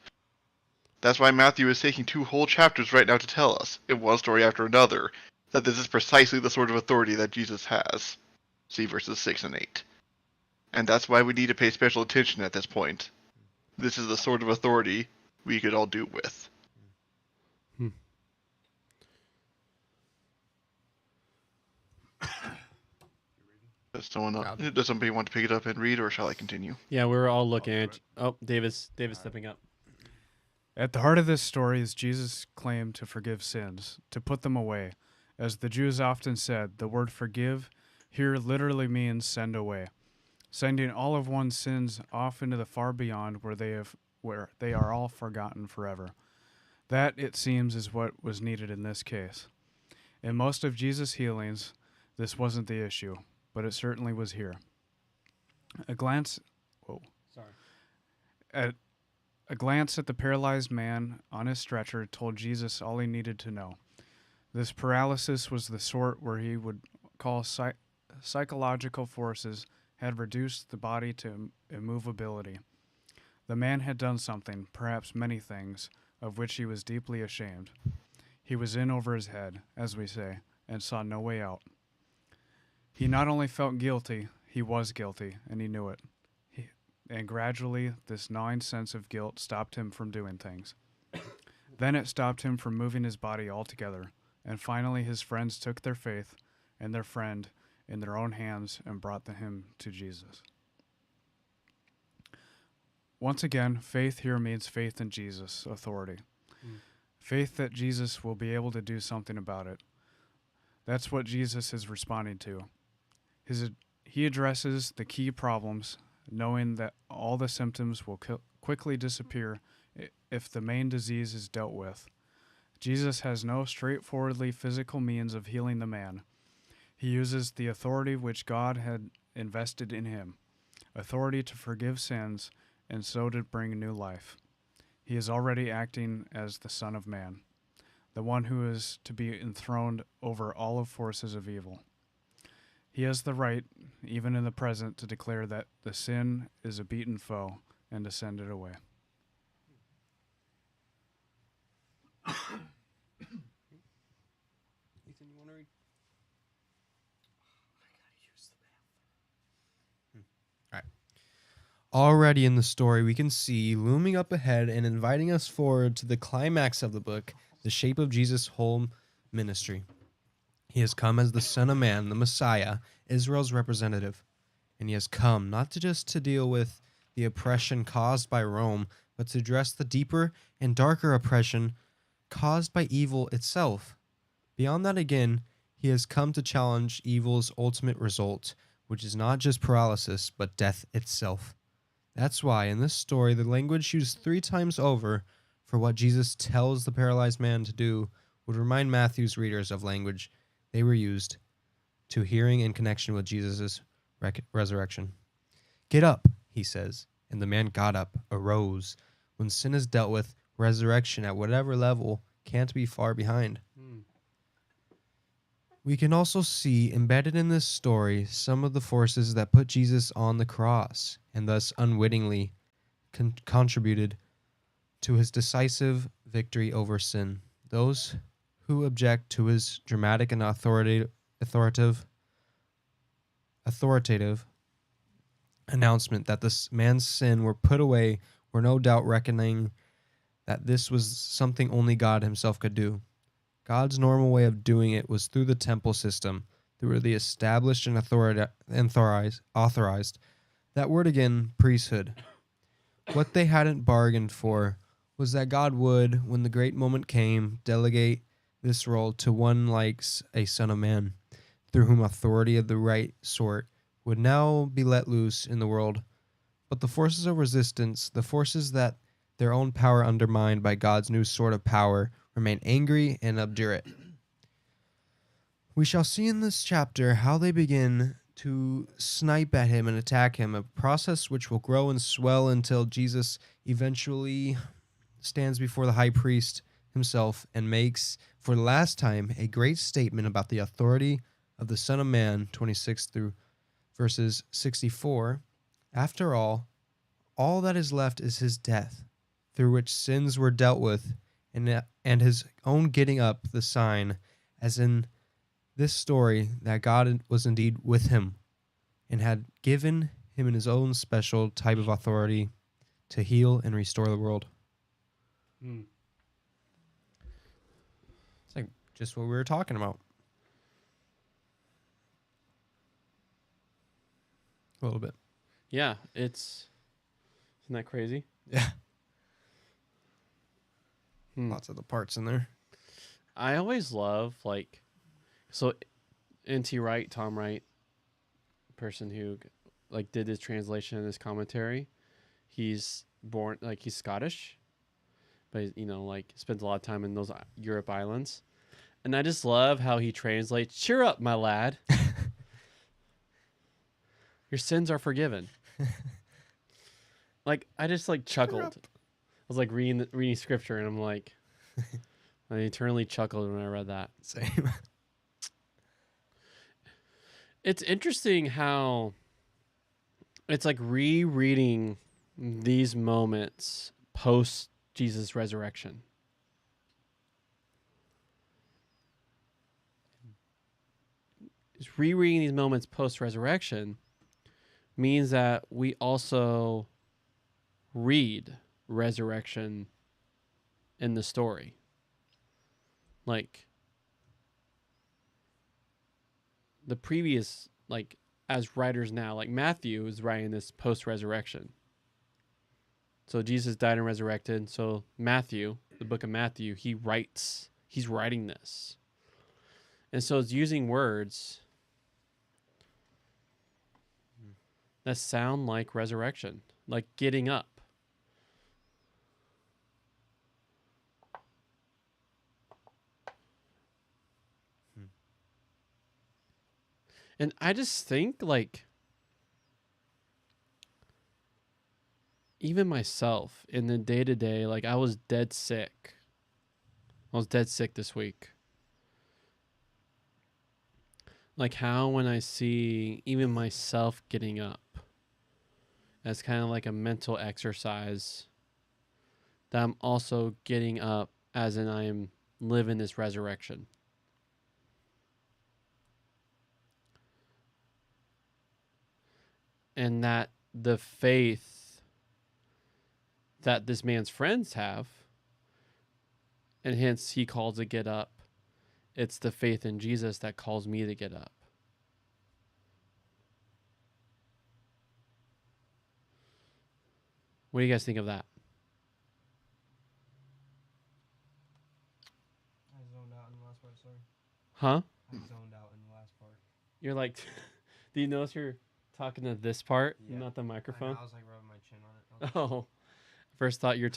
A: That's why Matthew is taking 2 whole chapters right now to tell us, in one story after another, that this is precisely the sort of authority that Jesus has. See verses 6 and 8. And that's why we need to pay special attention at this point. This is the sort of authority we could all do with. Does somebody want to pick it up and read, or shall I continue?
B: Yeah, we were all looking at. Oh, David's stepping up.
F: At the heart of this story is Jesus' claim to forgive sins, to put them away. As the Jews often said, the word forgive here literally means send away, sending all of one's sins off into the far beyond where they are all forgotten forever. That, it seems, is what was needed in this case. In most of Jesus' healings, this wasn't the issue, but it certainly was here. A glance at the paralyzed man on his stretcher told Jesus all he needed to know. This paralysis was the sort where he would call psychological forces had reduced the body to immovability. The man had done something, perhaps many things, of which he was deeply ashamed. He was in over his head, as we say, and saw no way out. He not only felt guilty, he was guilty, and he knew it. And gradually, this gnawing sense of guilt stopped him from doing things. Then it stopped him from moving his body altogether, and finally his friends took their faith and their friend in their own hands and brought him to Jesus. Once again, faith here means faith in Jesus' authority. Faith that Jesus will be able to do something about it. That's what Jesus is responding to. He addresses the key problems, knowing that all the symptoms will quickly disappear if the main disease is dealt with. Jesus has no straightforwardly physical means of healing the man. He uses the authority which God had invested in him, authority to forgive sins and so to bring new life. He is already acting as the Son of Man, the one who is to be enthroned over all of forces of evil. He has the right, even in the present, to declare that the sin is a beaten foe and to send it away.
G: Ethan, you want to read? All right. Already in the story, we can see looming up ahead and inviting us forward to the climax of the book, the shape of Jesus' whole ministry. He has come as the Son of Man, the Messiah, Israel's representative. And he has come not just to deal with the oppression caused by Rome, but to address the deeper and darker oppression caused by evil itself. Beyond that again, he has come to challenge evil's ultimate result, which is not just paralysis, but death itself. That's why in this story, the language used 3 times over for what Jesus tells the paralyzed man to do would remind Matthew's readers of language they were used to hearing in connection with Jesus' resurrection. "Get up," he says, and the man got up, arose. When sin is dealt with, resurrection at whatever level can't be far behind. We can also see embedded in this story some of the forces that put Jesus on the cross and thus unwittingly contributed to his decisive victory over sin. Those who object to his dramatic and authoritative announcement that this man's sin were put away were no doubt reckoning that this was something only God himself could do. God's normal way of doing it was through the temple system, through the established and authorized, that word again, priesthood. What they hadn't bargained for was that God would, when the great moment came, delegate this role to one like a son of man, through whom authority of the right sort would now be let loose in the world. But the forces of resistance, the forces that their own power undermined by God's new sort of power, remain angry and obdurate. We shall see in this chapter how they begin to snipe at him and attack him, a process which will grow and swell until Jesus eventually stands before the high priest himself and makes, for the last time, a great statement about the authority of the Son of Man, 26 through verses 64. After all that is left is his death, through which sins were dealt with, and his own getting up, the sign, as in this story, that God was indeed with him, and had given him in his own special type of authority to heal and restore the world. It's like just what we were talking about. A little bit.
B: Yeah, isn't that crazy?
G: Yeah. Lots of the parts in there.
B: I always love, so N.T. Wright, Tom Wright, person who did his translation and his commentary, he's Scottish, but spends a lot of time in those Europe islands. And I just love how he translates, "Cheer up, my lad. Your sins are forgiven." I just chuckled. I was reading scripture, and I'm I eternally chuckled when I read that.
G: Same.
B: It's interesting how it's rereading these moments post Jesus' resurrection. It's rereading these moments post resurrection means that we also read resurrection in the story. The previous, as writers now, Matthew is writing this post-resurrection. So Jesus died and resurrected. So Matthew, the book of Matthew, he's writing this. And so it's using words that sound like resurrection, like getting up. And I just think, even myself in the day-to-day, I was dead sick. I was dead sick this week. How when I see even myself getting up as kind of a mental exercise, that I'm also getting up as in I am living this resurrection. And that the faith that this man's friends have, and hence he calls to get up, it's the faith in Jesus that calls me to get up. What do you guys think of that?
G: I zoned out in the last part, sorry.
B: Huh?
G: I zoned out in the last part.
B: You're do you notice you're talking to this part, not the microphone?
G: I was rubbing my chin on it.
B: Oh, first thought you're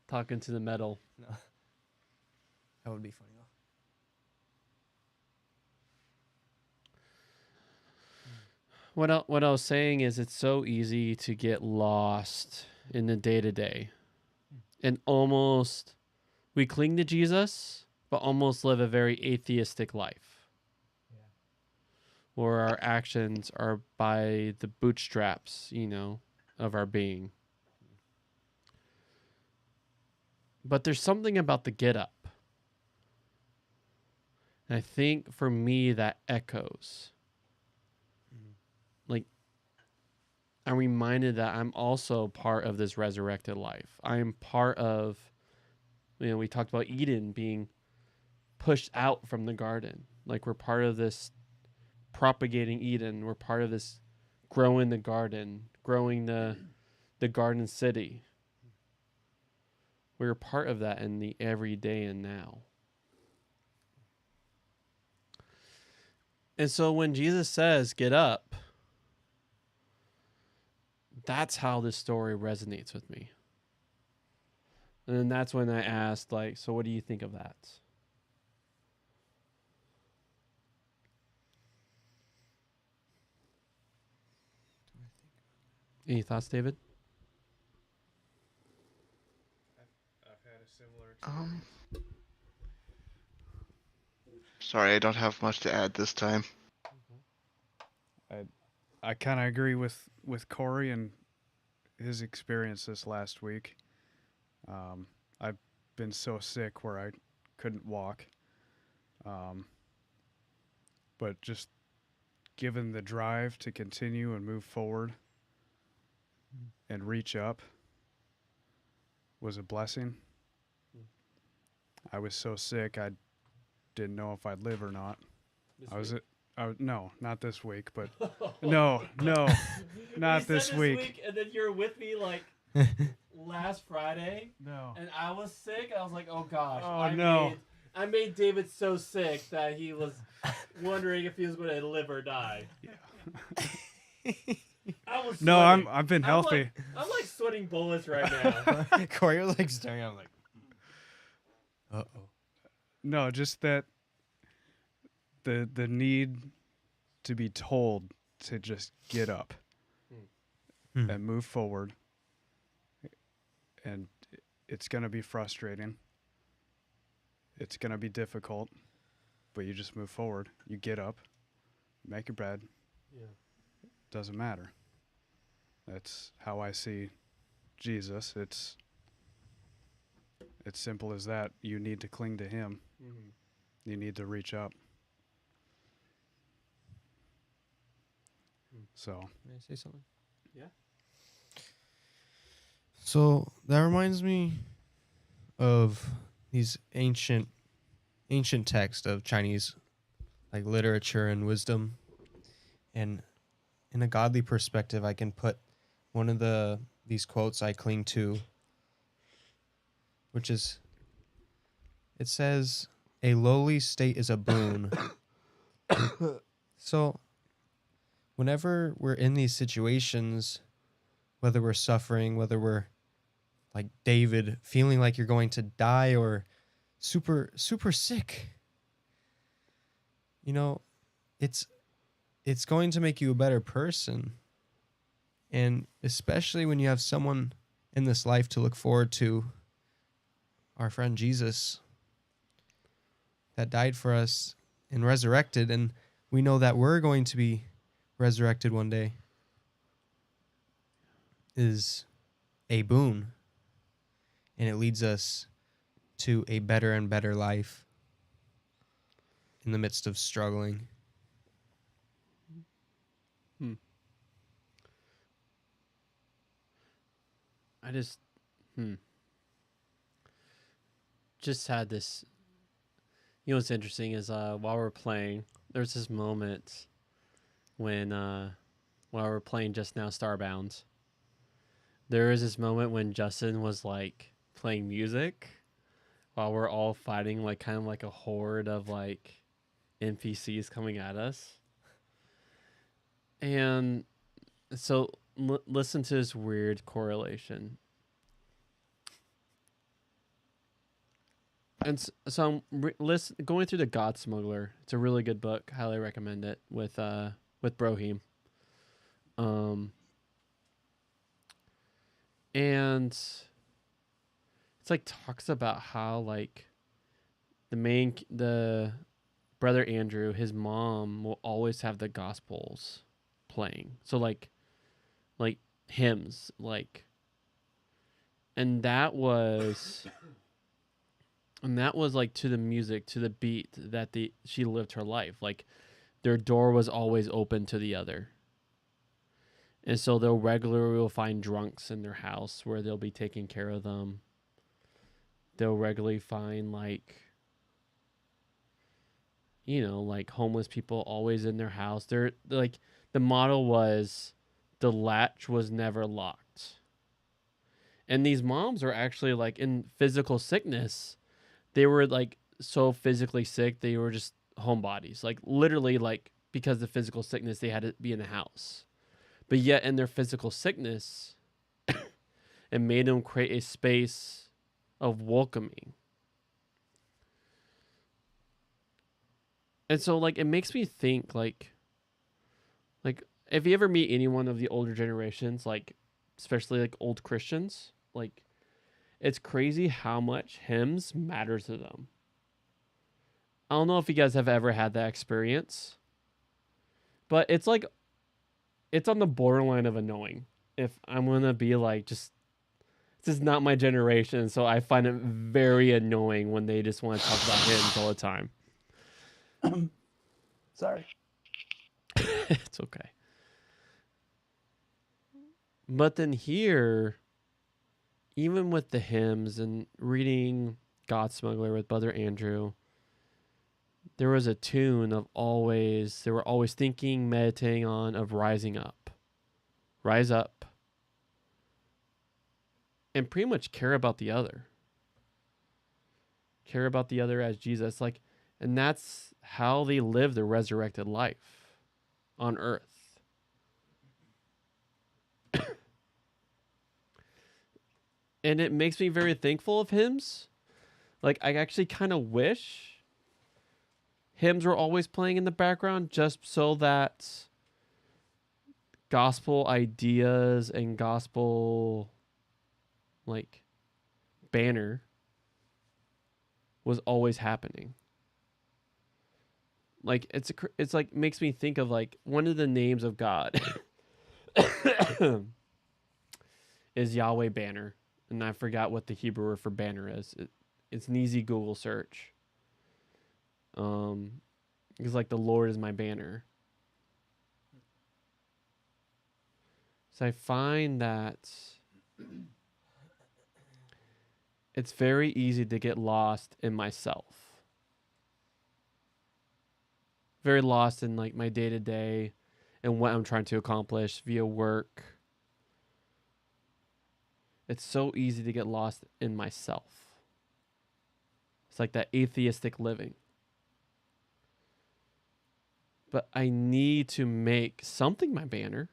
B: talking to the metal.
G: No. That would be funny though.
B: What I was saying is it's so easy to get lost in the day to day, and almost we cling to Jesus, but almost live a very atheistic life, where our actions are by the bootstraps, of our being. But there's something about the get up. And I think for me that echoes. Like, I'm reminded that I'm also part of this resurrected life. I am part of, we talked about Eden being pushed out from the garden. Like, we're part of this propagating Eden. We're part of this growing the garden, growing the garden city. We're part of that in the everyday and now. And so when Jesus says, get up, that's how this story resonates with me. And then that's when I asked, so what do you think of that? Any thoughts, David?
F: I've had a similar experience.
A: Sorry, I don't have much to add this time.
F: I kind of agree with Corey and his experience this last week. I've been so sick where I couldn't walk. But just given the drive to continue and move forward and reach up was a blessing. I was so sick I didn't know if I'd live or not. No, not this week, but no, not this week.
B: And then you're with me last Friday.
F: No.
B: And I was sick. I was like, oh gosh.
F: Oh,
B: I made David so sick that he was wondering if he was going to live or die.
F: Yeah.
B: I was
F: No,
B: sweating.
F: I've been healthy.
B: I'm like sweating bullets right now.
G: Corey was staring at him
F: No, just that the need to be told to just get up and move forward. And it's going to be frustrating. It's going to be difficult, but you just move forward. You get up, make your bed.
B: Yeah.
F: Doesn't matter. That's how I see Jesus. It's simple as that. You need to cling to him. You need to reach up. So.
G: May I say something?
B: Yeah.
G: So that reminds me of these ancient texts of Chinese literature and wisdom. And in a godly perspective, I can put one of these quotes I cling to, which is, it says, "A lowly state is a boon." So whenever we're in these situations, whether we're suffering, whether we're like David, feeling like you're going to die or super, super sick, it's going to make you a better person. And especially when you have someone in this life to look forward to, our friend Jesus, that died for us and resurrected, and we know that we're going to be resurrected one day, is a boon. And it leads us to a better and better life in the midst of struggling.
B: I just had this. What's interesting is while we're playing, there's this moment when while we're playing just now Starbound, there was this moment when Justin was playing music while we're all fighting kind of like a horde of NPCs coming at us. And so listen to this weird correlation. And so I'm going through the God Smuggler. It's a really good book. Highly recommend it with Brohim. And it's like talks about how like the brother Andrew, his mom will always have the gospels playing. So like hymns, like, and that was like to the music, to the beat that she lived her life. Like their door was always open to the other. And so they'll regularly will find drunks in their house where they'll be taking care of them. They'll regularly find like, you know, like homeless people always in their house. They're like, the model was the latch was never locked. And these moms are actually like in physical sickness. They were like so physically sick, they were just homebodies. Like literally, like because of physical sickness, they had to be in the house. But yet in their physical sickness, it made them create a space of welcoming. And so like it makes me think like if you ever meet anyone of the older generations, like especially like old Christians, like it's crazy how much hymns matter to them. I don't know if you guys have ever had that experience, but it's like it's on the borderline of annoying. If I'm gonna be like, just this is not my generation, so I find it very annoying when they just want to talk about hymns all the time.
C: Sorry.
B: It's okay. But then here, even with the hymns and reading God Smuggler with Brother Andrew, there was a tune of always, they were always thinking, meditating on, of rising up. Rise up. And pretty much care about the other. Care about the other as Jesus. Like, and that's how they live the resurrected life on earth. And it makes me very thankful of hymns. Like, I actually kind of wish hymns were always playing in the background just so that gospel ideas and gospel, like, banner was always happening. Like, it's like, makes me think of, like, one of the names of God is Yahweh Banner. And I forgot what the Hebrew word for banner is. It's an easy Google search. It's like the Lord is my banner. So I find that it's very easy to get lost in myself. Very lost in like my day-to-day and what I'm trying to accomplish via work. It's so easy to get lost in myself. It's like that atheistic living. But I need to make something my banner.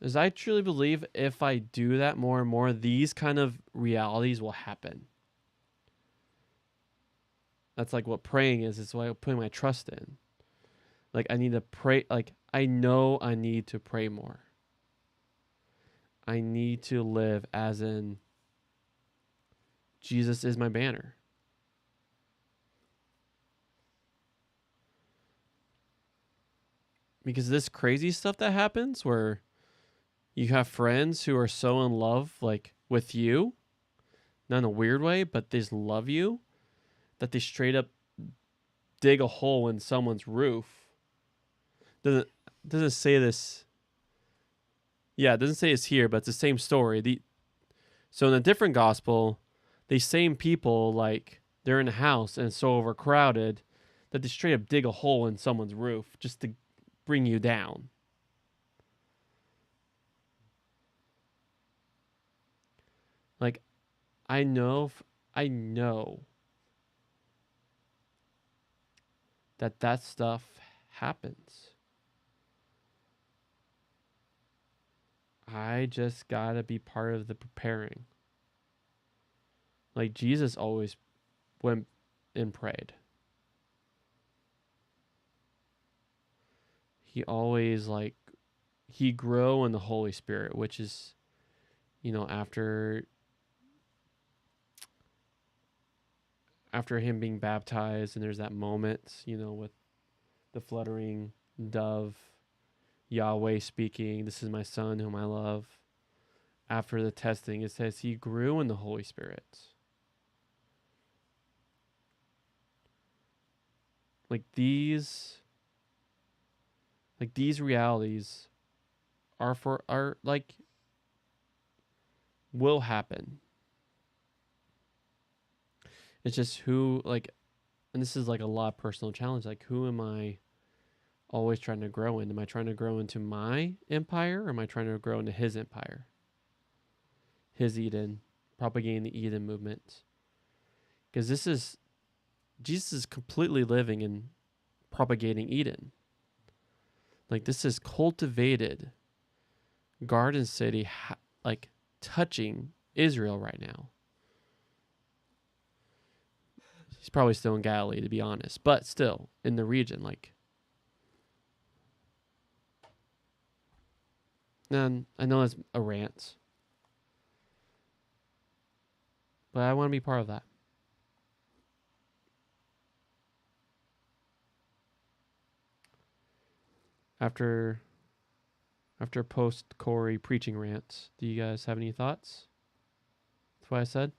B: As I truly believe if I do that more and more, these kind of realities will happen. That's like what praying is. It's what I'm putting my trust in. Like I need to pray. Like I know I need to pray more. I need to live as in Jesus is my banner. Because this crazy stuff that happens where you have friends who are so in love like with you, not in a weird way, but they just love you, that they straight up dig a hole in someone's roof. Doesn't say this. Yeah, it doesn't say it's here, but it's the same story. So in a different gospel, these same people, like, they're in a house and it's so overcrowded that they straight up dig a hole in someone's roof just to bring you down. Like, I know that stuff happens. I just gotta be part of the preparing. Like Jesus always went and prayed. He always he grew in the Holy Spirit, which is, after him being baptized, and there's that moment, with the fluttering dove, Yahweh speaking, "This is my son whom I love." After the testing, it says he grew in the Holy Spirit. Like these realities are will happen. It's just and this is a lot of personal challenge. Like, who am I always trying to grow in? Am I trying to grow into my empire, or am I trying to grow into his empire? His Eden, propagating the Eden movement. Because Jesus is completely living and propagating Eden. Like, this is cultivated Garden City, touching Israel right now. He's probably still in Galilee, to be honest, but still in the region. And I know that's a rant, but I want to be part of that. After post Corey preaching rants, do you guys have any thoughts? That's what I said.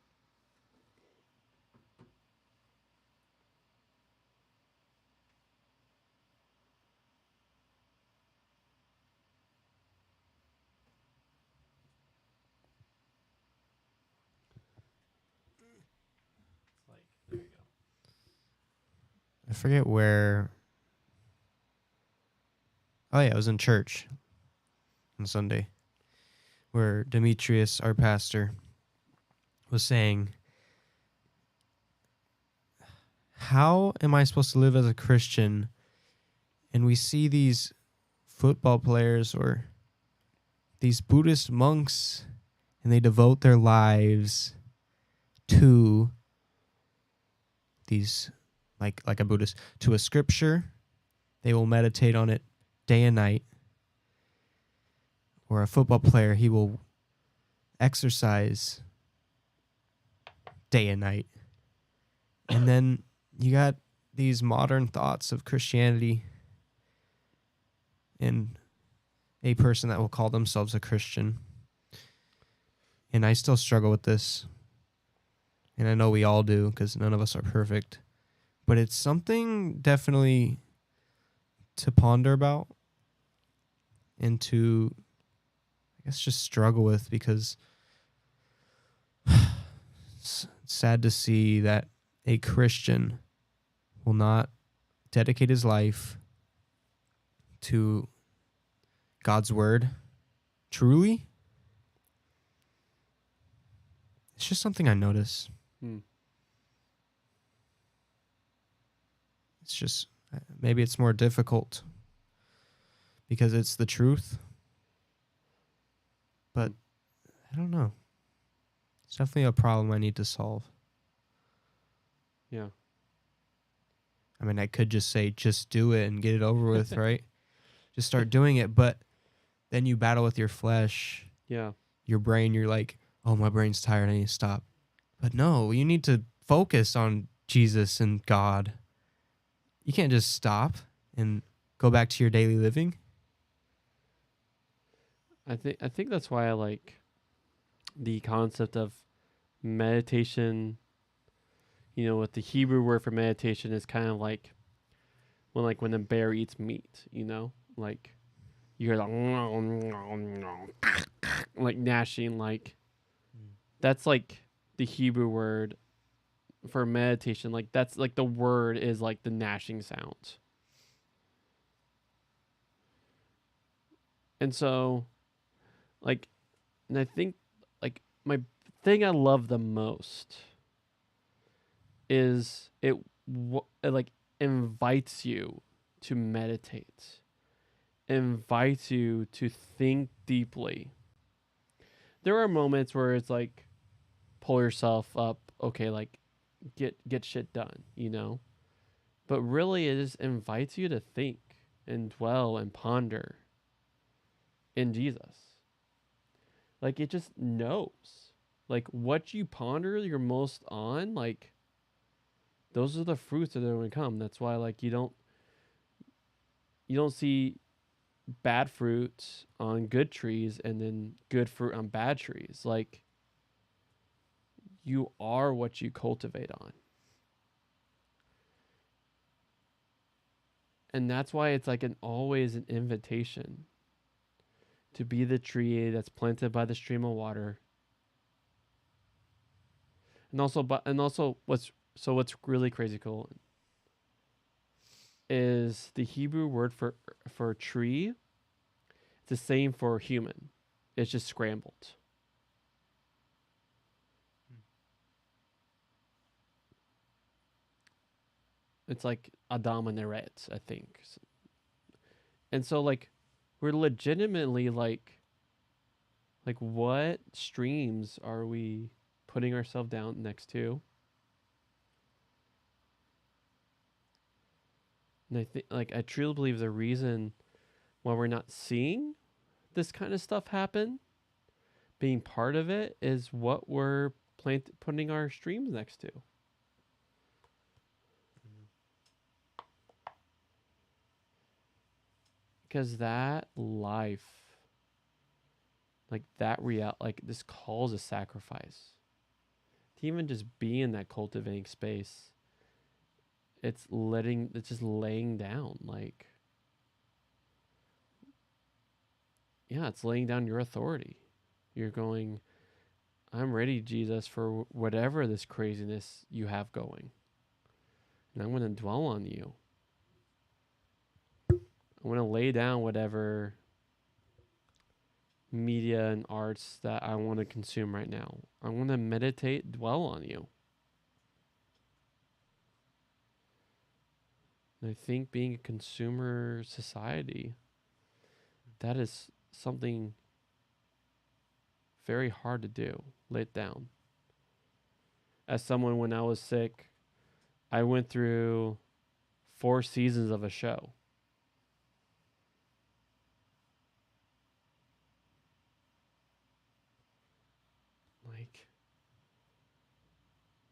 B: There you go.
G: I forget where. Oh yeah, I was in church on Sunday, where Demetrius, our pastor, was saying, how am I supposed to live as a Christian? And we see these football players or these Buddhist monks, and they devote their lives to these, like a Buddhist, to a scripture. They will meditate on it day and night. Or a football player, he will exercise day and night. And then you got these modern thoughts of Christianity and a person that will call themselves a Christian. And I still struggle with this. And I know we all do, because none of us are perfect. But it's something definitely to ponder about and to, I guess, just struggle with, because it's sad to see that a Christian will not dedicate his life to God's word truly. It's just something I notice. It's just, maybe it's more difficult because it's the truth. But I don't know. It's definitely a problem I need to solve.
B: Yeah.
G: I mean, I could just say, just do it and get it over with, right? Just start doing it. But then you battle with your flesh.
B: Yeah.
G: Your brain, you're like, oh, my brain's tired, I need to stop. But no, you need to focus on Jesus and God. You can't just stop and go back to your daily living.
B: I think that's why I like the concept of meditation. With the Hebrew word for meditation is kind of like when the bear eats meat, like you hear like gnashing, that's like the Hebrew word for meditation. Like that's like the word is like the gnashing sound. And so and I think my thing I love the most is it invites you to meditate, invites you to think deeply. There are moments where it's pull yourself up. Okay, like get shit done, But really, it just invites you to think and dwell and ponder in Jesus. Like, it just knows. Like, what you ponder you're most on, like, those are the fruits that are going to come. That's why, like, you don't see bad fruits on good trees and then good fruit on bad trees. Like, you are what you cultivate on. And that's why it's like always an invitation to be the tree that's planted by the stream of water. And also what's really crazy cool is the Hebrew word for tree. It's the same for human. It's just scrambled. It's like Adam and Eret, I think. And so, like, we're legitimately like what streams are we putting ourselves down next to? And I truly believe the reason why we're not seeing this kind of stuff happen, being part of it, is what we're putting our streams next to. Because that life, like that like this calls a sacrifice. To even just be in that cultivating space, it's just laying down, like, yeah, it's laying down your authority. You're going, I'm ready, Jesus, for whatever this craziness you have going. And I'm going to dwell on you. I'm going to lay down whatever media and arts that I want to consume right now. I want to meditate, dwell on you. And I think being a consumer society, that is something very hard to do. Lay it down. As someone, when I was sick, I went through 4 seasons of a show.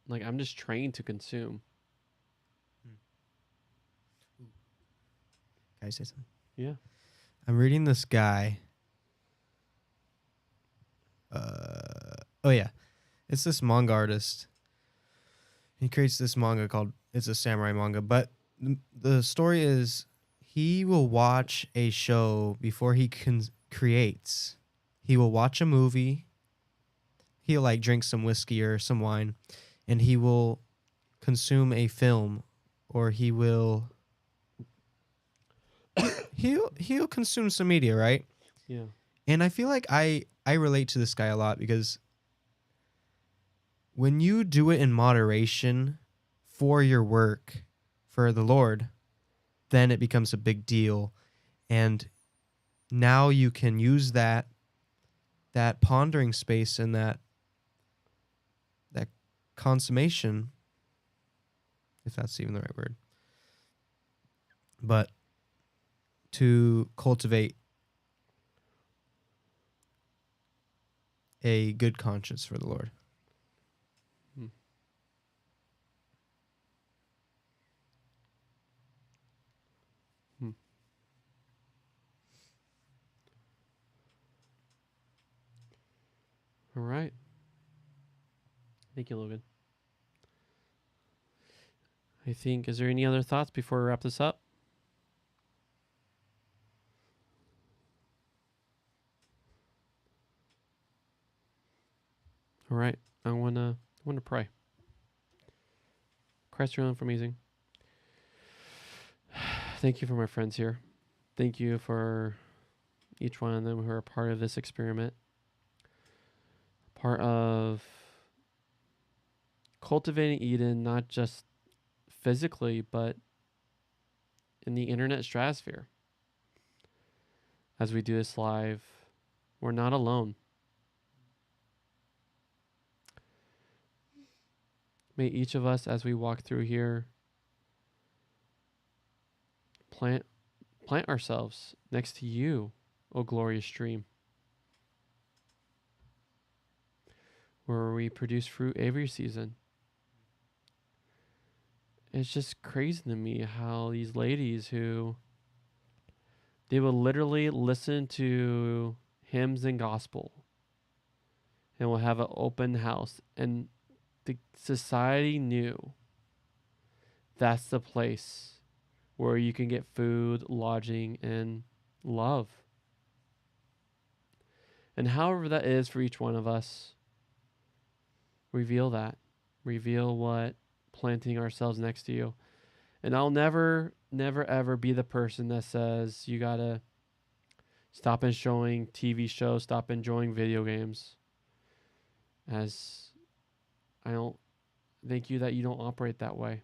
B: Like I'm just trained to consume.
G: Can I say something?
B: Yeah.
G: I'm reading this guy. Oh yeah, it's this manga artist. He creates this manga it's a samurai manga, but the story is he will watch a show before he creates. He will watch a movie. He'll like drink some whiskey or some wine, and he will consume a film, or he'll consume some media, right?
B: Yeah.
G: And I feel like I relate to this guy a lot because when you do it in moderation for your work, for the Lord, then it becomes a big deal. And now you can use that pondering space and that consummation, if that's even the right word, but to cultivate a good conscience for the Lord.
B: All right. Thank you, Logan. I think, is there any other thoughts before we wrap this up? All right. I want to pray. Christ, you're amazing. Thank you for my friends here. Thank you for each one of them who are a part of this experiment. Part of cultivating Eden, not just physically, but in the internet stratosphere. As we do this live, we're not alone. May each of us, as we walk through here, plant ourselves next to you, O glorious stream, where we produce fruit every season. It's just crazy to me how these ladies who they would literally listen to hymns and gospel and will have an open house, and the society knew that's the place where you can get food, lodging, and love. And however that is for each one of us, reveal that. Reveal what planting ourselves next to you. And I'll never, ever be the person that says you gotta stop enjoying TV shows, stop enjoying video games. As I don't thank you that you don't operate that way.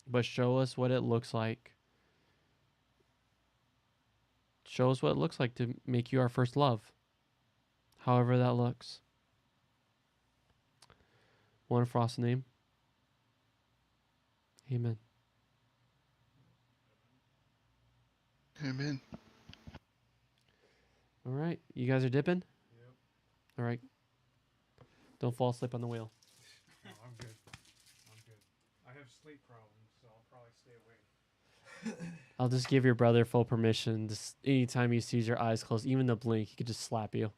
B: But show us what it looks like. Show us what it looks like to make you our first love. However that looks. One Frost's name. Amen.
A: Amen.
B: All right. You guys are dipping?
F: Yep.
B: All right. Don't fall asleep on the wheel.
F: No, I'm good. I'm good. I have sleep problems, so I'll probably stay awake.
B: I'll just give your brother full permission. Just anytime he sees your eyes closed, even the blink, he could just slap you.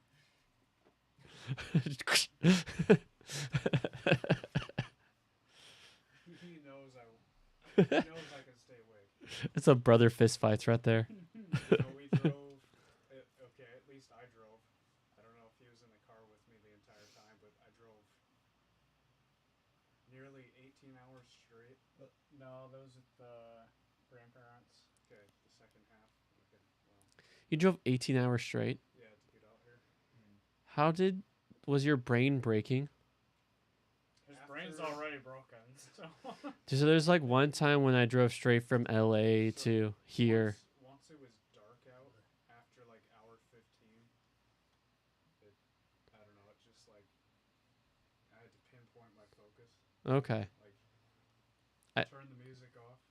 F: He knows I can stay awake.
B: It's a brother fist fights right there.
F: We drove. Okay, at least I drove. I don't know if he was in the car with me the entire time, but I drove nearly 18 hours straight.
E: No, those are the grandparents.
F: Okay, the second half. Okay, well,
B: You drove 18 hours straight.
F: yeah, to get out here.
B: How was your brain breaking?
E: His brain's already broken, so.
B: So there's like one time when I drove straight from LA to here.
F: Once it was dark out, after like hour 15, I don't know, it just like, I had to pinpoint my focus.
B: Okay.
F: Like,
B: I-
F: turn the music off.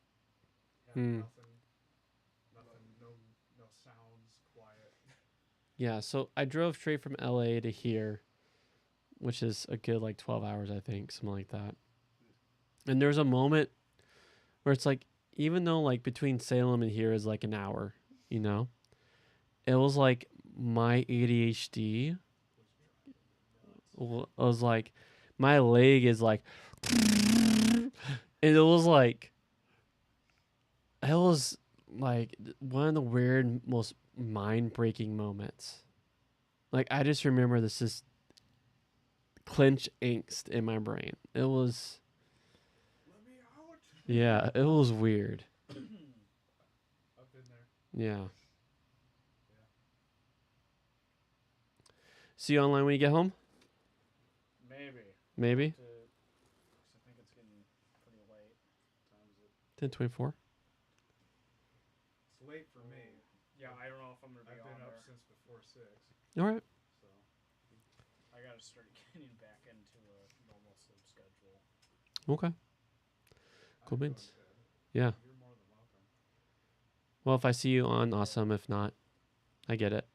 F: Yeah,
B: Hmm.
F: nothing, no sounds, quiet.
B: Yeah, so I drove straight from LA to here, which is a good like 12 hours, I think, something like that. And there's a moment where it's like, even though like between Salem and here is like an hour, you know, it was like my ADHD was like, my leg is like, and it was like one of the weird, most mind-breaking moments. Like, I just remember this just clench angst in my brain. It was,
F: Let me out.
B: yeah, it was weird.
F: I've been there.
B: Yeah. See you online when you get home?
E: Maybe.
B: Maybe?
E: 'Cause I think it's getting pretty late.
F: Times it.
B: 10:24.
F: It's late for me.
E: Yeah, I don't know if I'm gonna be
F: I've
E: on
F: been
E: there.
F: up since before 6,
B: All right.
F: so.
E: I gotta start getting back into a normal sleep schedule.
B: Okay.
F: I
B: Cool
F: go to
B: beans.
F: bed.
B: Yeah.
F: You're more than welcome.
B: Well, if I see you on, awesome. If not, I get it.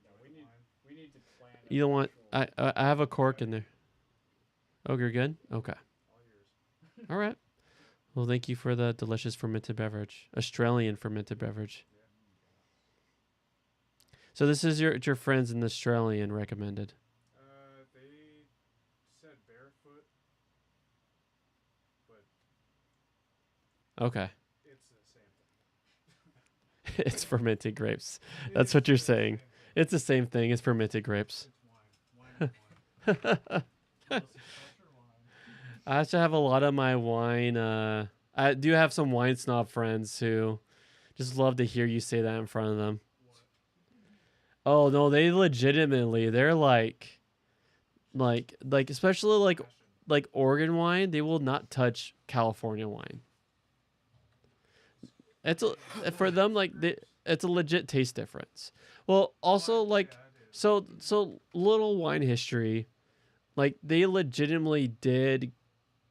E: Yeah, we need to plan. an
B: You don't want,
E: actual-
B: I have a cork in there. Oh, you're good? Okay.
F: All yours.
B: All right. Well, thank you for the delicious fermented beverage. Australian fermented beverage. So this is your friends in the Australian recommended.
F: They said barefoot, but
B: Okay.
F: it's the same thing.
B: It's fermented grapes.
F: It
B: That's
F: is
B: what you're
F: the
B: saying.
F: same thing.
B: It's the same thing. It's fermented grapes.
F: It's wine. Wine and wine.
B: I actually have a lot of my wine. I do have some wine snob friends who just love to hear you say that in front of them. Oh no, they legitimately, they're like especially like Oregon wine, they will not touch California wine. It's for them it's a legit taste difference. Well, also like so little wine history. Like they legitimately did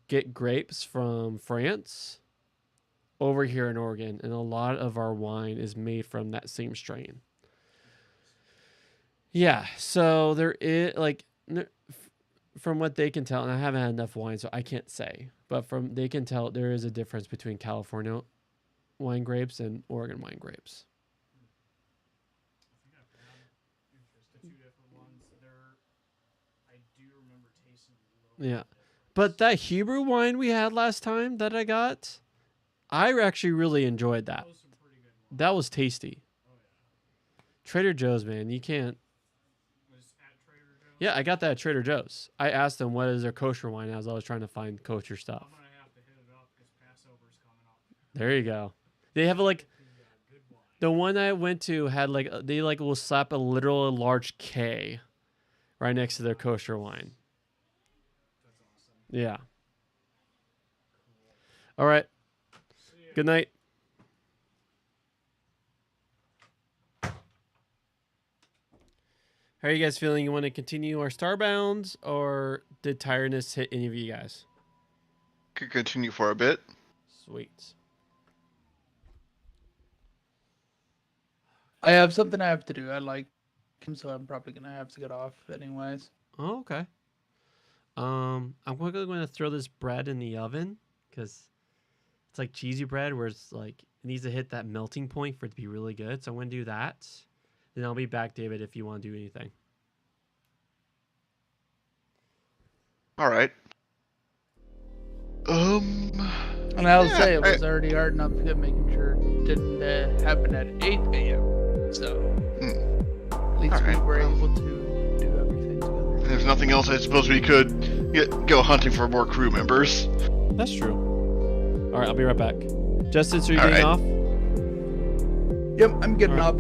B: get grapes from France over here in Oregon, and a lot of our wine is made from that same strain. Yeah, so there is like from what they can tell, and I haven't had enough wine, so I can't say. But from they can tell, there is a difference between California wine grapes and Oregon wine grapes.
E: I think I've had the two different ones. I do remember tasting a little
B: Yeah,
E: bit different.
B: but that Hebrew wine we had last time that I got, I actually really enjoyed that.
E: That was some pretty good wine.
B: That was tasty.
E: Oh yeah.
B: Trader Joe's, man, you can't.
E: Was at Trader Joe's.
B: Yeah, I got that at Trader Joe's. I asked them what is their kosher wine as I was trying to find kosher stuff.
E: I'm gonna have to hit it up because Passover's coming up.
B: There you go. They have like
E: Good wine.
B: the one I went to had like they like will slap a literal large K right next to their kosher wine.
E: That's awesome.
B: Yeah. All right.
E: See ya.
B: Good night. How are you guys feeling? You want to continue our starbounds, or did tiredness hit any of you guys?
A: Could continue for a bit.
B: Sweet.
C: I have something I have to do. I like him, so I'm probably gonna have to get off anyways.
B: Oh, okay. I'm quickly going to throw this bread in the oven because it's like cheesy bread where it's like it needs to hit that melting point for it to be really good. So I'm going to do that. Then I'll be back, David, if you want to do anything.
A: All right.
C: And I'll
A: Yeah,
C: say it was already hard enough making sure it didn't happen at 8 a.m. So at least we
A: Alright,
C: were
A: well.
C: able to do everything together.
A: If there's nothing else, I suppose we could go hunting for more crew members.
B: That's true. All right, I'll be right back. Justin, so you're
A: All
B: getting
A: right.
B: off?
C: Yep, I'm getting
B: All
C: up.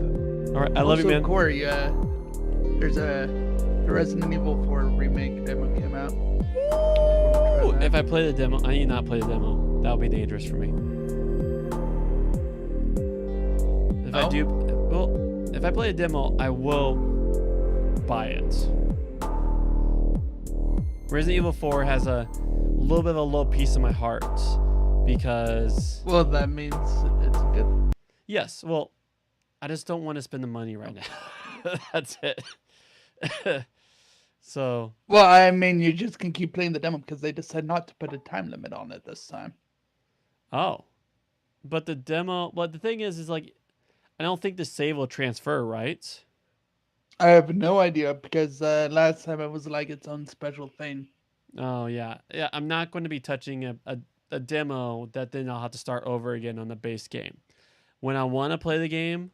B: All right, I love you, man.
C: Corey, there's the Resident Evil 4 remake demo came out.
B: Ooh, if I play the demo, I need not play the demo. That would be dangerous for me. If I do, well, if I play a demo, I will buy it. Resident Evil 4 has a little bit of a low piece of my heart because
C: Well, that means it's good.
B: yes, well, I just don't want to spend the money right now. That's it. So,
C: Well, I mean, you just can keep playing the demo because they decided not to put a time limit on it this time.
B: oh, but the demo. Well, the thing is like, I don't think the save will transfer, right?
C: I have no idea because last time it was like its own special thing.
B: Oh yeah, yeah. I'm not going to be touching a demo that then I'll have to start over again on the base game. When I want to play the game,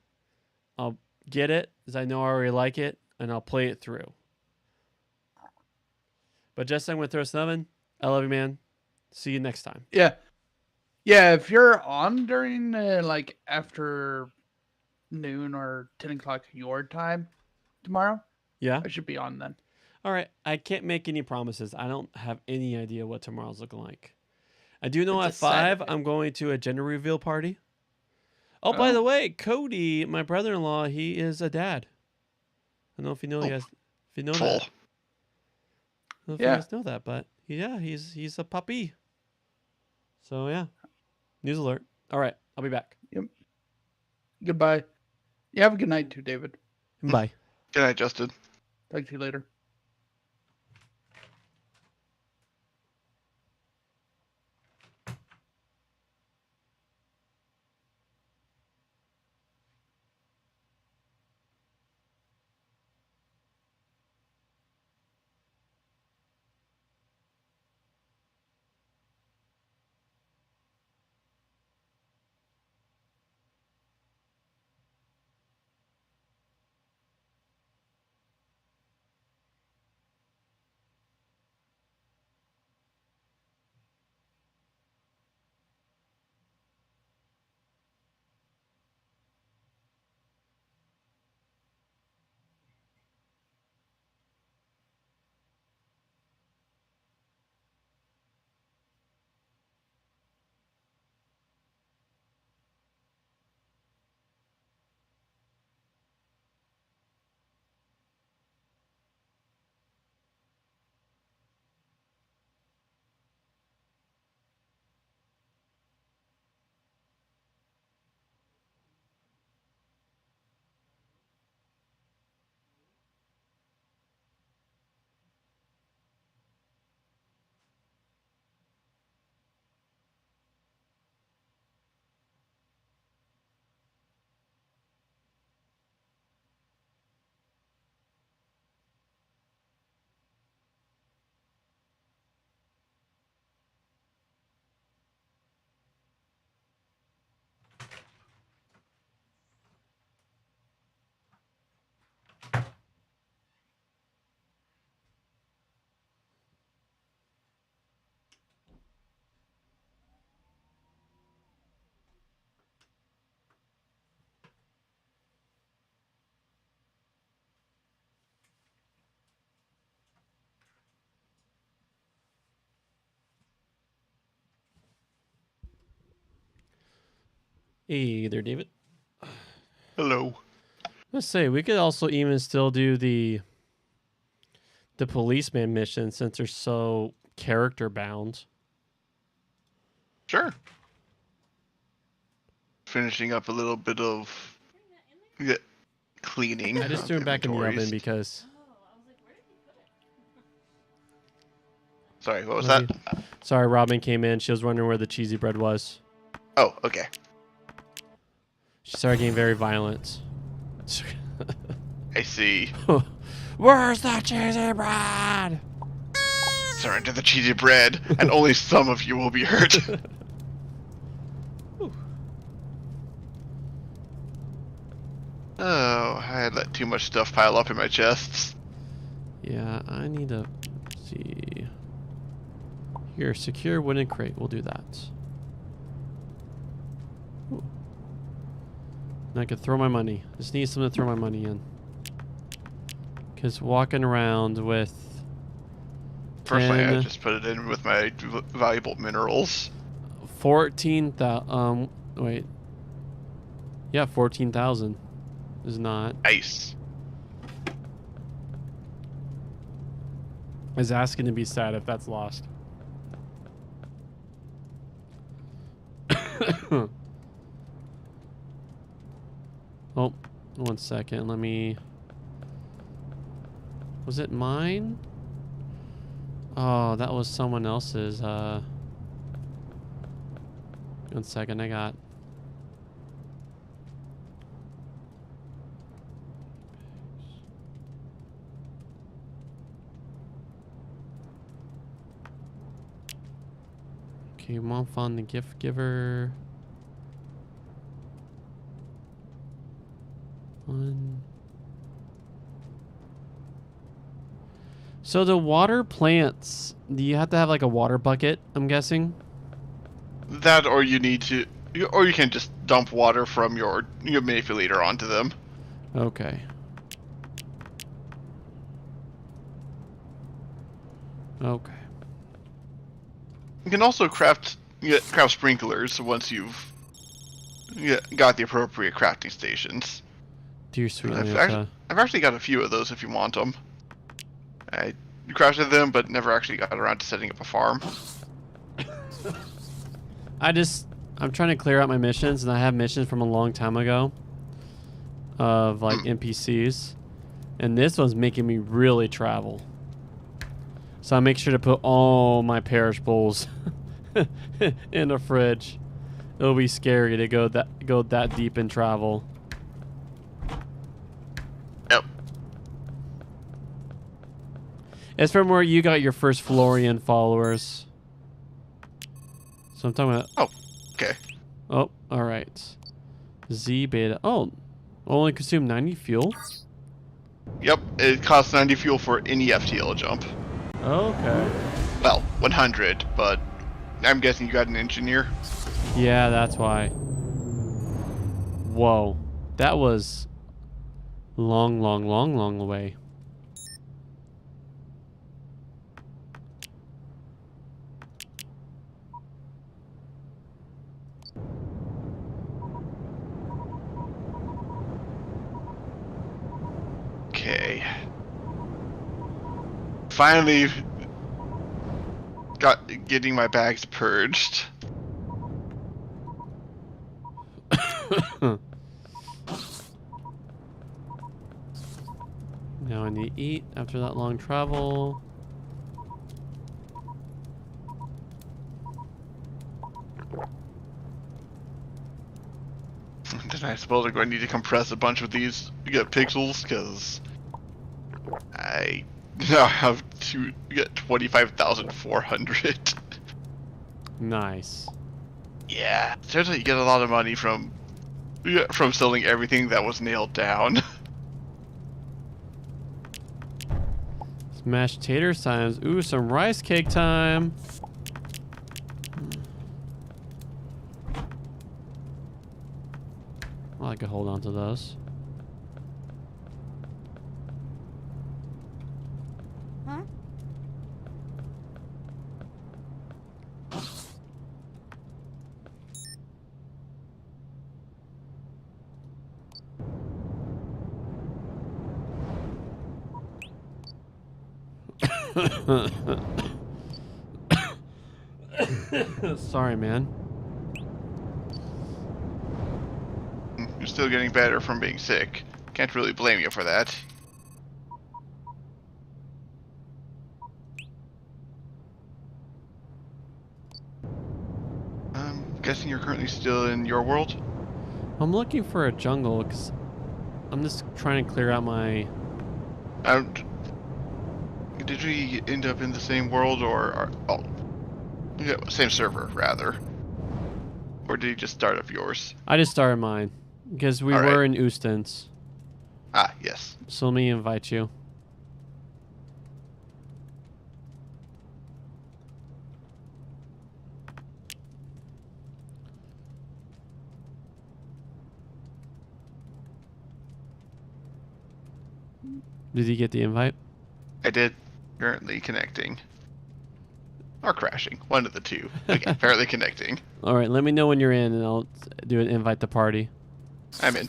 B: I'll get it as I know I already like it, and I'll play it through. But Jess, I'm going to throw us oven. I love you, man. See you next time.
C: Yeah. Yeah, if you're on during like after noon or 10 o'clock your time tomorrow,
B: Yeah.
C: I should be on then.
B: All right. I can't make any promises. I don't have any idea what tomorrow's looking like. I do know
C: It's
B: at
C: a
B: 5
C: Saturday.
B: I'm going to a gender reveal party. Oh, by the way, Cody, my brother-in-law, he is a dad. I don't know if you know you guys. If you know
A: Full.
B: that. I don't know if
C: Yeah.
B: you guys know that, but yeah, he's a puppy. So yeah, news alert. All right, I'll be back.
C: Goodbye. You have a good night too, David.
B: Bye.
A: Good night, Justin.
C: Talk to you later.
B: Hey there, David.
A: Hello.
B: Let's say we could also even still do the policeman mission since they're so character bound.
A: Sure. Finishing up a little bit of cleaning.
B: I just
A: of
B: threw him back in the
A: inventories.
B: oven because.
A: Sorry, what was
B: Let
A: that?
B: me- Sorry, Robin came in. She was wondering where the cheesy bread was.
A: Oh, okay.
B: She started getting very violent.
A: I see.
B: Where's the cheesy bread?
A: Surrender the cheesy bread, and only some of you will be hurt. Oh, I had let too much stuff pile up in my chests.
B: Yeah, I need to see. Here, secure wooden crate. We'll do that. Ooh. And I could throw my money. Just need something to throw my money in. Because walking around with
A: Personally, I
B: 10,
A: just put it in with my valuable minerals.
B: 14,000. Wait. Yeah, 14,000 is not.
A: Nice.
B: Is asking to be sad if that's lost. Oh, 1 second. Let me. Was it mine? Oh, that was someone else's. 1 second. I got. Okay, mom found the gift giver. 1. So the water plants, do you have to have like a water bucket, I'm guessing?
A: That, or you need to, or you can just dump water from your manipulator onto them.
B: Okay. Okay.
A: You can also craft sprinklers once you've got the appropriate crafting stations.
B: Dear sweet
A: I've
B: Lanta.
A: actually got a few of those if you want them. I crafted them, but never actually got around to setting up a farm.
B: I'm trying to clear out my missions, and I have missions from a long time ago of like NPCs, and this one's making me really travel. So I make sure to put all my perishables in the fridge. It'll be scary to go that deep in travel.
A: Yep.
B: It's from where you got your first Florian followers. So I'm talking about.
A: Oh, okay.
B: Oh, all right. Z beta. Oh, only consume 90 fuel.
A: Yep, it costs 90 fuel for any FTL jump.
B: Okay.
A: Well, 100, but I'm guessing you got an engineer.
B: Yeah, that's why. Whoa, that was long away.
A: Okay. Finally getting my bags purged.
B: Now I need to eat after that long travel.
A: Then I suppose I'm going to need to compress a bunch of these pixels, because I now have to get 25,400.
B: Nice.
A: Yeah, turns out you get a lot of money from selling everything that was nailed down.
B: Mashed tater times. Ooh, some rice cake time. Well, I could hold on to those. Sorry, man.
A: You're still getting better from being sick. Can't really blame you for that. I'm guessing you're currently still in your world?
B: I'm looking for a jungle because I'm just trying to clear out my...
A: Did we end up in the same world oh, yeah, same server rather? Or did you just start up yours?
B: I just started mine because we
A: All
B: were
A: right.
B: in Ustens.
A: Ah, yes.
B: So let me invite you. Did you get the invite?
A: I did. Currently connecting. Or crashing. One of the two. Okay, apparently connecting.
B: All right, let me know when you're in, and I'll do an invite to party.
A: I'm in.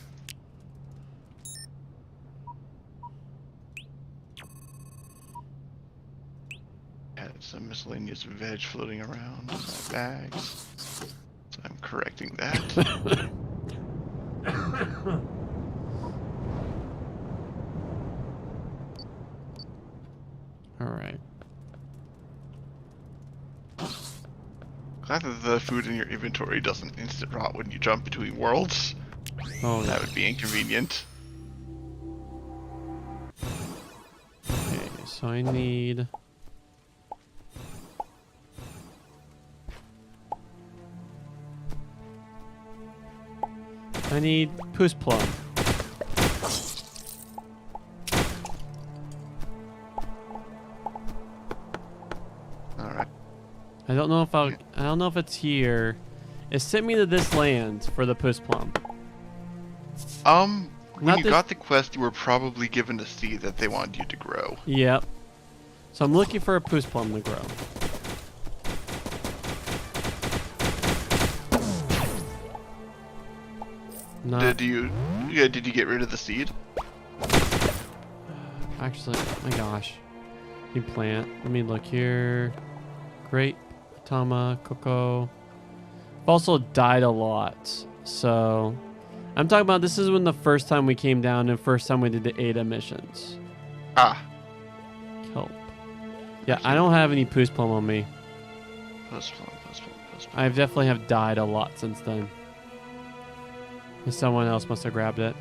A: Had some miscellaneous veg floating around in my bags. So I'm correcting that.
B: All right.
A: Glad that the food in your inventory doesn't instant rot when you jump between worlds.
B: Oh, yeah.
A: That would be inconvenient.
B: Okay, so I need... Poos Plum.
A: Alright.
B: I don't know if it's here. It sent me to this land for the Poos Plum.
A: When
B: Not
A: you
B: this-
A: got the quest, you were probably given a seed that they wanted you to grow.
B: Yep. So I'm looking for a Poos Plum to grow. Not
A: Did you get rid of the seed?
B: actually. Oh my gosh. You plant. Let me look here. Grape, tama, cocoa. I've also died a lot. So I'm talking about this is when the first time we came down and first time we did the Ada missions.
A: Ah.
B: Kelp. Yeah, I don't have any Poos Plum on me.
A: Plus plum, plus plum, plus plum.
B: I definitely have died a lot since then. And someone else must have grabbed it.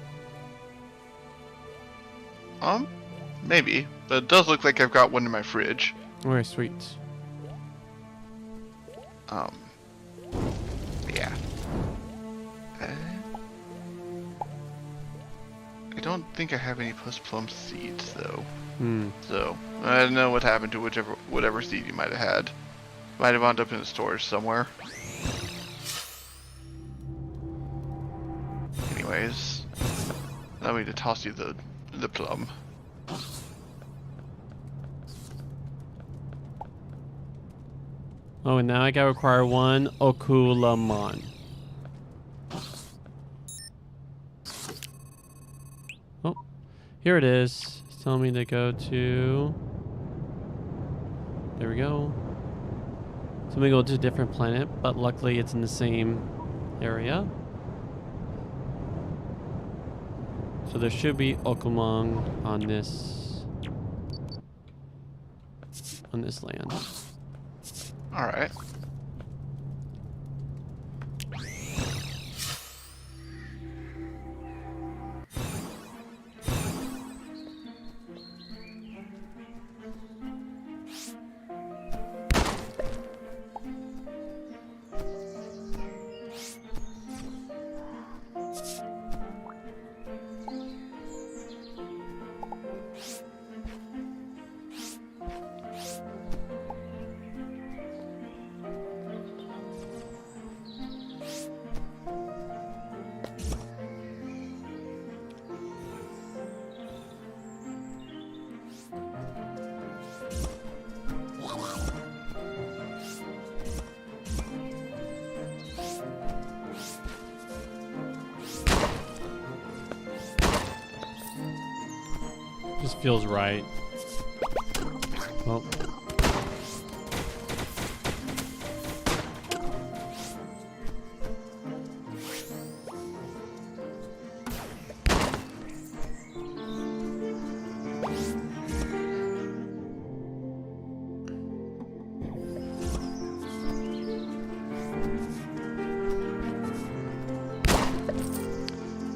A: Maybe. But it does look like I've got one in my fridge.
B: Okay, sweet.
A: Yeah. I don't think I have any plus plum seeds though. So I don't know what happened to whatever seed you might have had. Might have wound up in the storage somewhere. Anyways, allow me to toss you the plum.
B: Oh, and now I gotta require one Okulamon. Oh, here it is. It's telling me to go to... There we go. So I'm gonna go to a different planet, but luckily it's in the same area. So there should be Okumong on this land.
A: Alright.
B: Just feels right. Well,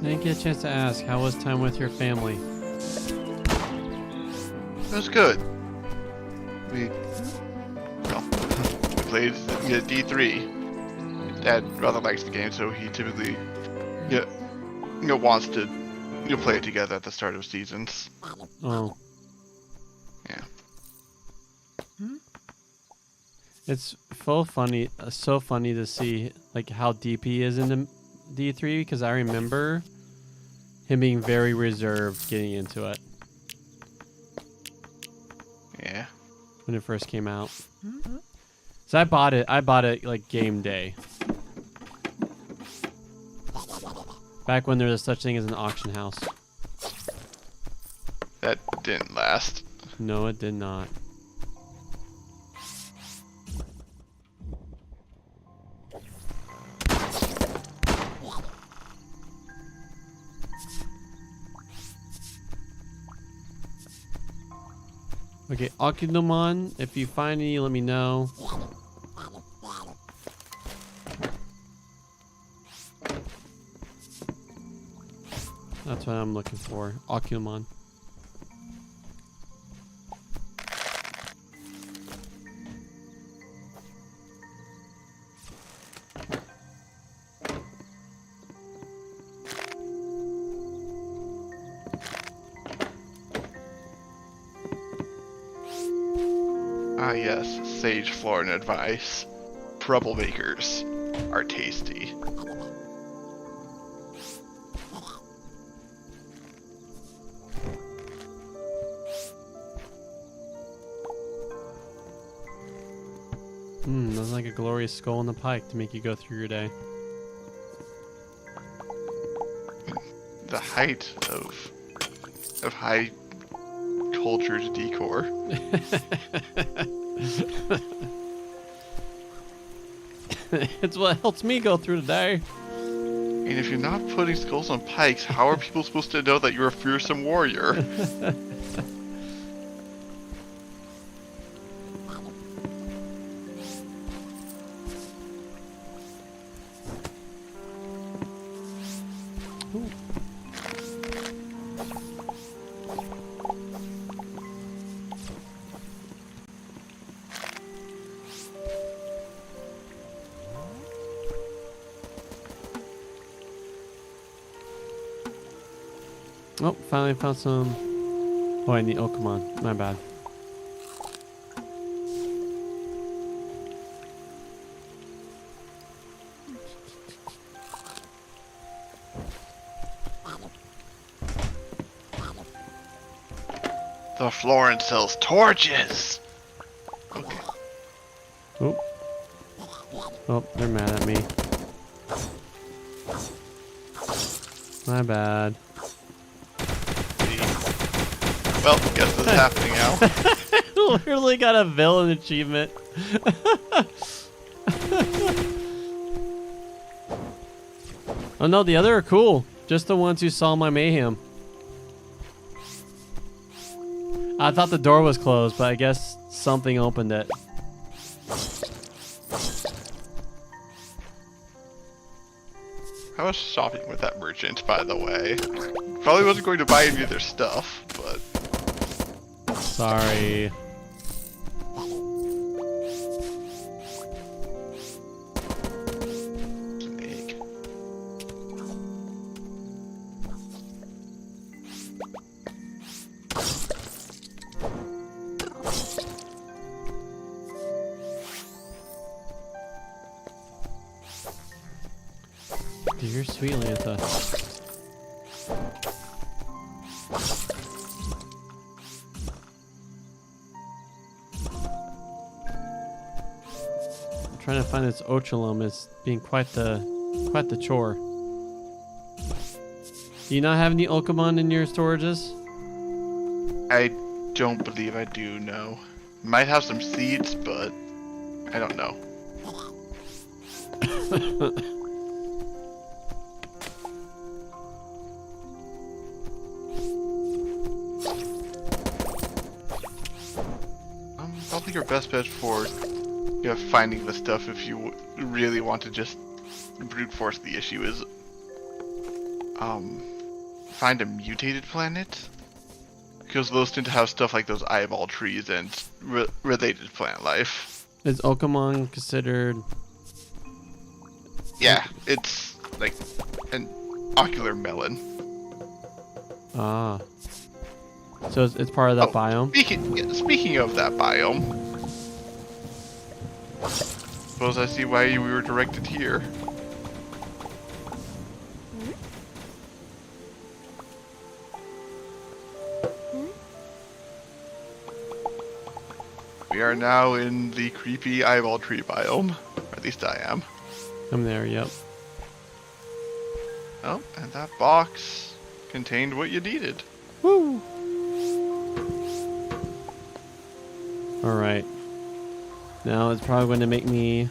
B: didn't get a chance to ask. How was time with your family?
A: It was good. We played D3. Dad rather likes the game, so he typically wants to play it together at the start of seasons.
B: Oh.
A: Yeah.
B: It's so funny to see like how deep he is into D3 because I remember him being very reserved getting into it.
A: Yeah.
B: When it first came out. So I bought it like game day. Back when there was such thing as an auction house.
A: That didn't last.
B: No, it did not. Okay, Oculomon, if you find any, let me know. That's what I'm looking for. Oculomon.
A: Ah yes, sage Florin advice. Troublemakers are tasty.
B: That's like a glorious skull on the pike to make you go through your day.
A: The height of high cultured decor.
B: It's what helps me go through the day.
A: And if you're not putting skulls on pikes, how are people supposed to know that you're a fearsome warrior?
B: Oh, finally found some. Oh, I need Okamon. My bad.
A: The Florin sells torches! Okay.
B: Oh. Oh, they're mad at me. My bad.
A: Well, guess this is happening now.
B: Literally got a villain achievement. Oh no, the other are cool. Just the ones who saw my mayhem. I thought the door was closed, but I guess something opened it.
A: I was shopping with that merchant, by the way. Probably wasn't going to buy any of their stuff, but...
B: Sorry.
A: Snake.
B: Dear sweet Lantha. Trying to find this Ocholum is being quite the chore. Do you not have any Okamon in your storages?
A: I don't believe I do, no. Might have some seeds, but I don't know. Probably your best bet for finding the stuff if you really want to just brute force the issue is find a mutated planet, because those tend to have stuff like those eyeball trees and related plant life.
B: Is Okamon considered?
A: Yeah, it's like an ocular melon.
B: Ah. So it's part of that biome?
A: Speaking of that biome, suppose I see why we were directed here. We are now in the creepy eyeball tree biome. Or at least I am.
B: I'm there, yep.
A: Oh, and that box contained what you needed.
B: Woo! Alright. Now it's probably going to make me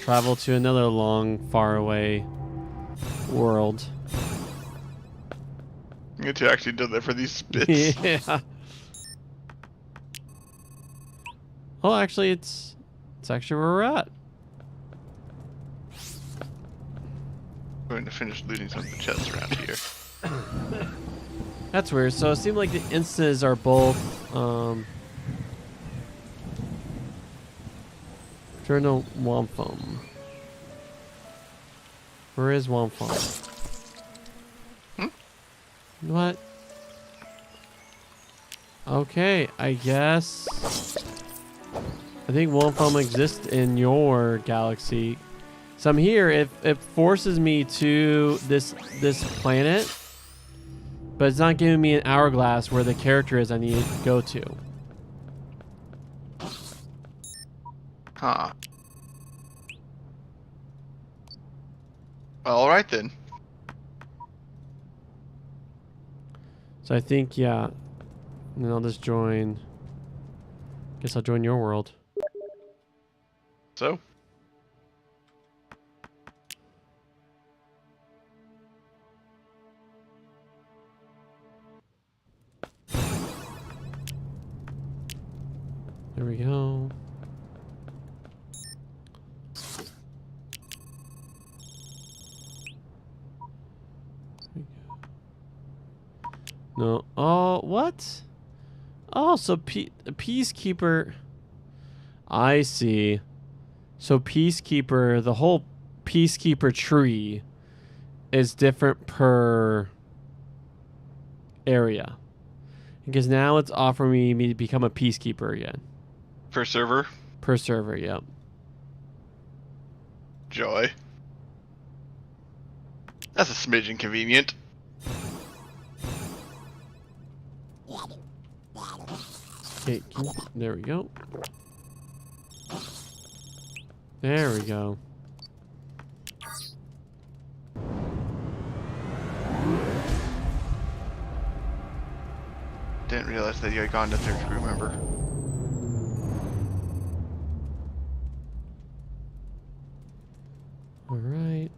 B: travel to another long, far away world.
A: I'm going to actually do that for these spits.
B: Yeah. Oh, actually, it's actually where we're at.
A: I'm going to finish looting some of the chests around here.
B: That's weird. So it seemed like the instances are both Journal Wampum. Where is Wampum? What? Okay, I guess I think Wampum exists in your galaxy. So I'm here. It forces me to this planet, but it's not giving me an hourglass where the character is I need to go to.
A: Huh. Alright then.
B: So I think, yeah. And then I'll just join. Guess I'll join your world.
A: So?
B: There we go. No. Oh, what? Oh, so Peacekeeper. I see. So Peacekeeper, the whole Peacekeeper tree is different per area. Because now it's offering me to become a Peacekeeper again.
A: Per server?
B: Per server, yep.
A: Joy. That's a smidge inconvenient.
B: Okay, there we go. There we go.
A: Didn't realize that you had gone to third crew member.
B: All right.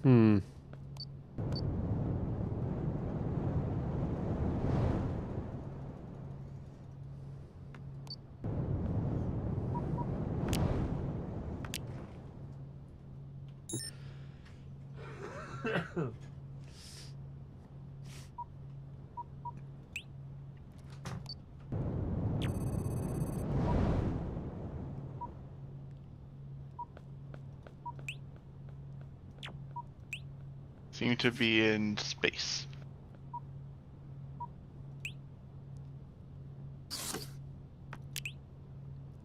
B: Hmm.
A: Seem to be in space.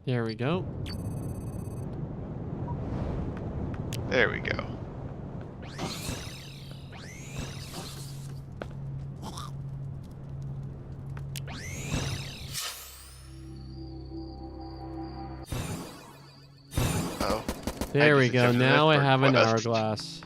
B: There we go.
A: There we go. Oh.
B: There we
A: just
B: go.
A: accepted
B: Now I
A: that
B: have an
A: request.
B: hourglass.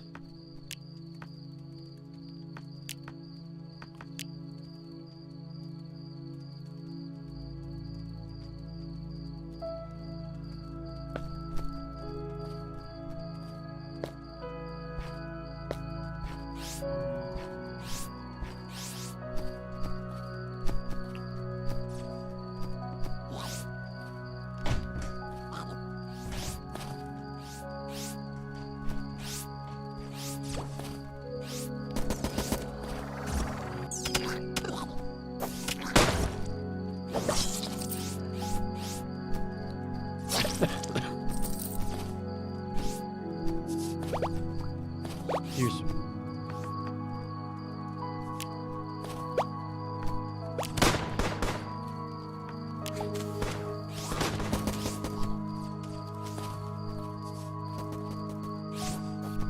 B: Here's.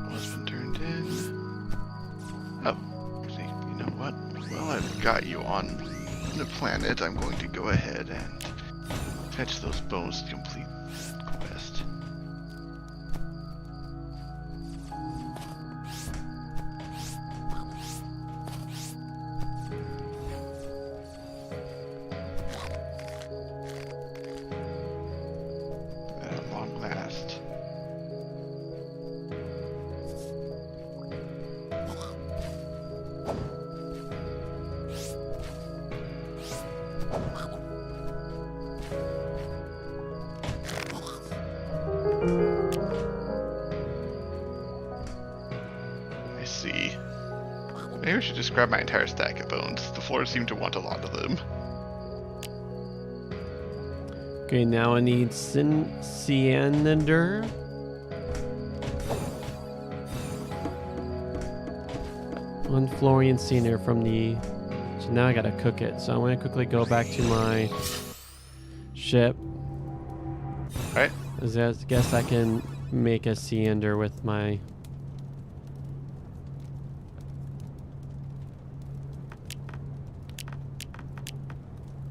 A: What's been turned in? Oh, actually, you know what? Well, I've got you on the planet. I'm going to go ahead and fetch those bones to complete that quest. At long last. I see. Maybe I should just grab my entire stack of bones. The floors seem to want a lot of them.
B: Okay, now I need cyanide. One Florian cyanide from the. So now I gotta cook it. So I'm gonna quickly go back to my ship.
A: Alright.
B: I guess I can make a cyanide with my.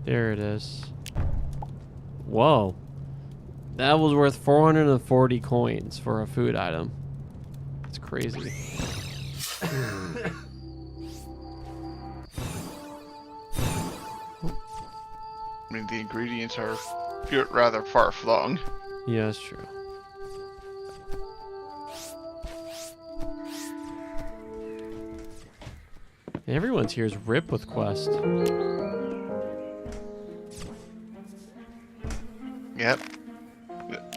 B: There it is. Whoa. That was worth 440 coins for a food item. It's crazy.
A: I mean, the ingredients are rather far-flung.
B: Yeah, that's true. Everyone's here is ripped with quest.
A: Yep.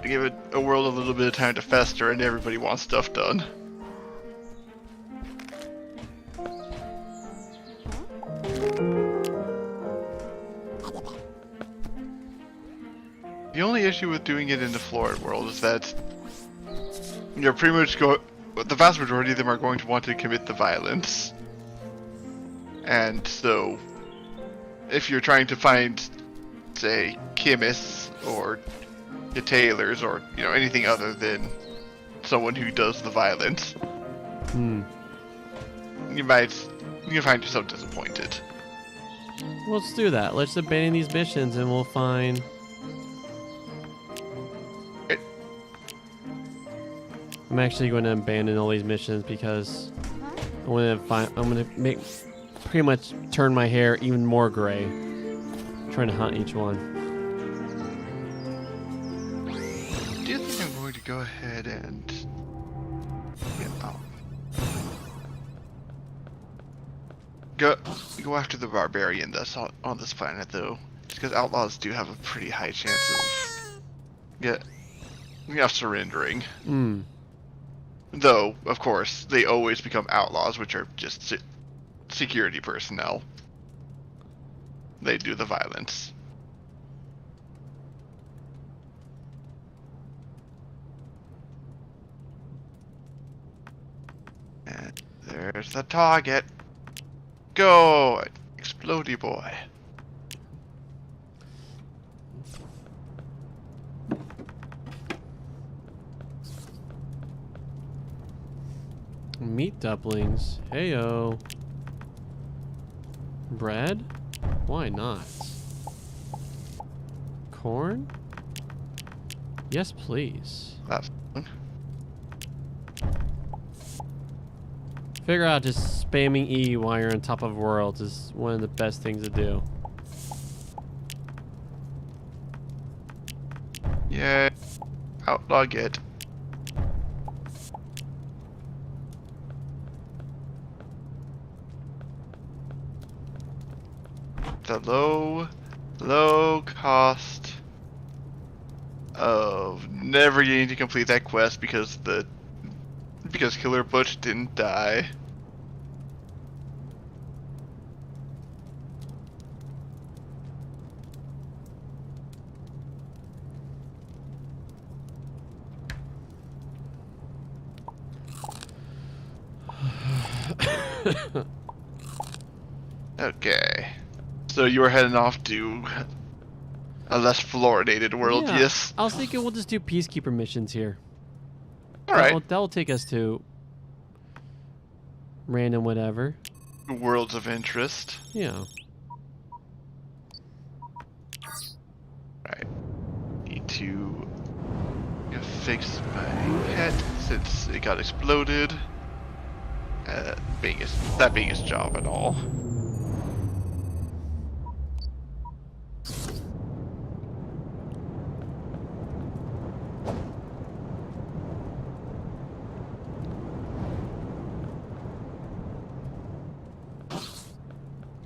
A: Give it a world a little bit of time to fester and everybody wants stuff done. The only issue with doing it in the Florid world is that you're pretty much the vast majority of them are going to want to commit the violence. And so, if you're trying to find, say, chemists or tailors or, you know, anything other than someone who does the violence, you find yourself disappointed.
B: Well, let's do that. Let's abandon these missions and we'll find... I'm actually going to abandon all these missions because I'm going to make pretty much turn my hair even more gray trying to hunt each one.
A: Do you think I'm going to go ahead and go after the barbarian that's on this planet, though? Just because outlaws do have a pretty high chance of surrendering. Though, of course, they always become outlaws, which are just security personnel. They do the violence. And there's the target. Go, explodey boy.
B: Meat dumplings. Heyo. Bread? Why not? Corn? Yes, please.
A: That's fun.
B: Figure out just spamming E while you're on top of worlds is one of the best things to do.
A: Yeah. Outlaw get. The low cost of never getting to complete that quest because Killer Butch didn't die. Okay. So you were heading off to a less fluoridated world,
B: Yeah,
A: yes?
B: I was thinking we'll just do peacekeeper missions here.
A: Alright.
B: That'll take us to random whatever.
A: Worlds of interest.
B: Yeah.
A: Right. Need to fix my pet since it got exploded. That being his job at all.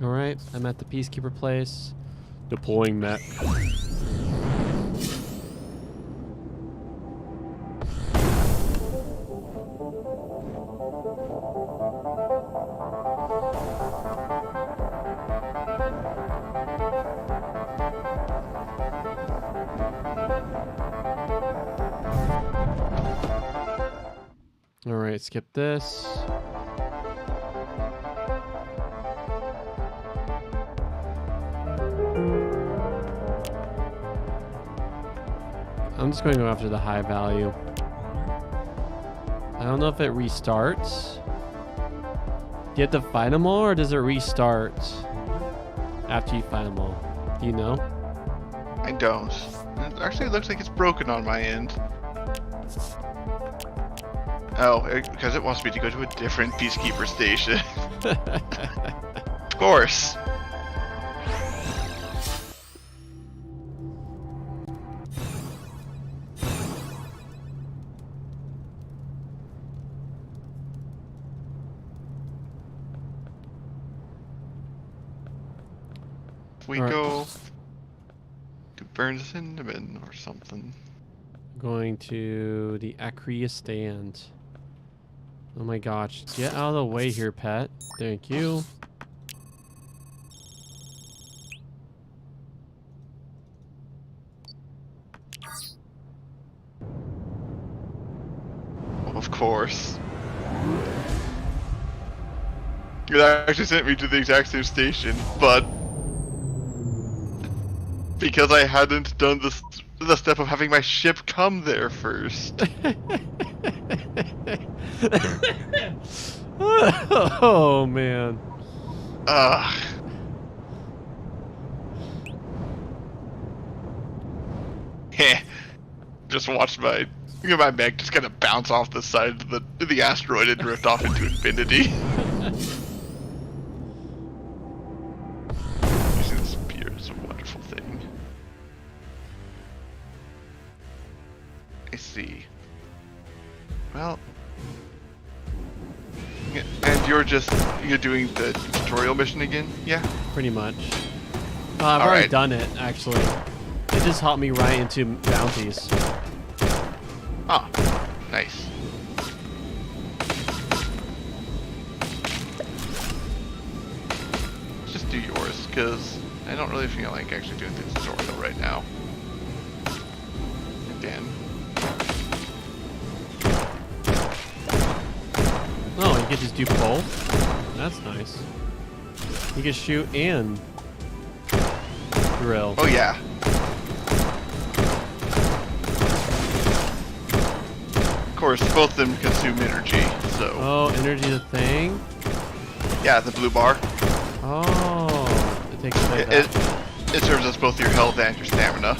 B: Alright, I'm at the peacekeeper place. Deploying mech. Alright, skip this. I'm just going to go after the high value. I don't know if it restarts. Do you have to fight them all, or does it restart after you fight them all? Do you know?
A: I don't. It actually looks like it's broken on my end. Oh, because it wants me to go to a different peacekeeper station. Of course. We
B: Alright.
A: go to burn cinnamon or something.
B: Going to the Acrea stand. Oh my gosh. Get out of the way here, pet. Thank you.
A: Of course. It actually sent me to the exact same station, but because I hadn't done the step of having my ship come there first.
B: Oh man.
A: Ugh. Heh. Just watched my mech just kind of bounce off the side of the asteroid and drift off into infinity. Using the spear is a wonderful thing. I see. Well, and you're doing the tutorial mission again, yeah?
B: Pretty much. I've already
A: Alright.
B: done it, actually. It just helped me right into bounties.
A: Ah, nice. Let's just do yours, because I don't really feel like actually doing the tutorial right now. Again.
B: Oh, you could just do both? That's nice. You can shoot and drill.
A: Oh yeah. Of course, both of them consume energy, so...
B: Oh, energy's a thing?
A: Yeah, the blue bar.
B: Oh, it takes away
A: It
B: that.
A: serves as both your health and your stamina.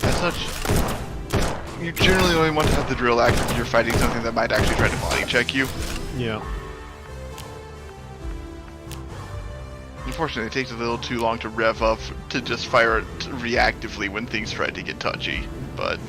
A: As such, you generally only want to have the drill active if you're fighting something that might actually try to body check you.
B: Yeah.
A: Unfortunately, it takes a little too long to rev up to just fire it reactively when things try to get touchy, but...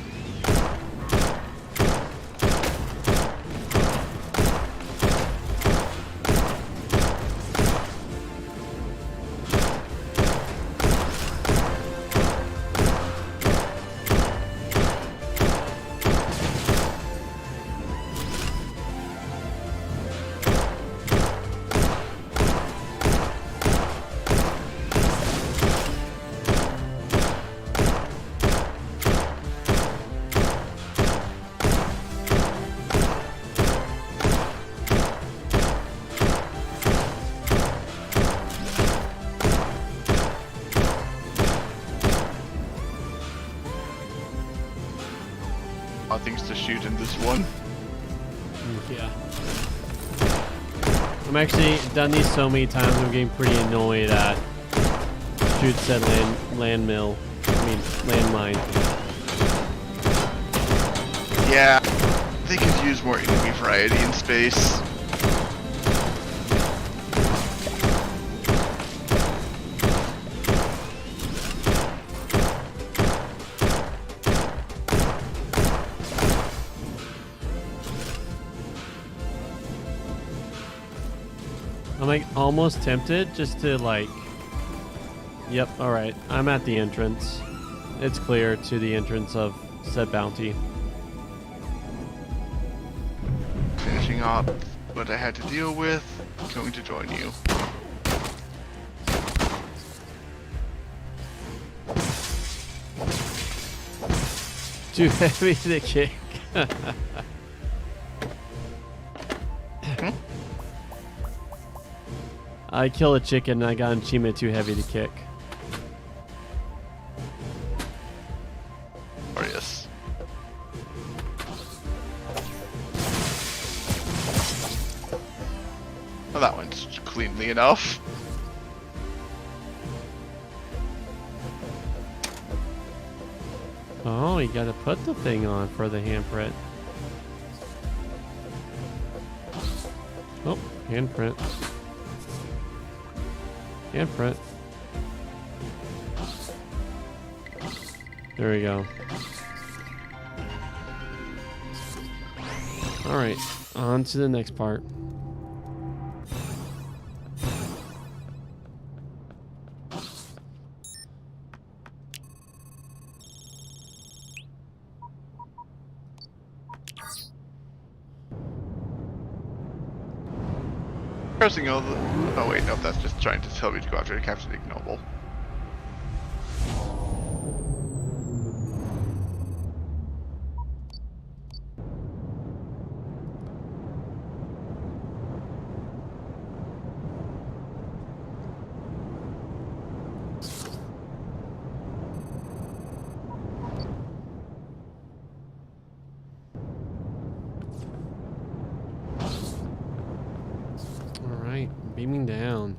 A: things to shoot in this one.
B: Yeah. I'm actually done these so many times. I'm getting pretty annoyed at shoot said landmine.
A: Yeah, they could use more enemy variety in space.
B: I'm like almost tempted just to like. Yep. All right. I'm at the entrance. It's clear to the entrance of said bounty.
A: Finishing up what I had to deal with. Going to join you.
B: Too heavy to kick. I killed a chicken and I got an achievement too heavy to kick.
A: Glorious. Well, that one's cleanly enough.
B: Oh, you gotta put the thing on for the handprint. Oh, handprint. Handprint. There we go. Alright, on to the next part.
A: Pressing all the... Oh wait, no, that's just trying to tell me to go after Captain Ignoble.
B: Alright, beaming down.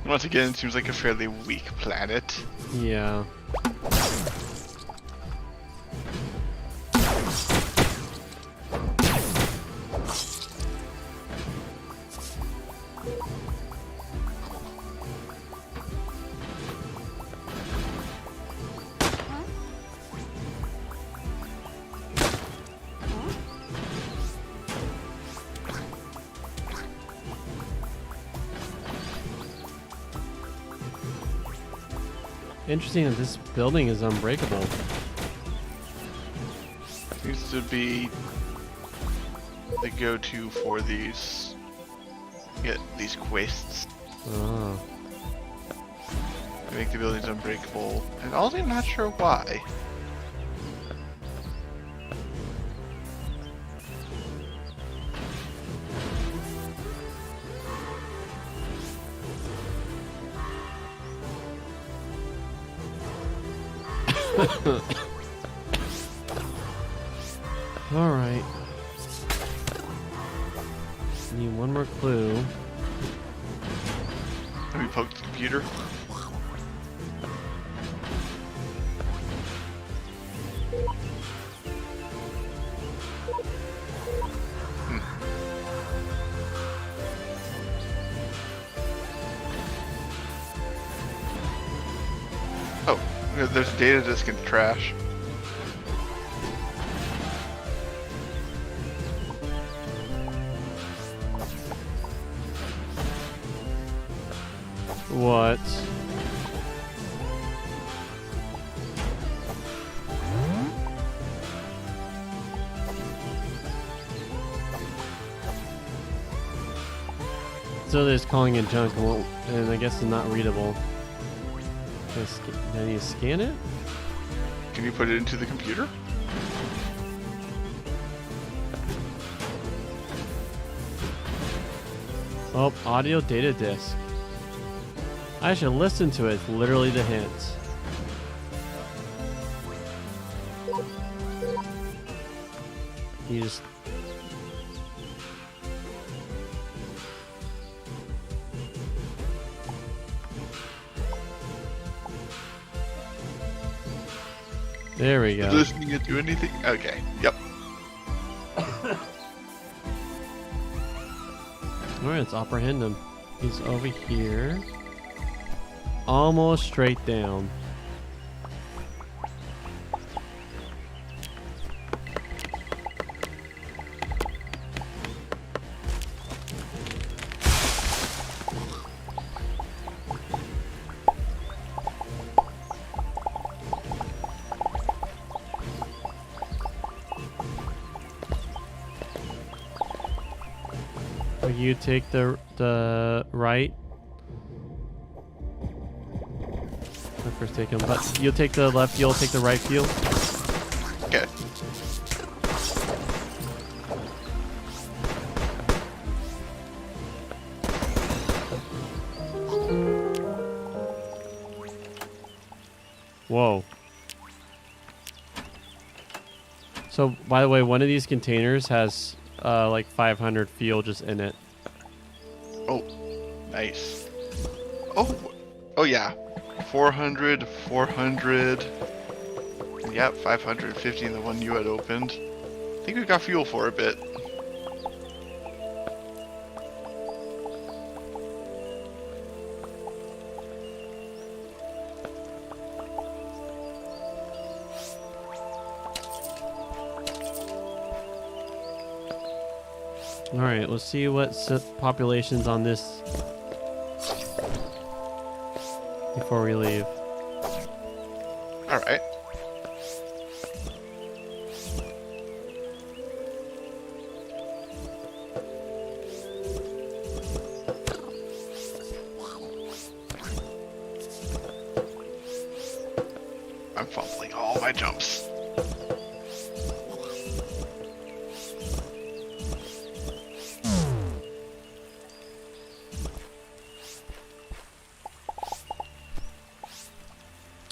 A: Once again, it seems like a fairly weak planet.
B: Yeah. Interesting that this building is unbreakable.
A: Seems to be the go-to for these quests.
B: Oh.
A: They make the buildings unbreakable, and also I'm not sure why.
B: Alright. Need one more clue.
A: Have you poked the computer? Oh, there's a data disk in the trash.
B: What? So they're just calling it junk, and I guess it's not readable. Then you scan it?
A: Can you put it into the computer?
B: Oh, audio data disc. I should listen to it. It's literally the hints. You just... There we go.
A: Listening to do anything? Okay. Yep.
B: Alright, let's apprehend him. He's over here. Almost straight down. You take the right. I first take him, but you'll take the left. You'll take the right field.
A: Okay.
B: Whoa. So, by the way, one of these containers has like 500 fuel just in it.
A: Oh, nice. Oh yeah. 400, 400. Yep, 550 in the one you had opened. I think we got fuel for a bit.
B: Alright, let's see what population's on this before we leave.
A: Alright. I'm fumbling all my jumps.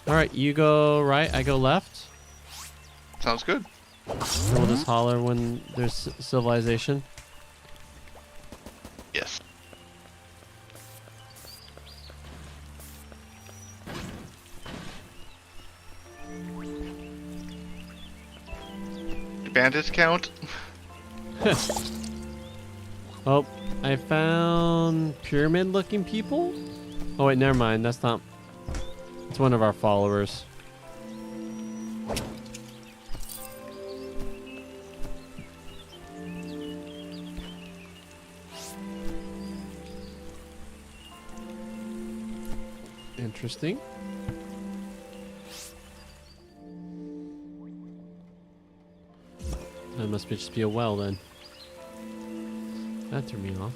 B: Alright, you go right, I go left.
A: Sounds good.
B: And we'll just holler when there's civilization.
A: Yes. Do bandits count?
B: Oh, I found pyramid-looking people? Oh wait, never mind, that's not... It's one of our followers. Interesting. That must just be a well then. That threw me off.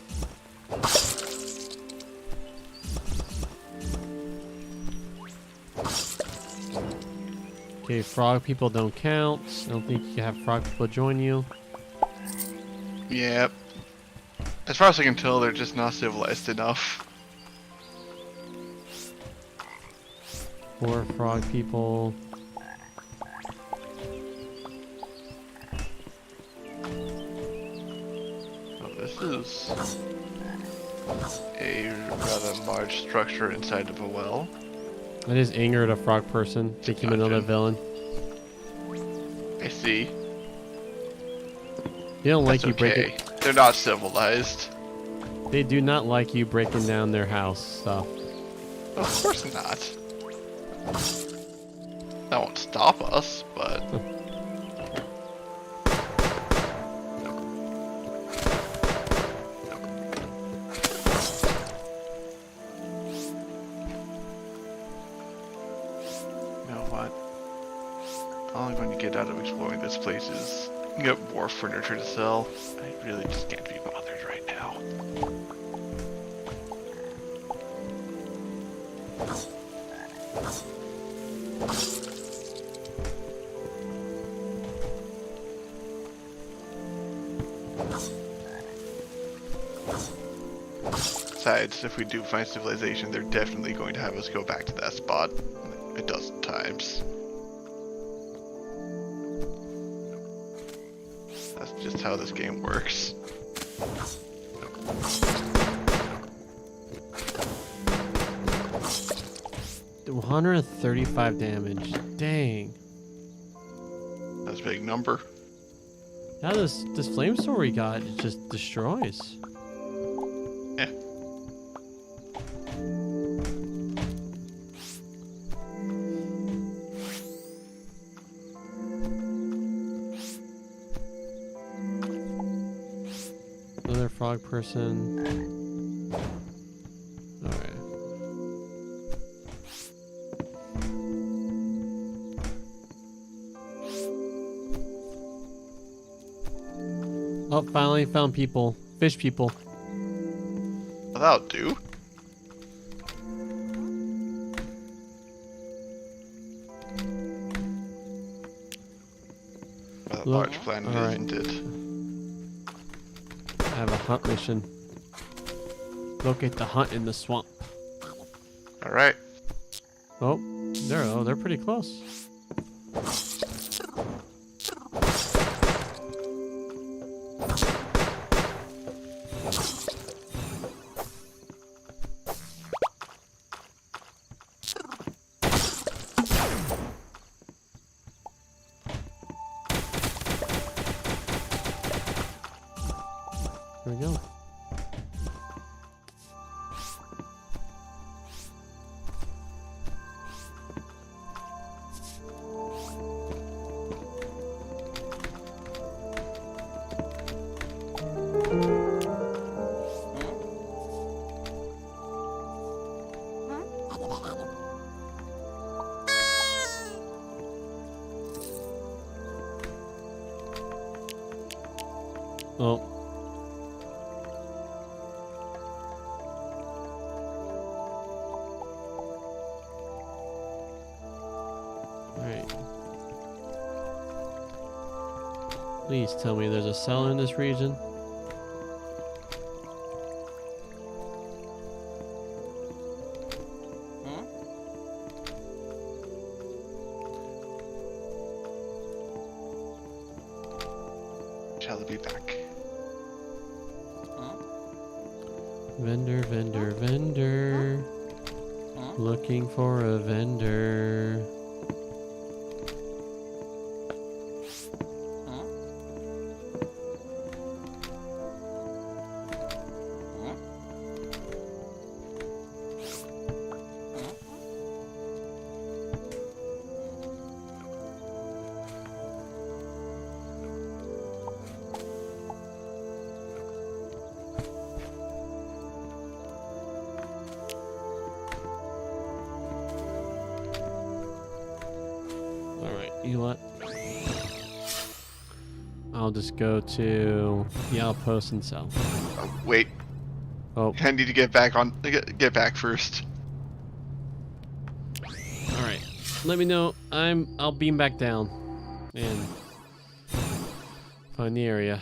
B: Okay, frog people don't count. I don't think you can have frog people join you.
A: Yep. As far as I can tell, they're just not civilized enough.
B: 4 frog people.
A: Oh, this is a rather large structure inside of a well.
B: I just angered a frog person. Make him another villain.
A: I see.
B: They don't like
A: That's
B: you breaking.
A: okay. They're not civilized.
B: They do not like you breaking down their house stuff.
A: Of course not. That won't stop us, but... You know what? All I'm going to get out of exploring this place is get more furniture to sell. I really just can't be bothered right now. Besides, if we do find civilization, they're definitely going to have us go back to that spot a dozen times. That's just how this game works.
B: 135 damage. Dang.
A: That's a big number.
B: Now this flame sword we got it just destroys.
A: Yeah.
B: Another frog person. Alright. Oh, finally found people. Fish people.
A: Well, that'll do. A
B: Look,
A: large planet,
B: alright.
A: isn't it?
B: I have a hunt mission. Locate the hunt in the swamp.
A: Alright.
B: Oh, they're pretty close. There we go. Oh. Alright. Please tell me there's a cell in this region.
A: Shall it be back?
B: Vendor, vendor, vendor. Looking for a vendor. Alright, you know what? I'll just go to the outpost and sell.
A: Oh, wait.
B: Oh,
A: I need to get back on. Get back first.
B: alright. Let me know. I'll beam back down and find the area.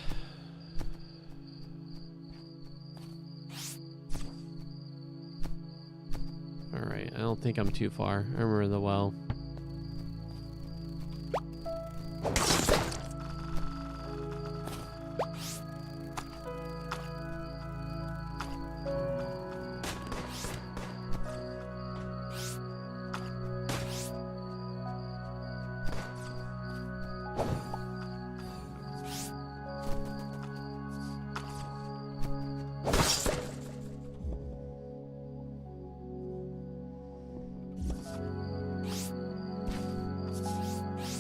B: Alright, I don't think I'm too far. I remember the well.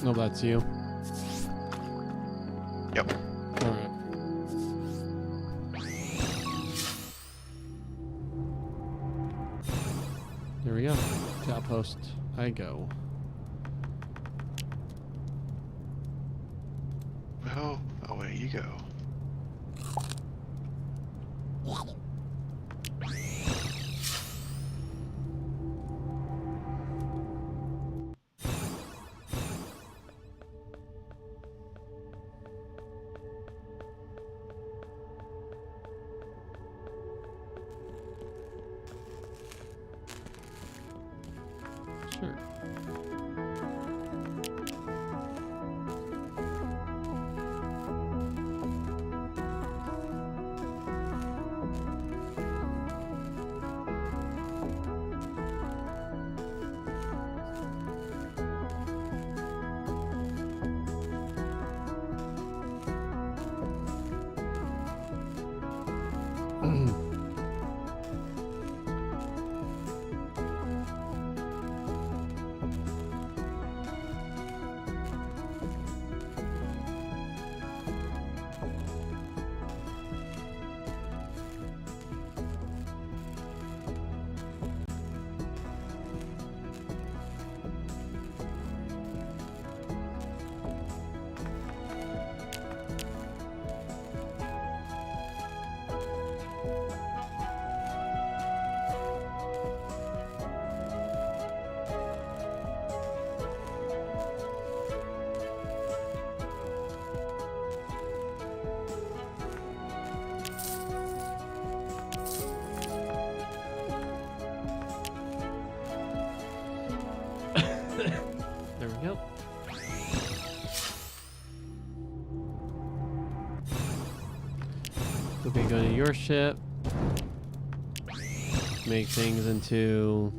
B: No, that's you.
A: Yep.
B: Alright. There we go. To outpost I go.
A: Well, away you go.
B: Sure. There we go. Okay, go to your ship. Make things into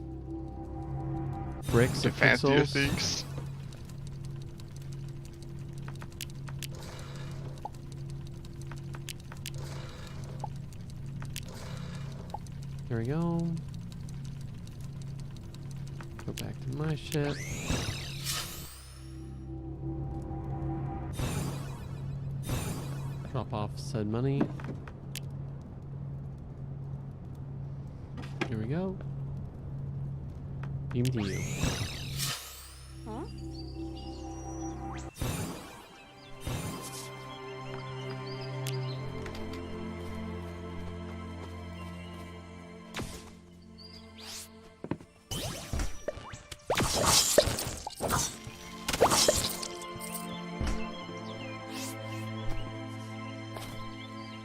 B: bricks
A: To
B: of
A: fancier
B: pixels.
A: things.
B: There we go. Go back to my ship. Drop off said money. Here we go. Beam to you.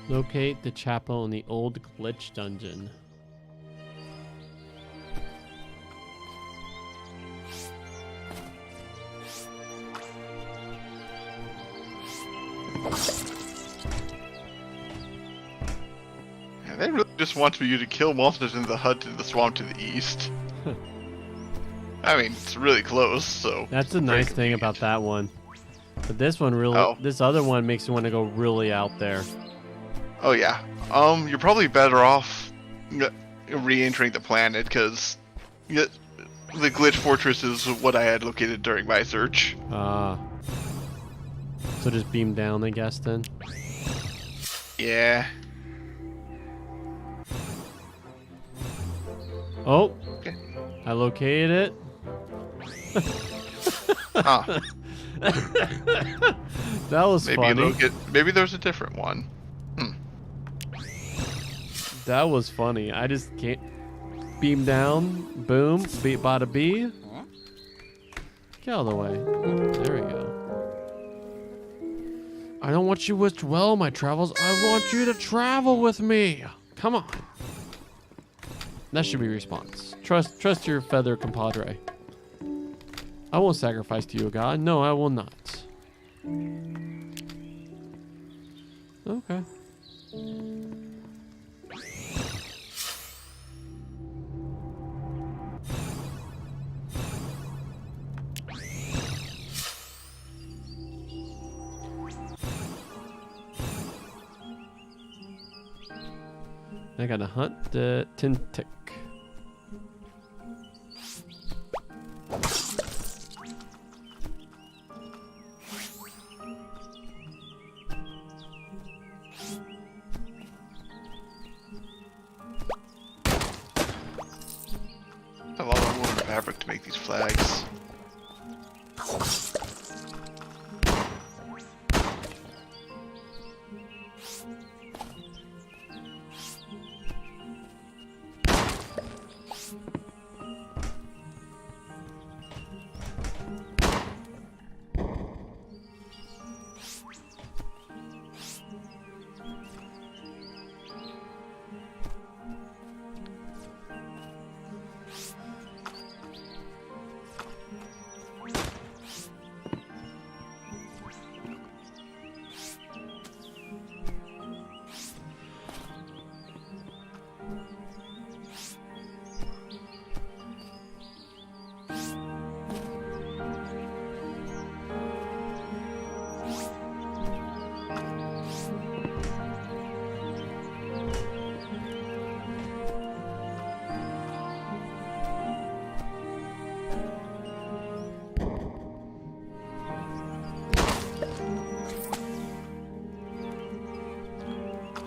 B: Locate the chapel in the old glitch dungeon.
A: Yeah, they really just want you to kill monsters in the hut in the swamp to the east. I mean, it's really close, so...
B: That's the nice thing about that one. But this one really,
A: Oh.
B: this other one makes you want to go really out there.
A: Oh yeah. You're probably better off re-entering the planet, because the glitch fortress is what I had located during my search.
B: Ah. So just beam down, I guess, then.
A: Yeah.
B: Oh!
A: Okay.
B: I located it.
A: Huh.
B: That was funny.
A: Maybe there's a different one.
B: That was funny. I just can't beam down, boom, beat bada bee. Get out of the way. There we go. I don't want you to wish well my travels. I want you to travel with me. Come on. That should be response. Trust your feather compadre. I won't sacrifice to you, God. No, I will not. Okay. I gotta hunt the Tintic.
A: A lot of wool and fabric to make these flags.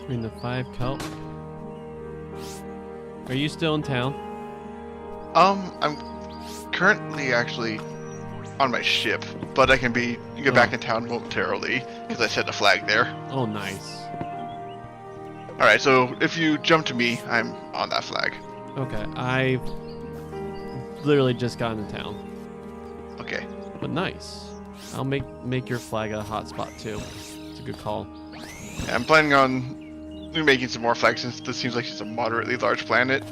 B: Between the 5 kelp. Are you still in town?
A: I'm currently actually on my ship, but I can get back in town momentarily because I set a flag there.
B: Oh, nice.
A: All right, so if you jump to me, I'm on that flag.
B: Okay, I literally just got into town.
A: Okay.
B: But nice. I'll make your flag a hotspot too. It's a good call.
A: Yeah, I'm planning on making some more flags since this seems like it's a moderately large planet.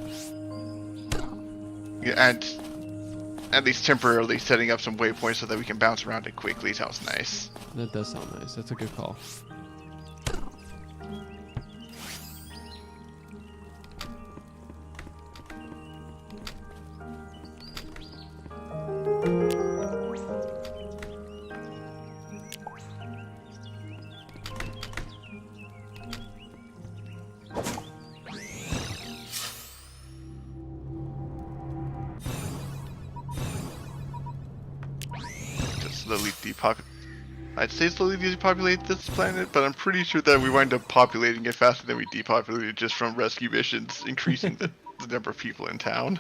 A: Yeah, and at least temporarily setting up some waypoints so that we can bounce around it quickly sounds nice.
B: That does sound nice. That's a good call.
A: I'd say slowly depopulate this planet, but I'm pretty sure that we wind up populating it faster than we depopulate it just from rescue missions, increasing the number of people in town.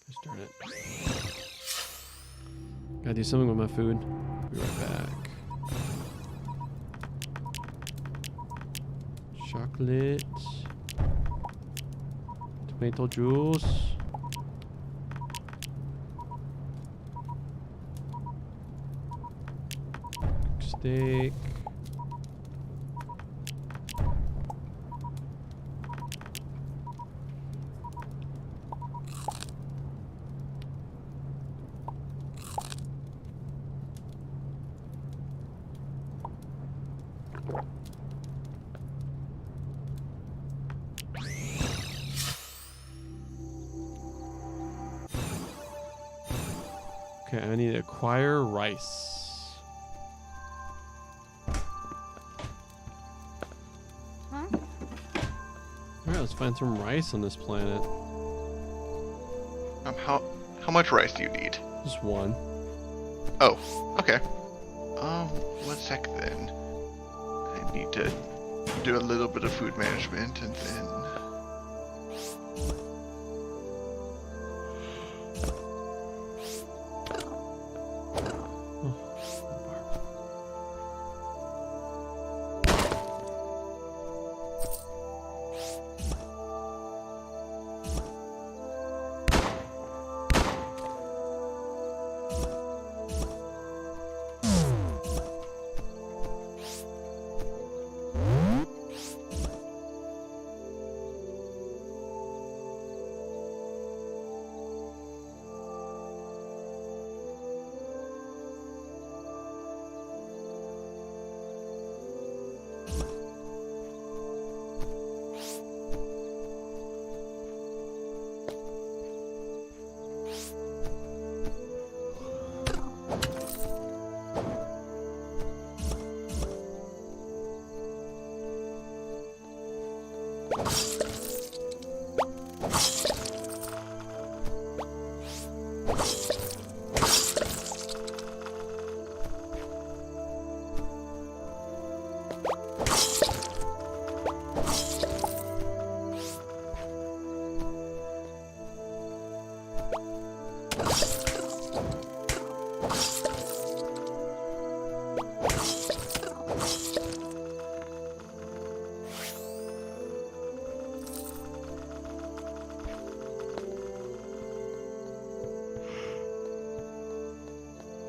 B: Gosh darn it. Gotta do something with my food. Be right back. Chocolate. Tomato juice. Steak. Okay, I need to acquire rice. Alright, let's find some rice on this planet.
A: How much rice do you need?
B: Just one.
A: Oh, okay. 1 sec then. I need to do a little bit of food management and then.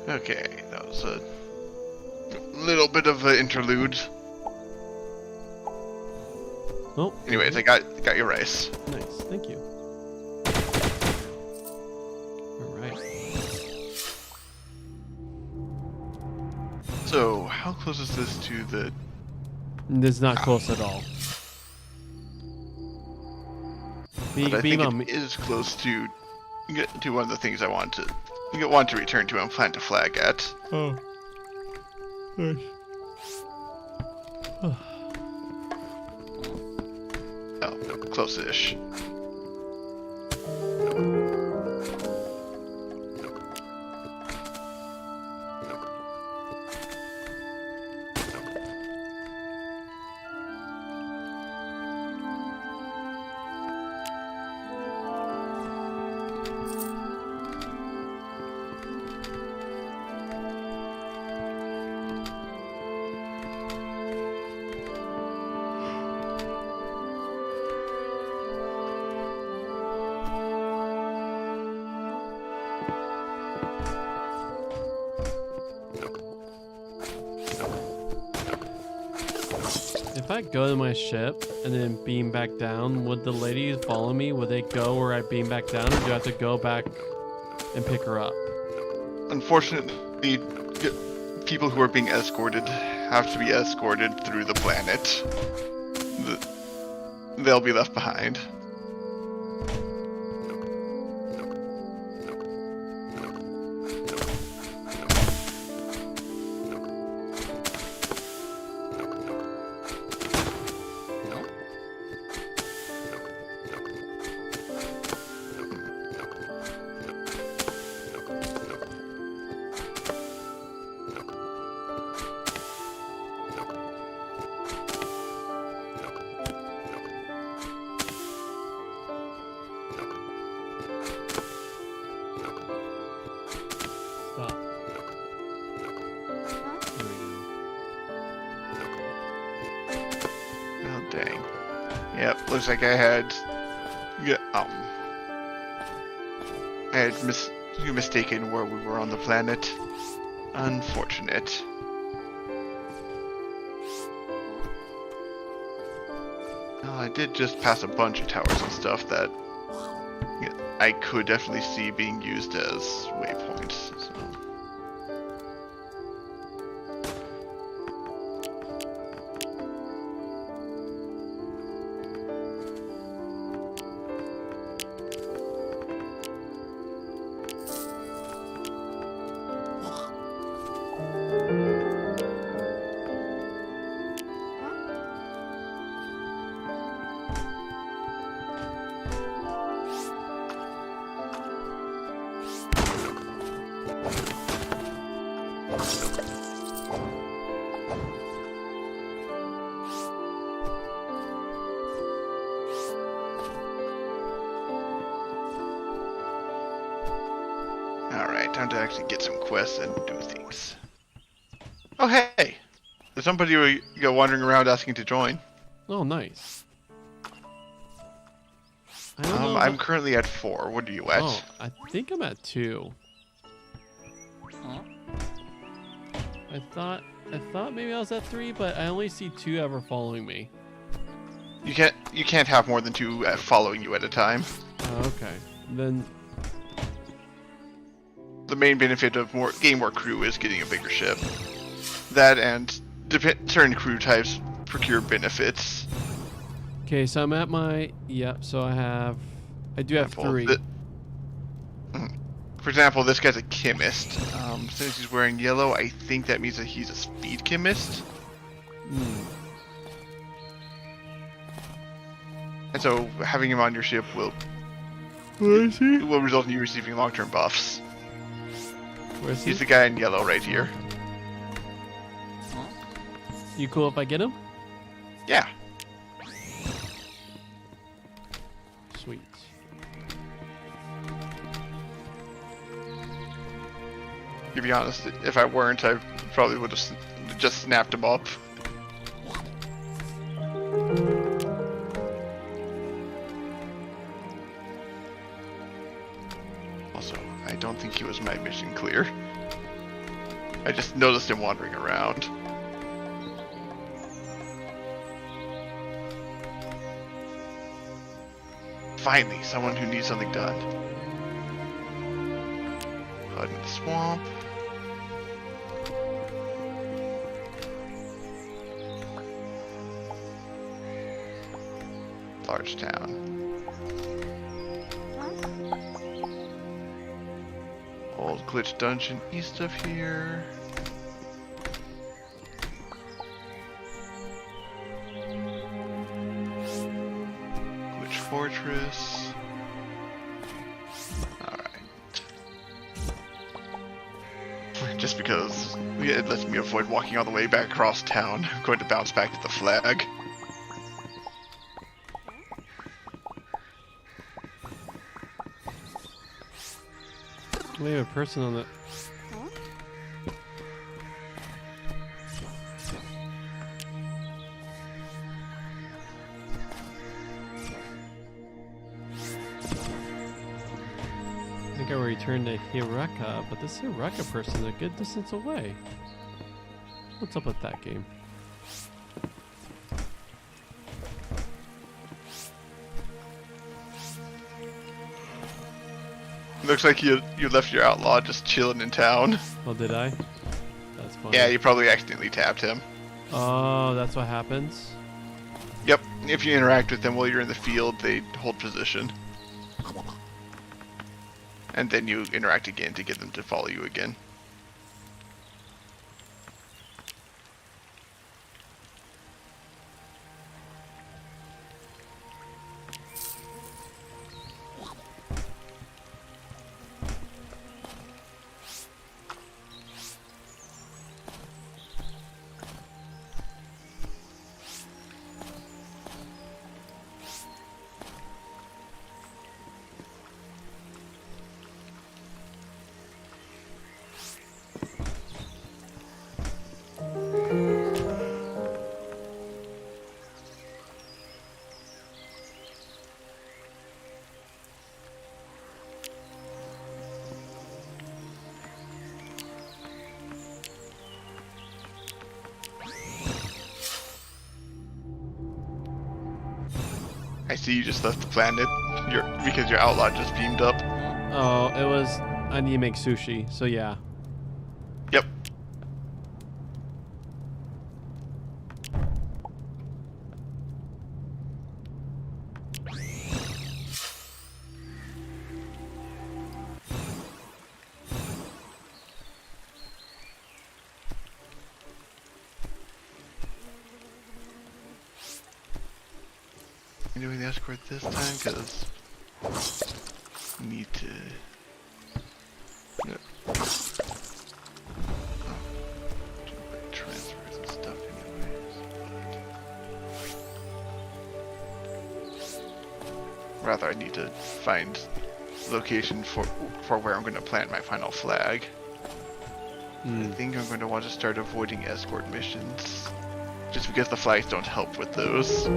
A: Okay, that was a little bit of an interlude.
B: Oh.
A: Anyways, I got your rice.
B: Nice, thank you. Alright.
A: So, how close is this to the...
B: This is not close at all.
A: But I think it is close to one of the things I want to return to and plant a flag at.
B: Oh. Nice.
A: Oh, no, close-ish.
B: If I go to my ship and then beam back down, would the ladies follow me? Would they go where I beam back down, or do I have to go back and pick her up?
A: Unfortunately, people who are being escorted have to be escorted through the planet. They'll be left behind.
B: Stop. Here we
A: Oh dang. Yep, looks like I had mistaken where we were on the planet. Unfortunate. Well, I did just pass a bunch of towers and stuff that I could definitely see being used as waypoints. So. Alright, time to actually get some quests and do things. Oh hey! There's somebody wandering around asking to join.
B: Oh, nice. I don't know
A: I'm currently at 4. What are you at?
B: Oh, I think I'm at 2.
C: Huh?
B: I thought maybe I was at 3, but I only see 2 ever following me.
A: You can't have more than 2 following you at a time.
B: Oh, okay. Then
A: The main benefit of getting more crew is getting a bigger ship. That and certain crew types procure benefits.
B: okay, so I'm at my so I do have 3.
A: For example, this guy's a chemist. Since he's wearing yellow, I think that means that he's a speed chemist. And so having him on your ship will result in you receiving long-term buffs.
B: Where is he?
A: He's the guy in yellow right here.
B: You cool if I get him?
A: Yeah.
B: Sweet.
A: To be honest, if I weren't, I probably would have just snapped him up. Also, I don't think he was my mission clear. I just noticed him wandering around. Finally, someone who needs something done. Hide in the swamp. Large town. Old glitch dungeon east of here. Glitch fortress. Alright. Just because it lets me avoid walking all the way back across town, I'm going to bounce back to the flag.
B: We have a person on the. I think I will return to Hiraka, but this Hiraka person is a good distance away. What's up with that game?
A: Looks like you left your outlaw just chilling in town.
B: Oh, did I? That's funny.
A: Yeah, you probably accidentally tapped him.
B: Oh, that's what happens?
A: Yep, if you interact with them while you're in the field, they hold position. And then you interact again to get them to follow you again. I see you just left the planet because your outlaw just beamed up.
B: Oh, it was... I need to make sushi, so yeah.
A: Yep. I'm doing the escort this time because need to. No. Oh. Transfers and stuff, anyways. Rather, I need to find location for where I'm going to plant my final flag. I think I'm going to want to start avoiding escort missions, just because the flags don't help with those.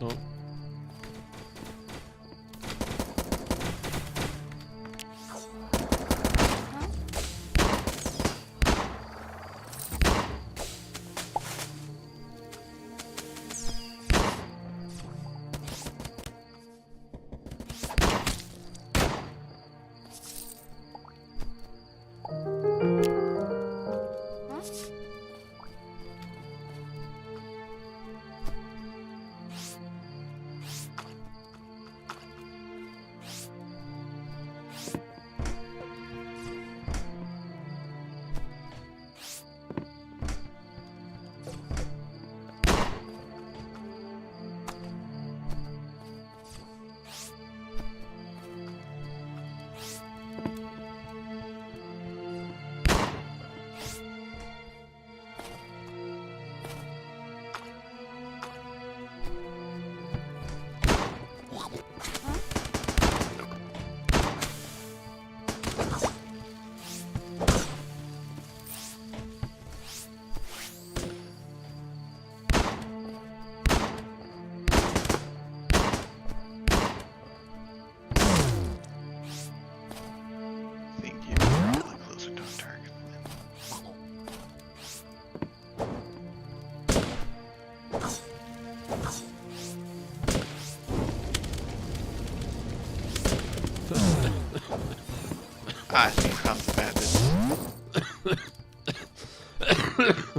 B: Oh.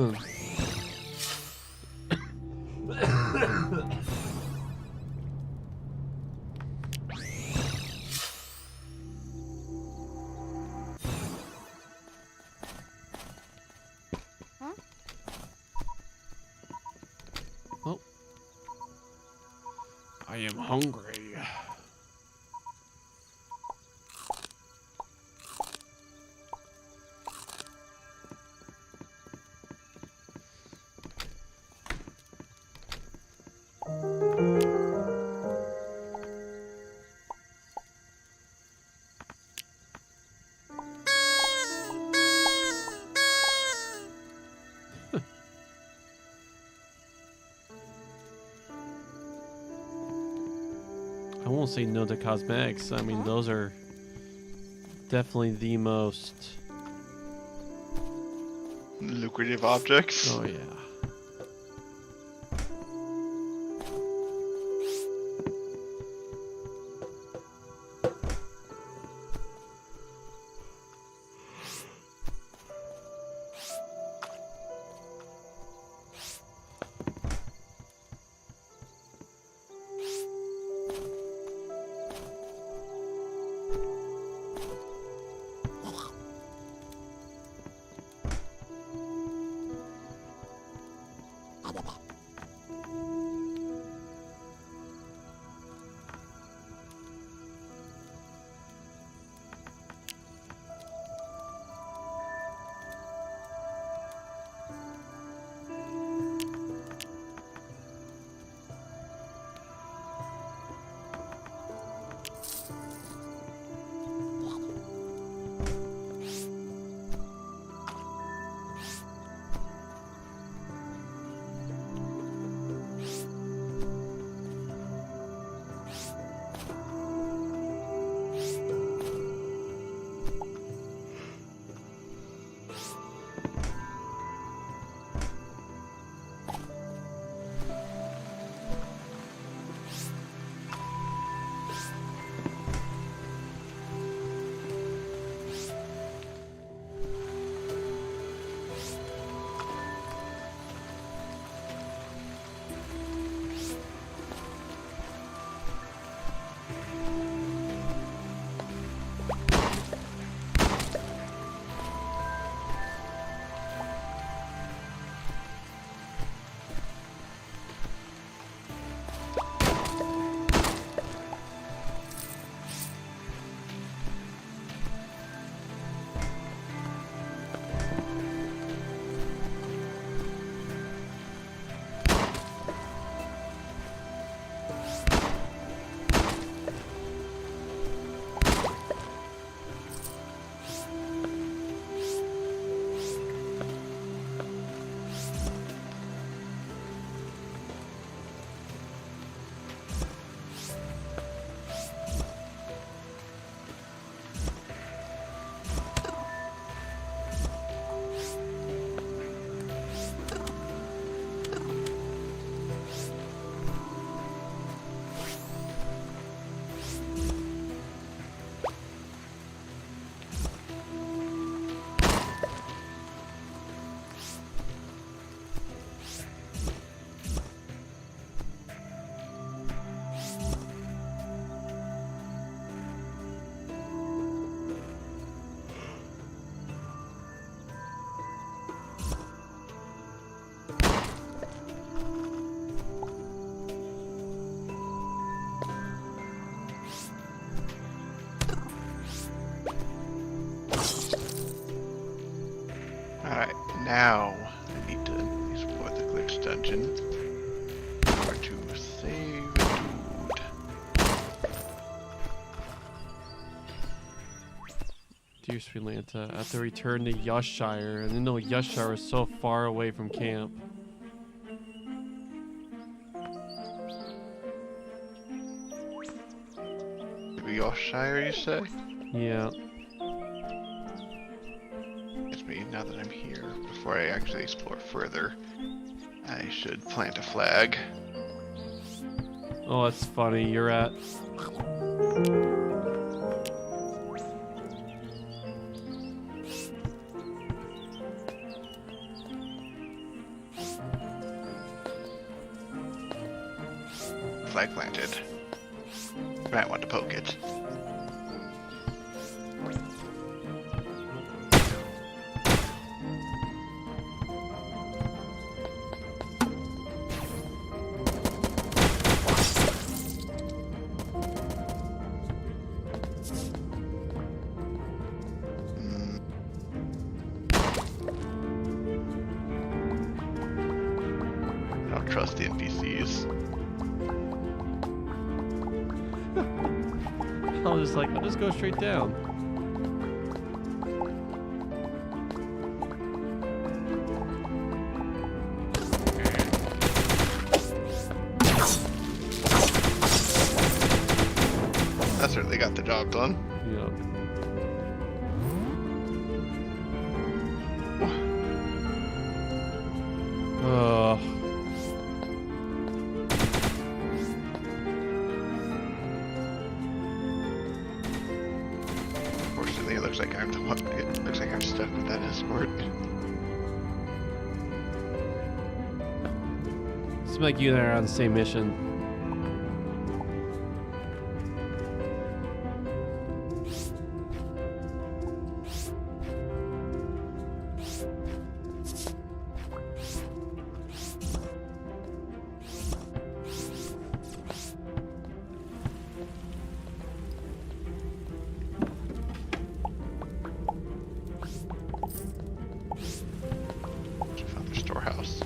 B: Hmm. Oh. I am hungry. I won't say no to cosmetics. I mean, those are definitely the most.
A: Lucrative objects.
B: Oh, yeah.
A: Alright, now I need to explore the glitch dungeon. Or to save a dude.
B: Dear Sweet Lanta, I have to return to Yushire, and I know Yushire is so far away from camp.
A: Yorkshire, you say?
B: Yeah.
A: It's me, now that I'm here, before I actually explore further, I should plant a flag.
B: Oh, that's funny. You're at.
A: flag planted. You might want to poke it. I don't trust the NPCs.
B: I was just like, I'll just go straight down.
A: That certainly got the job done.
B: Yeah. Oh.
A: Unfortunately, it looks like I'm the one. It looks like I'm stuck with that escort.
B: Seems like you and I are on the same mission.
A: Found their storehouse.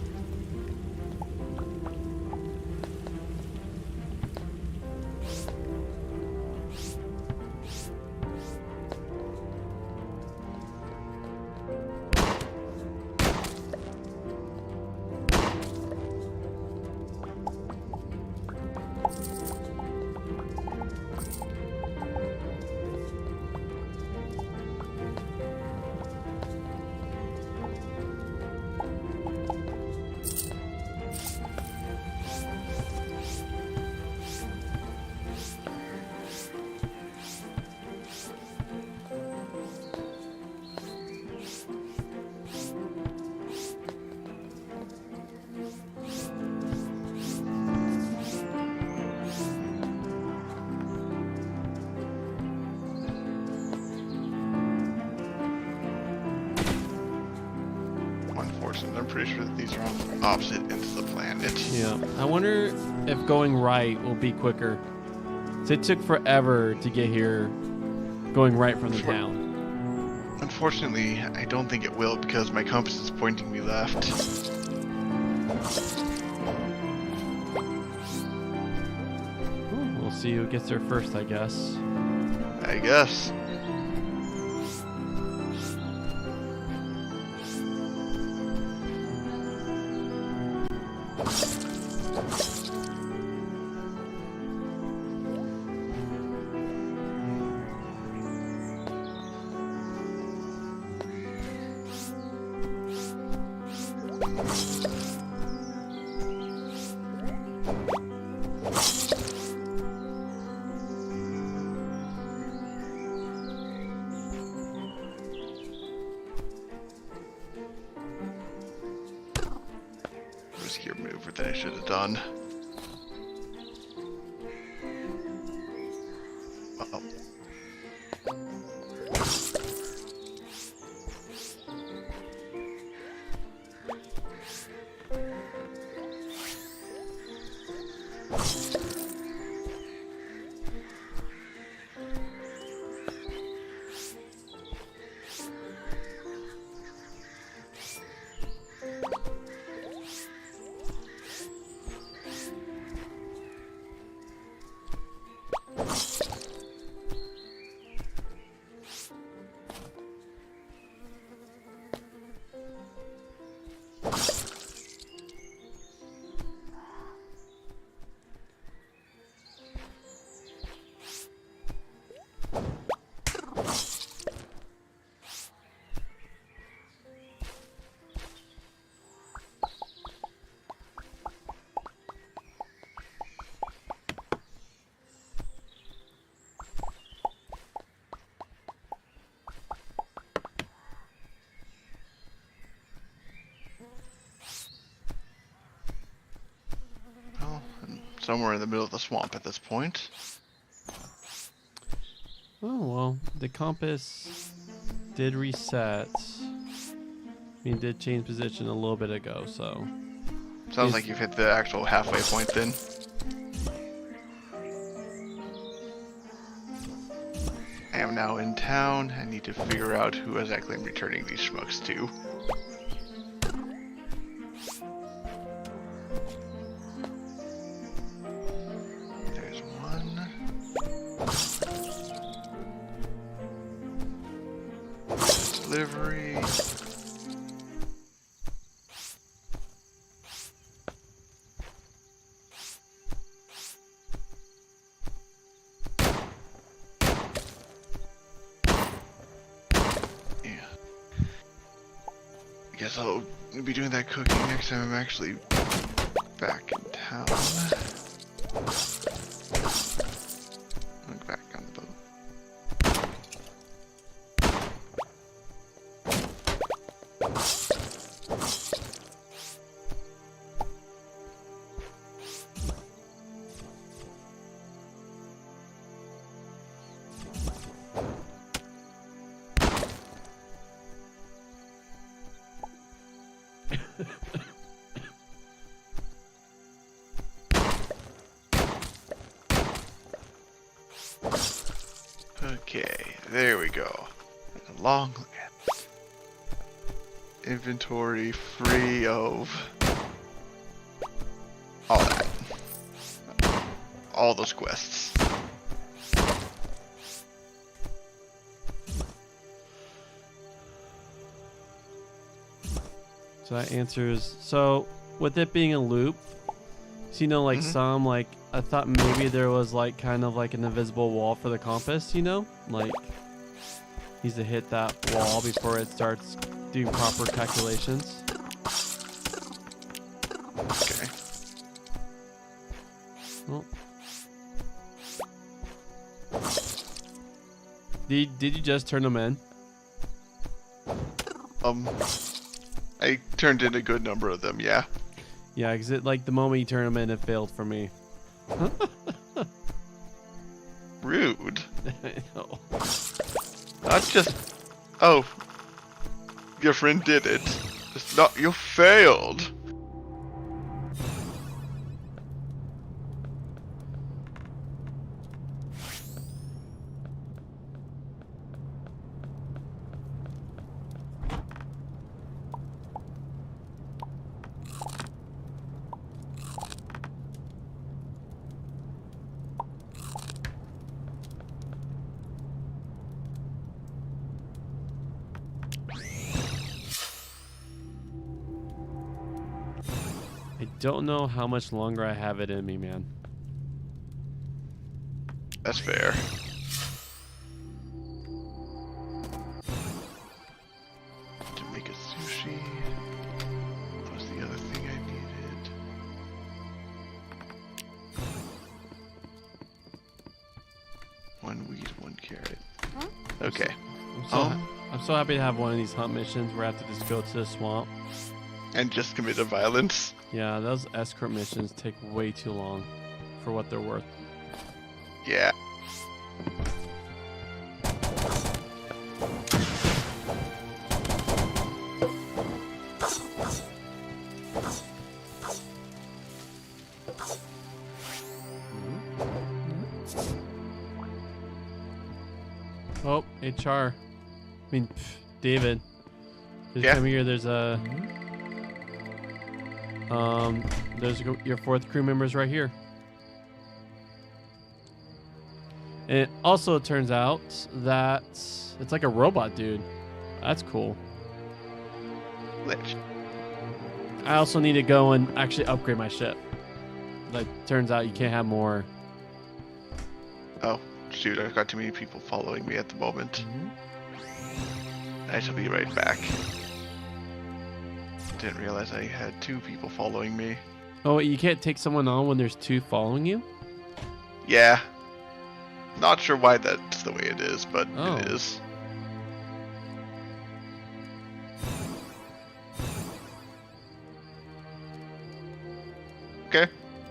A: Unfortunately, I'm pretty sure that these are on opposite ends of the planet.
B: Yeah. I wonder if going right will be quicker. So it took forever to get here, going right from the town.
A: Unfortunately, I don't think it will because my compass is pointing me left.
B: We'll see who gets there first, I guess.
A: I guess. Riskier move than I should have done. Uh-oh. somewhere in the middle of the swamp at this point.
B: Oh, well, the compass did reset. I mean, did change position a little bit ago, so.
A: Sounds like you've hit the actual halfway point then. I am now in town. I need to figure out who exactly I'm returning these schmucks to. There's one. Delivery. I guess I'll be doing that cooking next time I'm actually back in town. Look back on the boat. Okay, there we go. A long inventory free of all that. All those quests.
B: So that answers. So with it being a loop, so you know, like some, like I thought maybe there was like kind of like an invisible wall for the compass. You know, like needs to hit that wall before it starts doing proper calculations.
A: Okay.
B: Well, did you just turn them in?
A: I turned in a good number of them, yeah.
B: Yeah, because it like the moment you turn them in, it failed for me.
A: Rude.
B: I know.
A: Not just. Oh. Your friend did it. It's not. You failed.
B: I don't know how much longer I have it in me, man.
A: That's fair. To make a sushi. What was the other thing I needed? One wheat, one carrot. Okay.
B: I'm so happy to have one of these hunt missions where I have to just go to the swamp.
A: And just commit a violence.
B: Yeah, those escort missions take way too long for what they're worth.
A: Yeah.
B: Oh, HR. I mean, David. Just come here. There's a. There's your fourth crew members right here. And it also turns out that it's like a robot dude. That's cool.
A: Lich.
B: I also need to go and actually upgrade my ship. Like, turns out you can't have more.
A: Oh, shoot, I've got too many people following me at the moment. I shall be right back. Didn't realize I had 2 people following me.
B: Oh, you can't take someone on when there's 2 following you?
A: Yeah. Not sure why that's the way it is, but
B: Oh.
A: it is. Okay.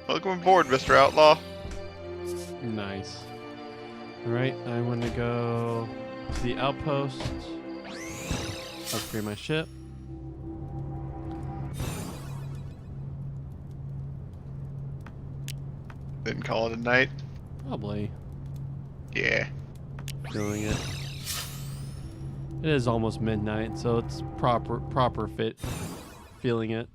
A: Welcome aboard, Mr. Outlaw.
B: Nice. Alright, I want to go to the outpost. Upgrade my ship.
A: Then call it a night.
B: Probably.
A: Yeah.
B: Feeling it. It is almost midnight, so it's proper fit. Feeling it.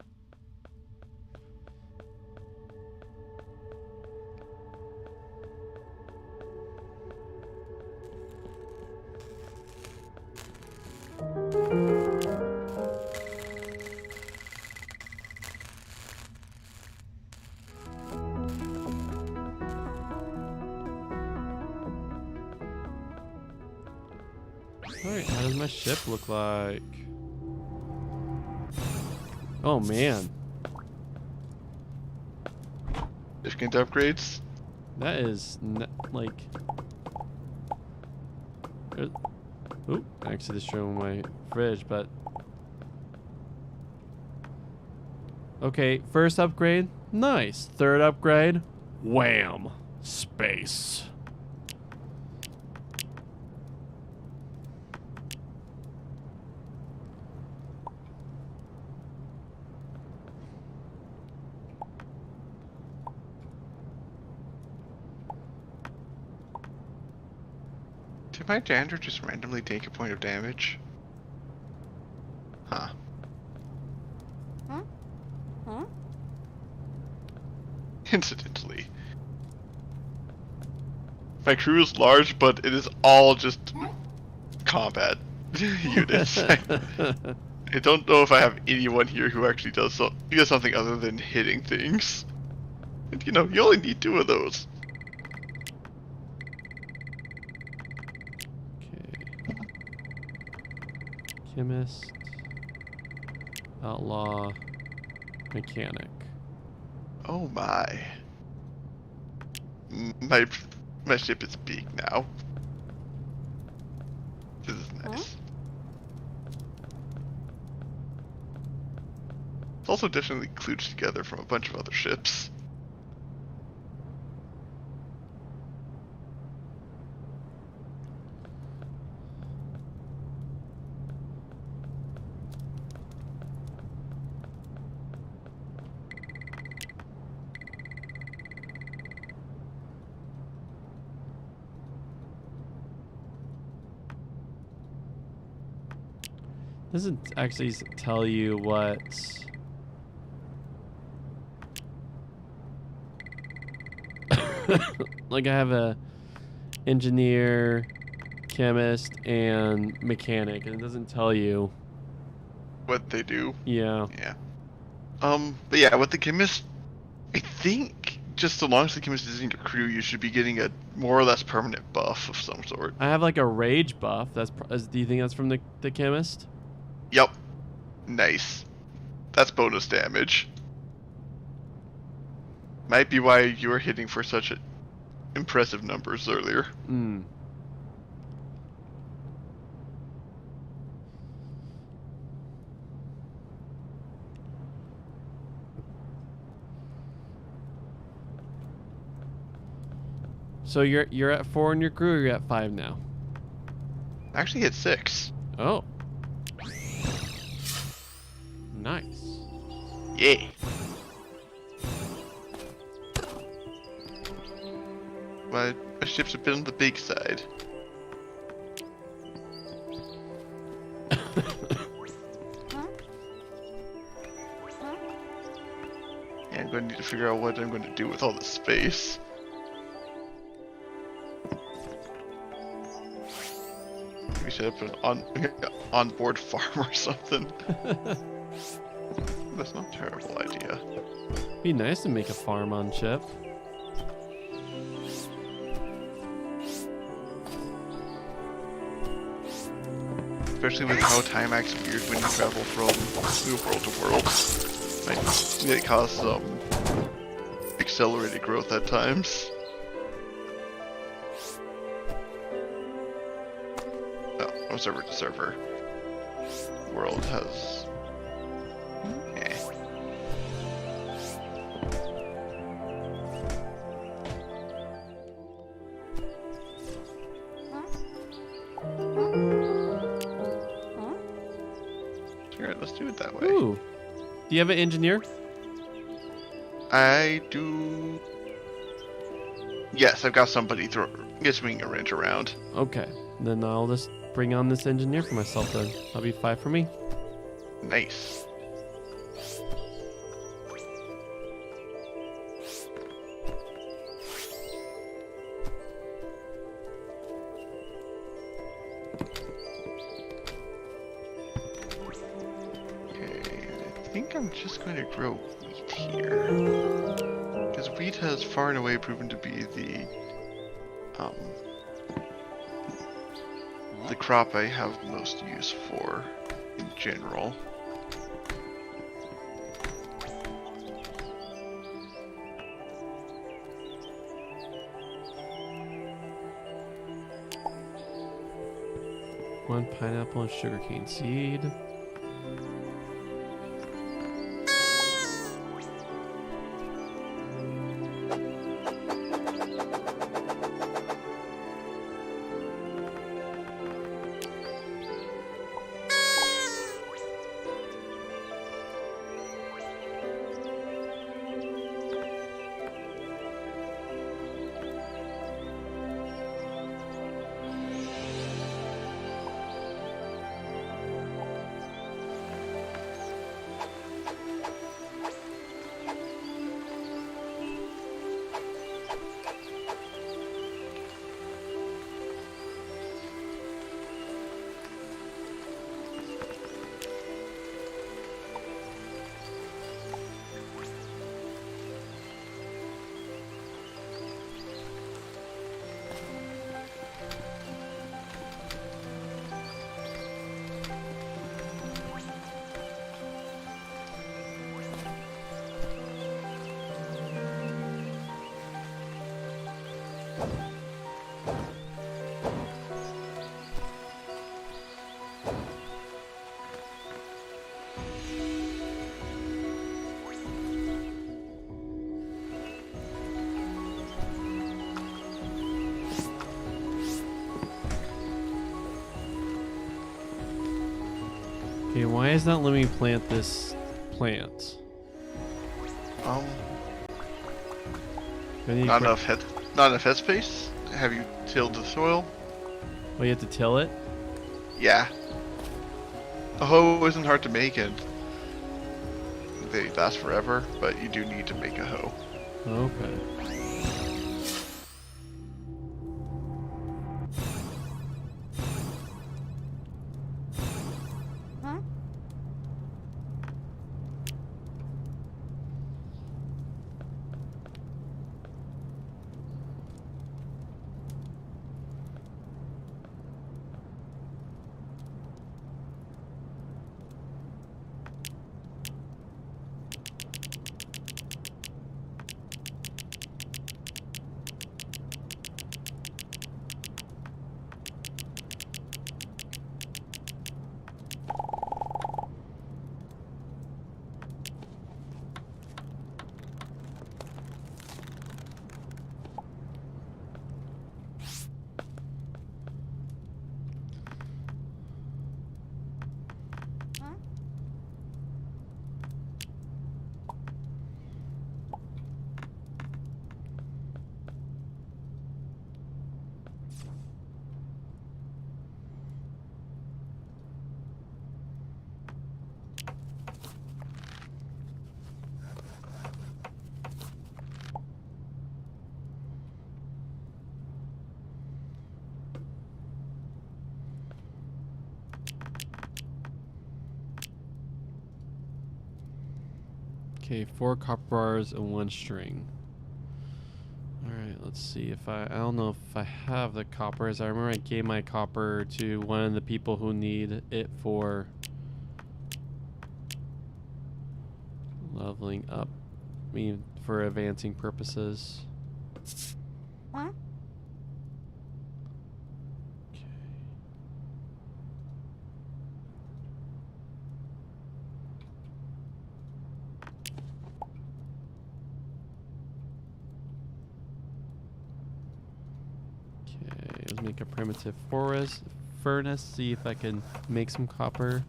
B: Alright, how does my ship look like? Oh man,
A: Significant upgrades.
B: that is like. Oop, actually, just showing my fridge, but. Okay, first upgrade, nice. Third upgrade, wham, space.
A: Did my dander just randomly take a point of damage? Huh. Incidentally. My crew is large, but it is all just combat units. I don't know if I have anyone here who actually does something other than hitting things. And you know, you only need 2 of those.
B: Okay. Chemist, outlaw, mechanic.
A: Oh my. My ship is big now. This is nice. It's also definitely kludged together from a bunch of other ships.
B: Doesn't actually tell you what. Like I have a engineer, chemist, and mechanic, and it doesn't tell you.
A: What they do.
B: Yeah.
A: Yeah. But yeah, with the chemist, I think just so long as the chemist is in your crew, you should be getting a more or less permanent buff of some sort.
B: I have like a rage buff. Do you think that's from the chemist?
A: Yep. Nice. That's bonus damage. Might be why you were hitting for such impressive numbers earlier.
B: Hmm. So you're at 4 in your crew, or you're at 5 now?
A: I actually hit 6.
B: Oh. Nice.
A: Yeah. My ship's a bit on the big side. Yeah, I'm going to need to figure out what I'm going to do with all this space. Maybe set up an onboard farm or something. That's not a terrible idea.
B: Be nice to make a farm on ship.
A: Especially with how time acts weird when you travel from world to world. Like, it causes some accelerated growth at times. Oh, from server to server. World has...
B: Do you have an engineer?
A: I do. Yes, I've got somebody swinging a wrench around.
B: Okay, then I'll just bring on this engineer for myself then. That'll be 5 for me.
A: Nice. Okay, I think I'm just going to grow wheat here. Because wheat has far and away proven to be the crop I have most use for in general.
B: One pineapple and sugarcane seed. Okay, why is not letting me plant this plant?
A: Not enough headspace. Have you tilled the soil?
B: Oh, you have to till it?
A: Yeah. A hoe isn't hard to make, and they last forever, but you do need to make a hoe.
B: Okay. Okay, 4 copper bars and 1 string. Alright, let's see if I don't know if I have the coppers. I remember I gave my copper to one of the people who need it for leveling up. I mean, for advancing purposes. Okay. Let's make a primitive furnace, see if I can make some copper.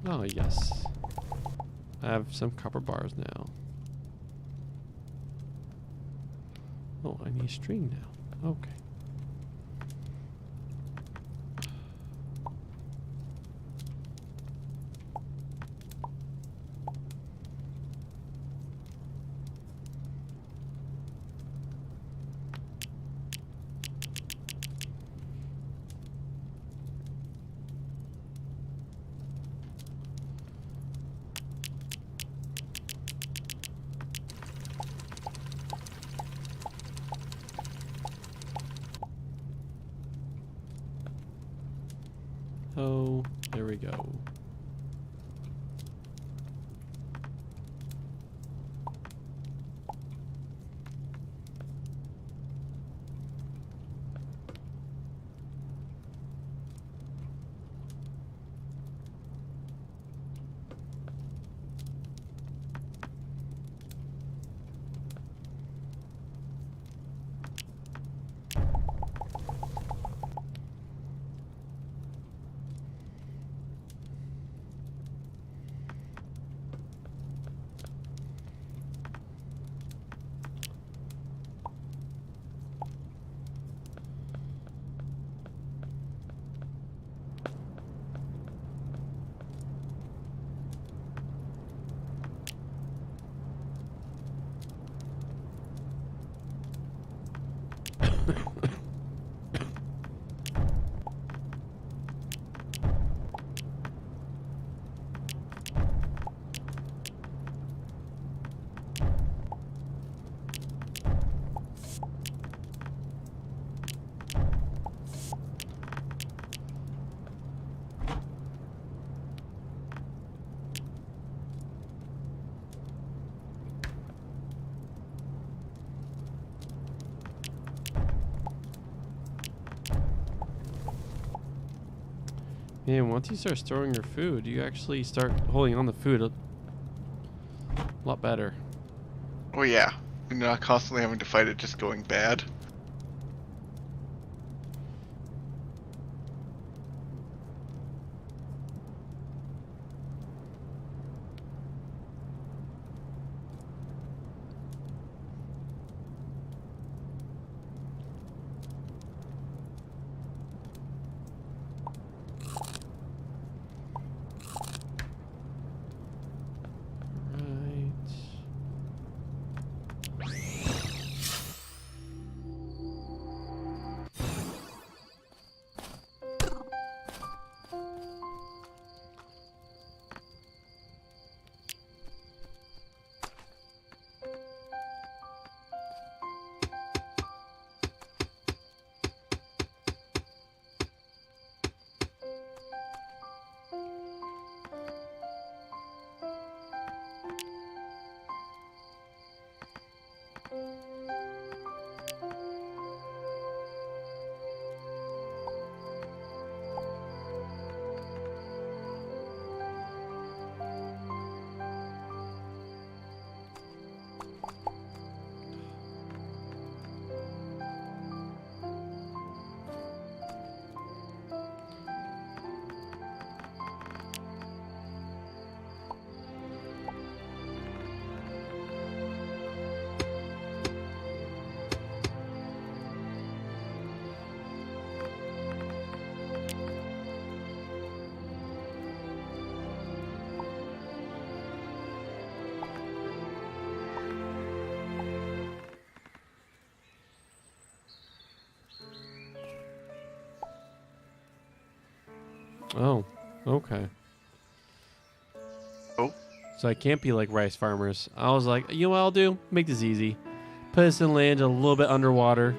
B: Oh, yes. I have some copper bars now. Oh, I need string now. Okay. Oh, there we go. Man, once you start storing your food, you actually start holding on the food a lot better.
A: Oh yeah, you're not constantly having to fight it just going bad.
B: Right. Oh, okay.
A: Oh.
B: So I can't be like rice farmers. I was like, you know what I'll do? Make this easy. Put this in land a little bit underwater.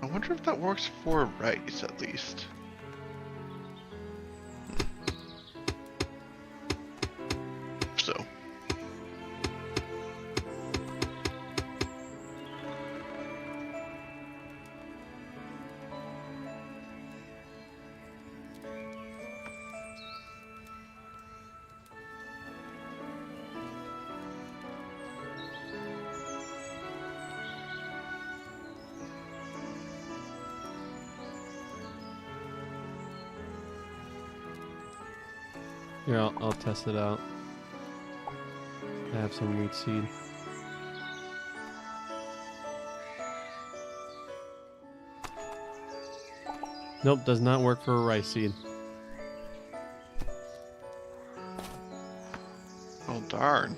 A: I wonder if that works for rice at least. So.
B: Here, I'll test it out. I have some wheat seed. Nope, does not work for a rice seed.
A: Oh, darn.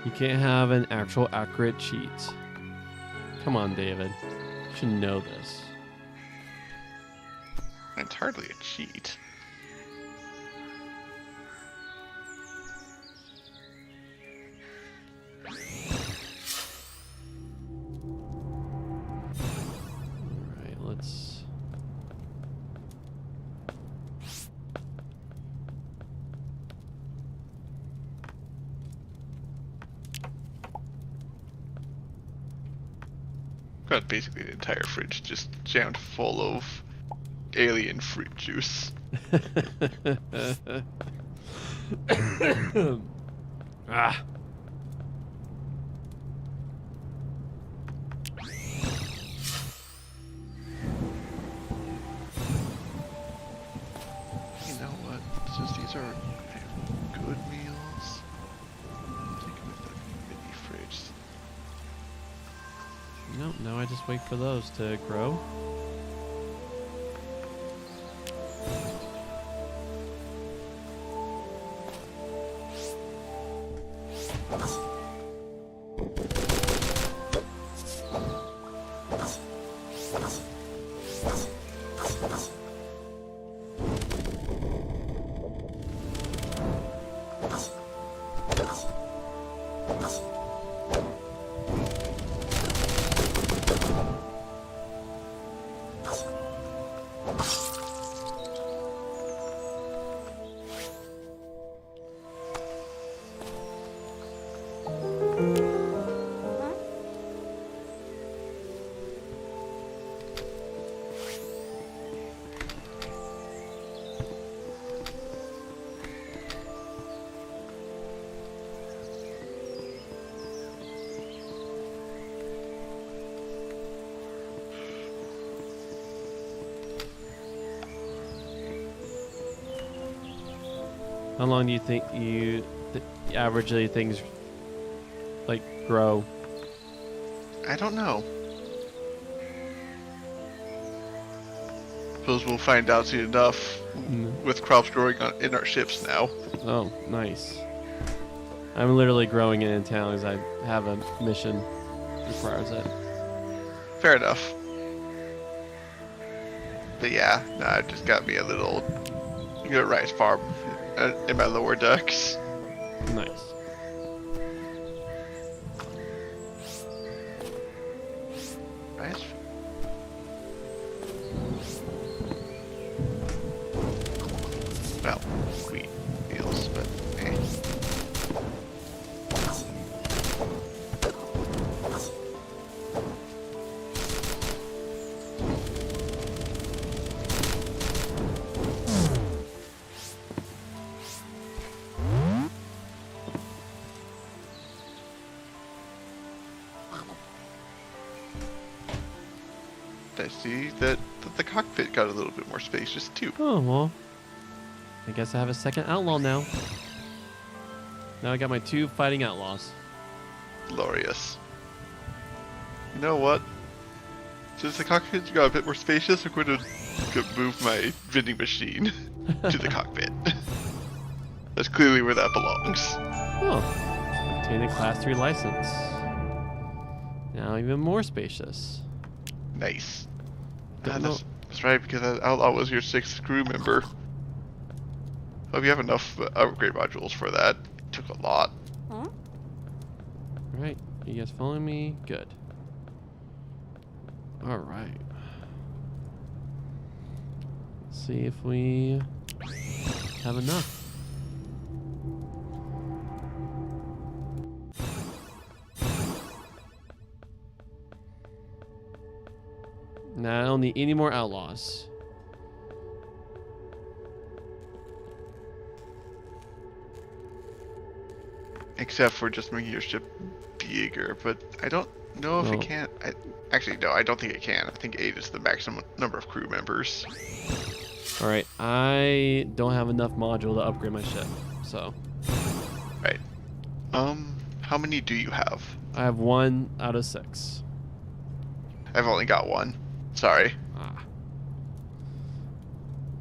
B: You can't have an actual accurate cheat. Come on, David. You should know this.
A: It's hardly a cheat.
B: Alright, let's...
A: Got basically the entire fridge just jammed full of alien fruit juice.
B: Ah.
A: You know what? Since these are good meals, take them with the mini fridge.
B: Nope, now I just wait for those to grow. How long do you think averagely things like grow?
A: I don't know. Suppose we'll find out soon enough with crops growing in our ships now.
B: Oh, nice. I'm literally growing it in town because I have a mission that requires it.
A: Fair enough. But yeah, I just got me a little rice farm in my lower decks.
B: Nice.
A: Rice. Well, wheat meals, but eh. I see that the cockpit got a little bit more spacious too.
B: Oh, well. I guess I have a second outlaw now. Now I got my 2 fighting outlaws.
A: Glorious. You know what? Since the cockpit's got a bit more spacious, I'm going to move my vending machine to the cockpit. That's clearly where that belongs.
B: Oh. Obtain a class 3 license. Now even more spacious.
A: Nice.
B: Don't know.
A: That's right, because that outlaw was your 6th crew member. Hope you have enough upgrade modules for that. It took a lot.
B: Alright, you guys following me? Good. Alright. Let's see if we have enough. Now I don't need any more outlaws.
A: Except for just making your ship bigger, but I don't No, if
B: Oh.
A: it can't. Actually, no, I don't think it can. I think 8 is the maximum number of crew members.
B: All right, I don't have enough module to upgrade my ship, so
A: Right. How many do you have?
B: I have 1 out of 6.
A: I've only got 1. Sorry.
B: Ah.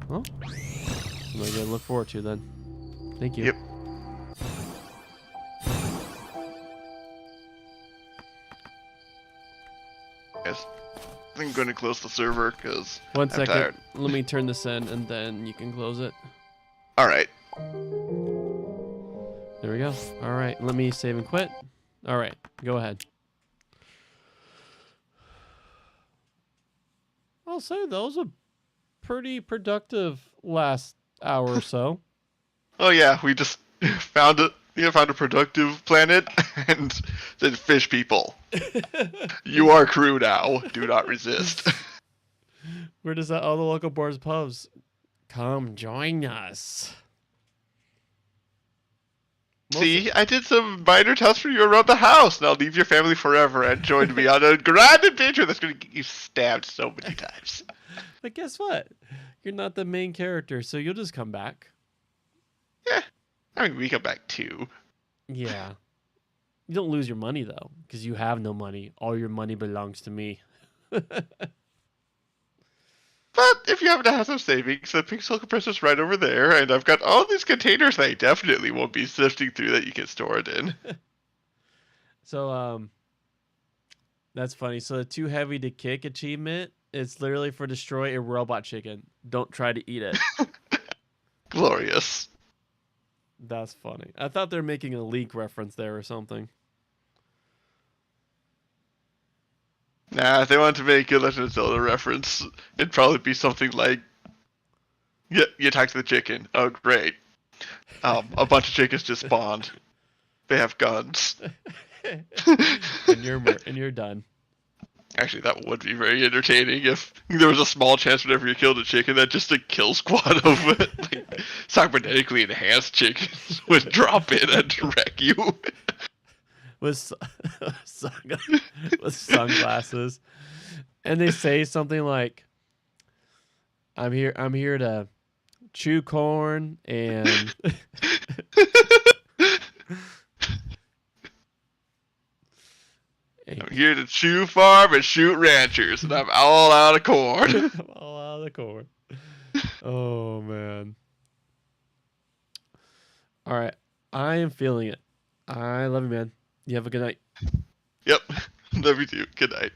B: Well, something I gotta look forward to then. Thank you.
A: Yep. Yes. I'm going to close the server because
B: One
A: I'm
B: second.
A: tired.
B: Let me turn this in, and then you can close it.
A: All right.
B: There we go. All right, let me save and quit. All right, go ahead. I'll say that was a pretty productive last hour or so.
A: Oh yeah, we just found a productive planet and then fish people. You are crew now. Do not resist.
B: Where does that? All the local bars, pubs. Come join us.
A: See, I did some minor tasks for you around the house. Now leave your family forever and join me on a grand adventure that's going to get you stabbed so many times.
B: But guess what? You're not the main character, so you'll just come back.
A: Yeah, I mean we come back too.
B: Yeah. You don't lose your money though, because you have no money. All your money belongs to me.
A: But if you happen to have some savings, the pixel compressor's right over there, and I've got all these containers that I definitely won't be sifting through that you can store it in.
B: So that's funny. So the too heavy to kick achievement, it's literally for destroy a robot chicken. Don't try to eat it.
A: Glorious.
B: That's funny. I thought they were making a leak reference there or something.
A: Nah, if they wanted to make a Legend of Zelda reference, it'd probably be something like, yeah, you attack the chicken. Oh, great. A bunch of chickens just spawned. They have guns.
B: and you're done.
A: Actually, that would be very entertaining if there was a small chance whenever you killed a chicken that just a kill squad of like, cybernetically enhanced chickens would drop in and wreck you.
B: With sunglasses, and they say something like, I'm here to chew corn and
A: I'm here to chew farm and shoot ranchers, and I'm all out of corn.
B: I'm all out of the corn. Oh man. All right, I am feeling it. I love you, man. You have a good night.
A: Yep. Love you too. Good night.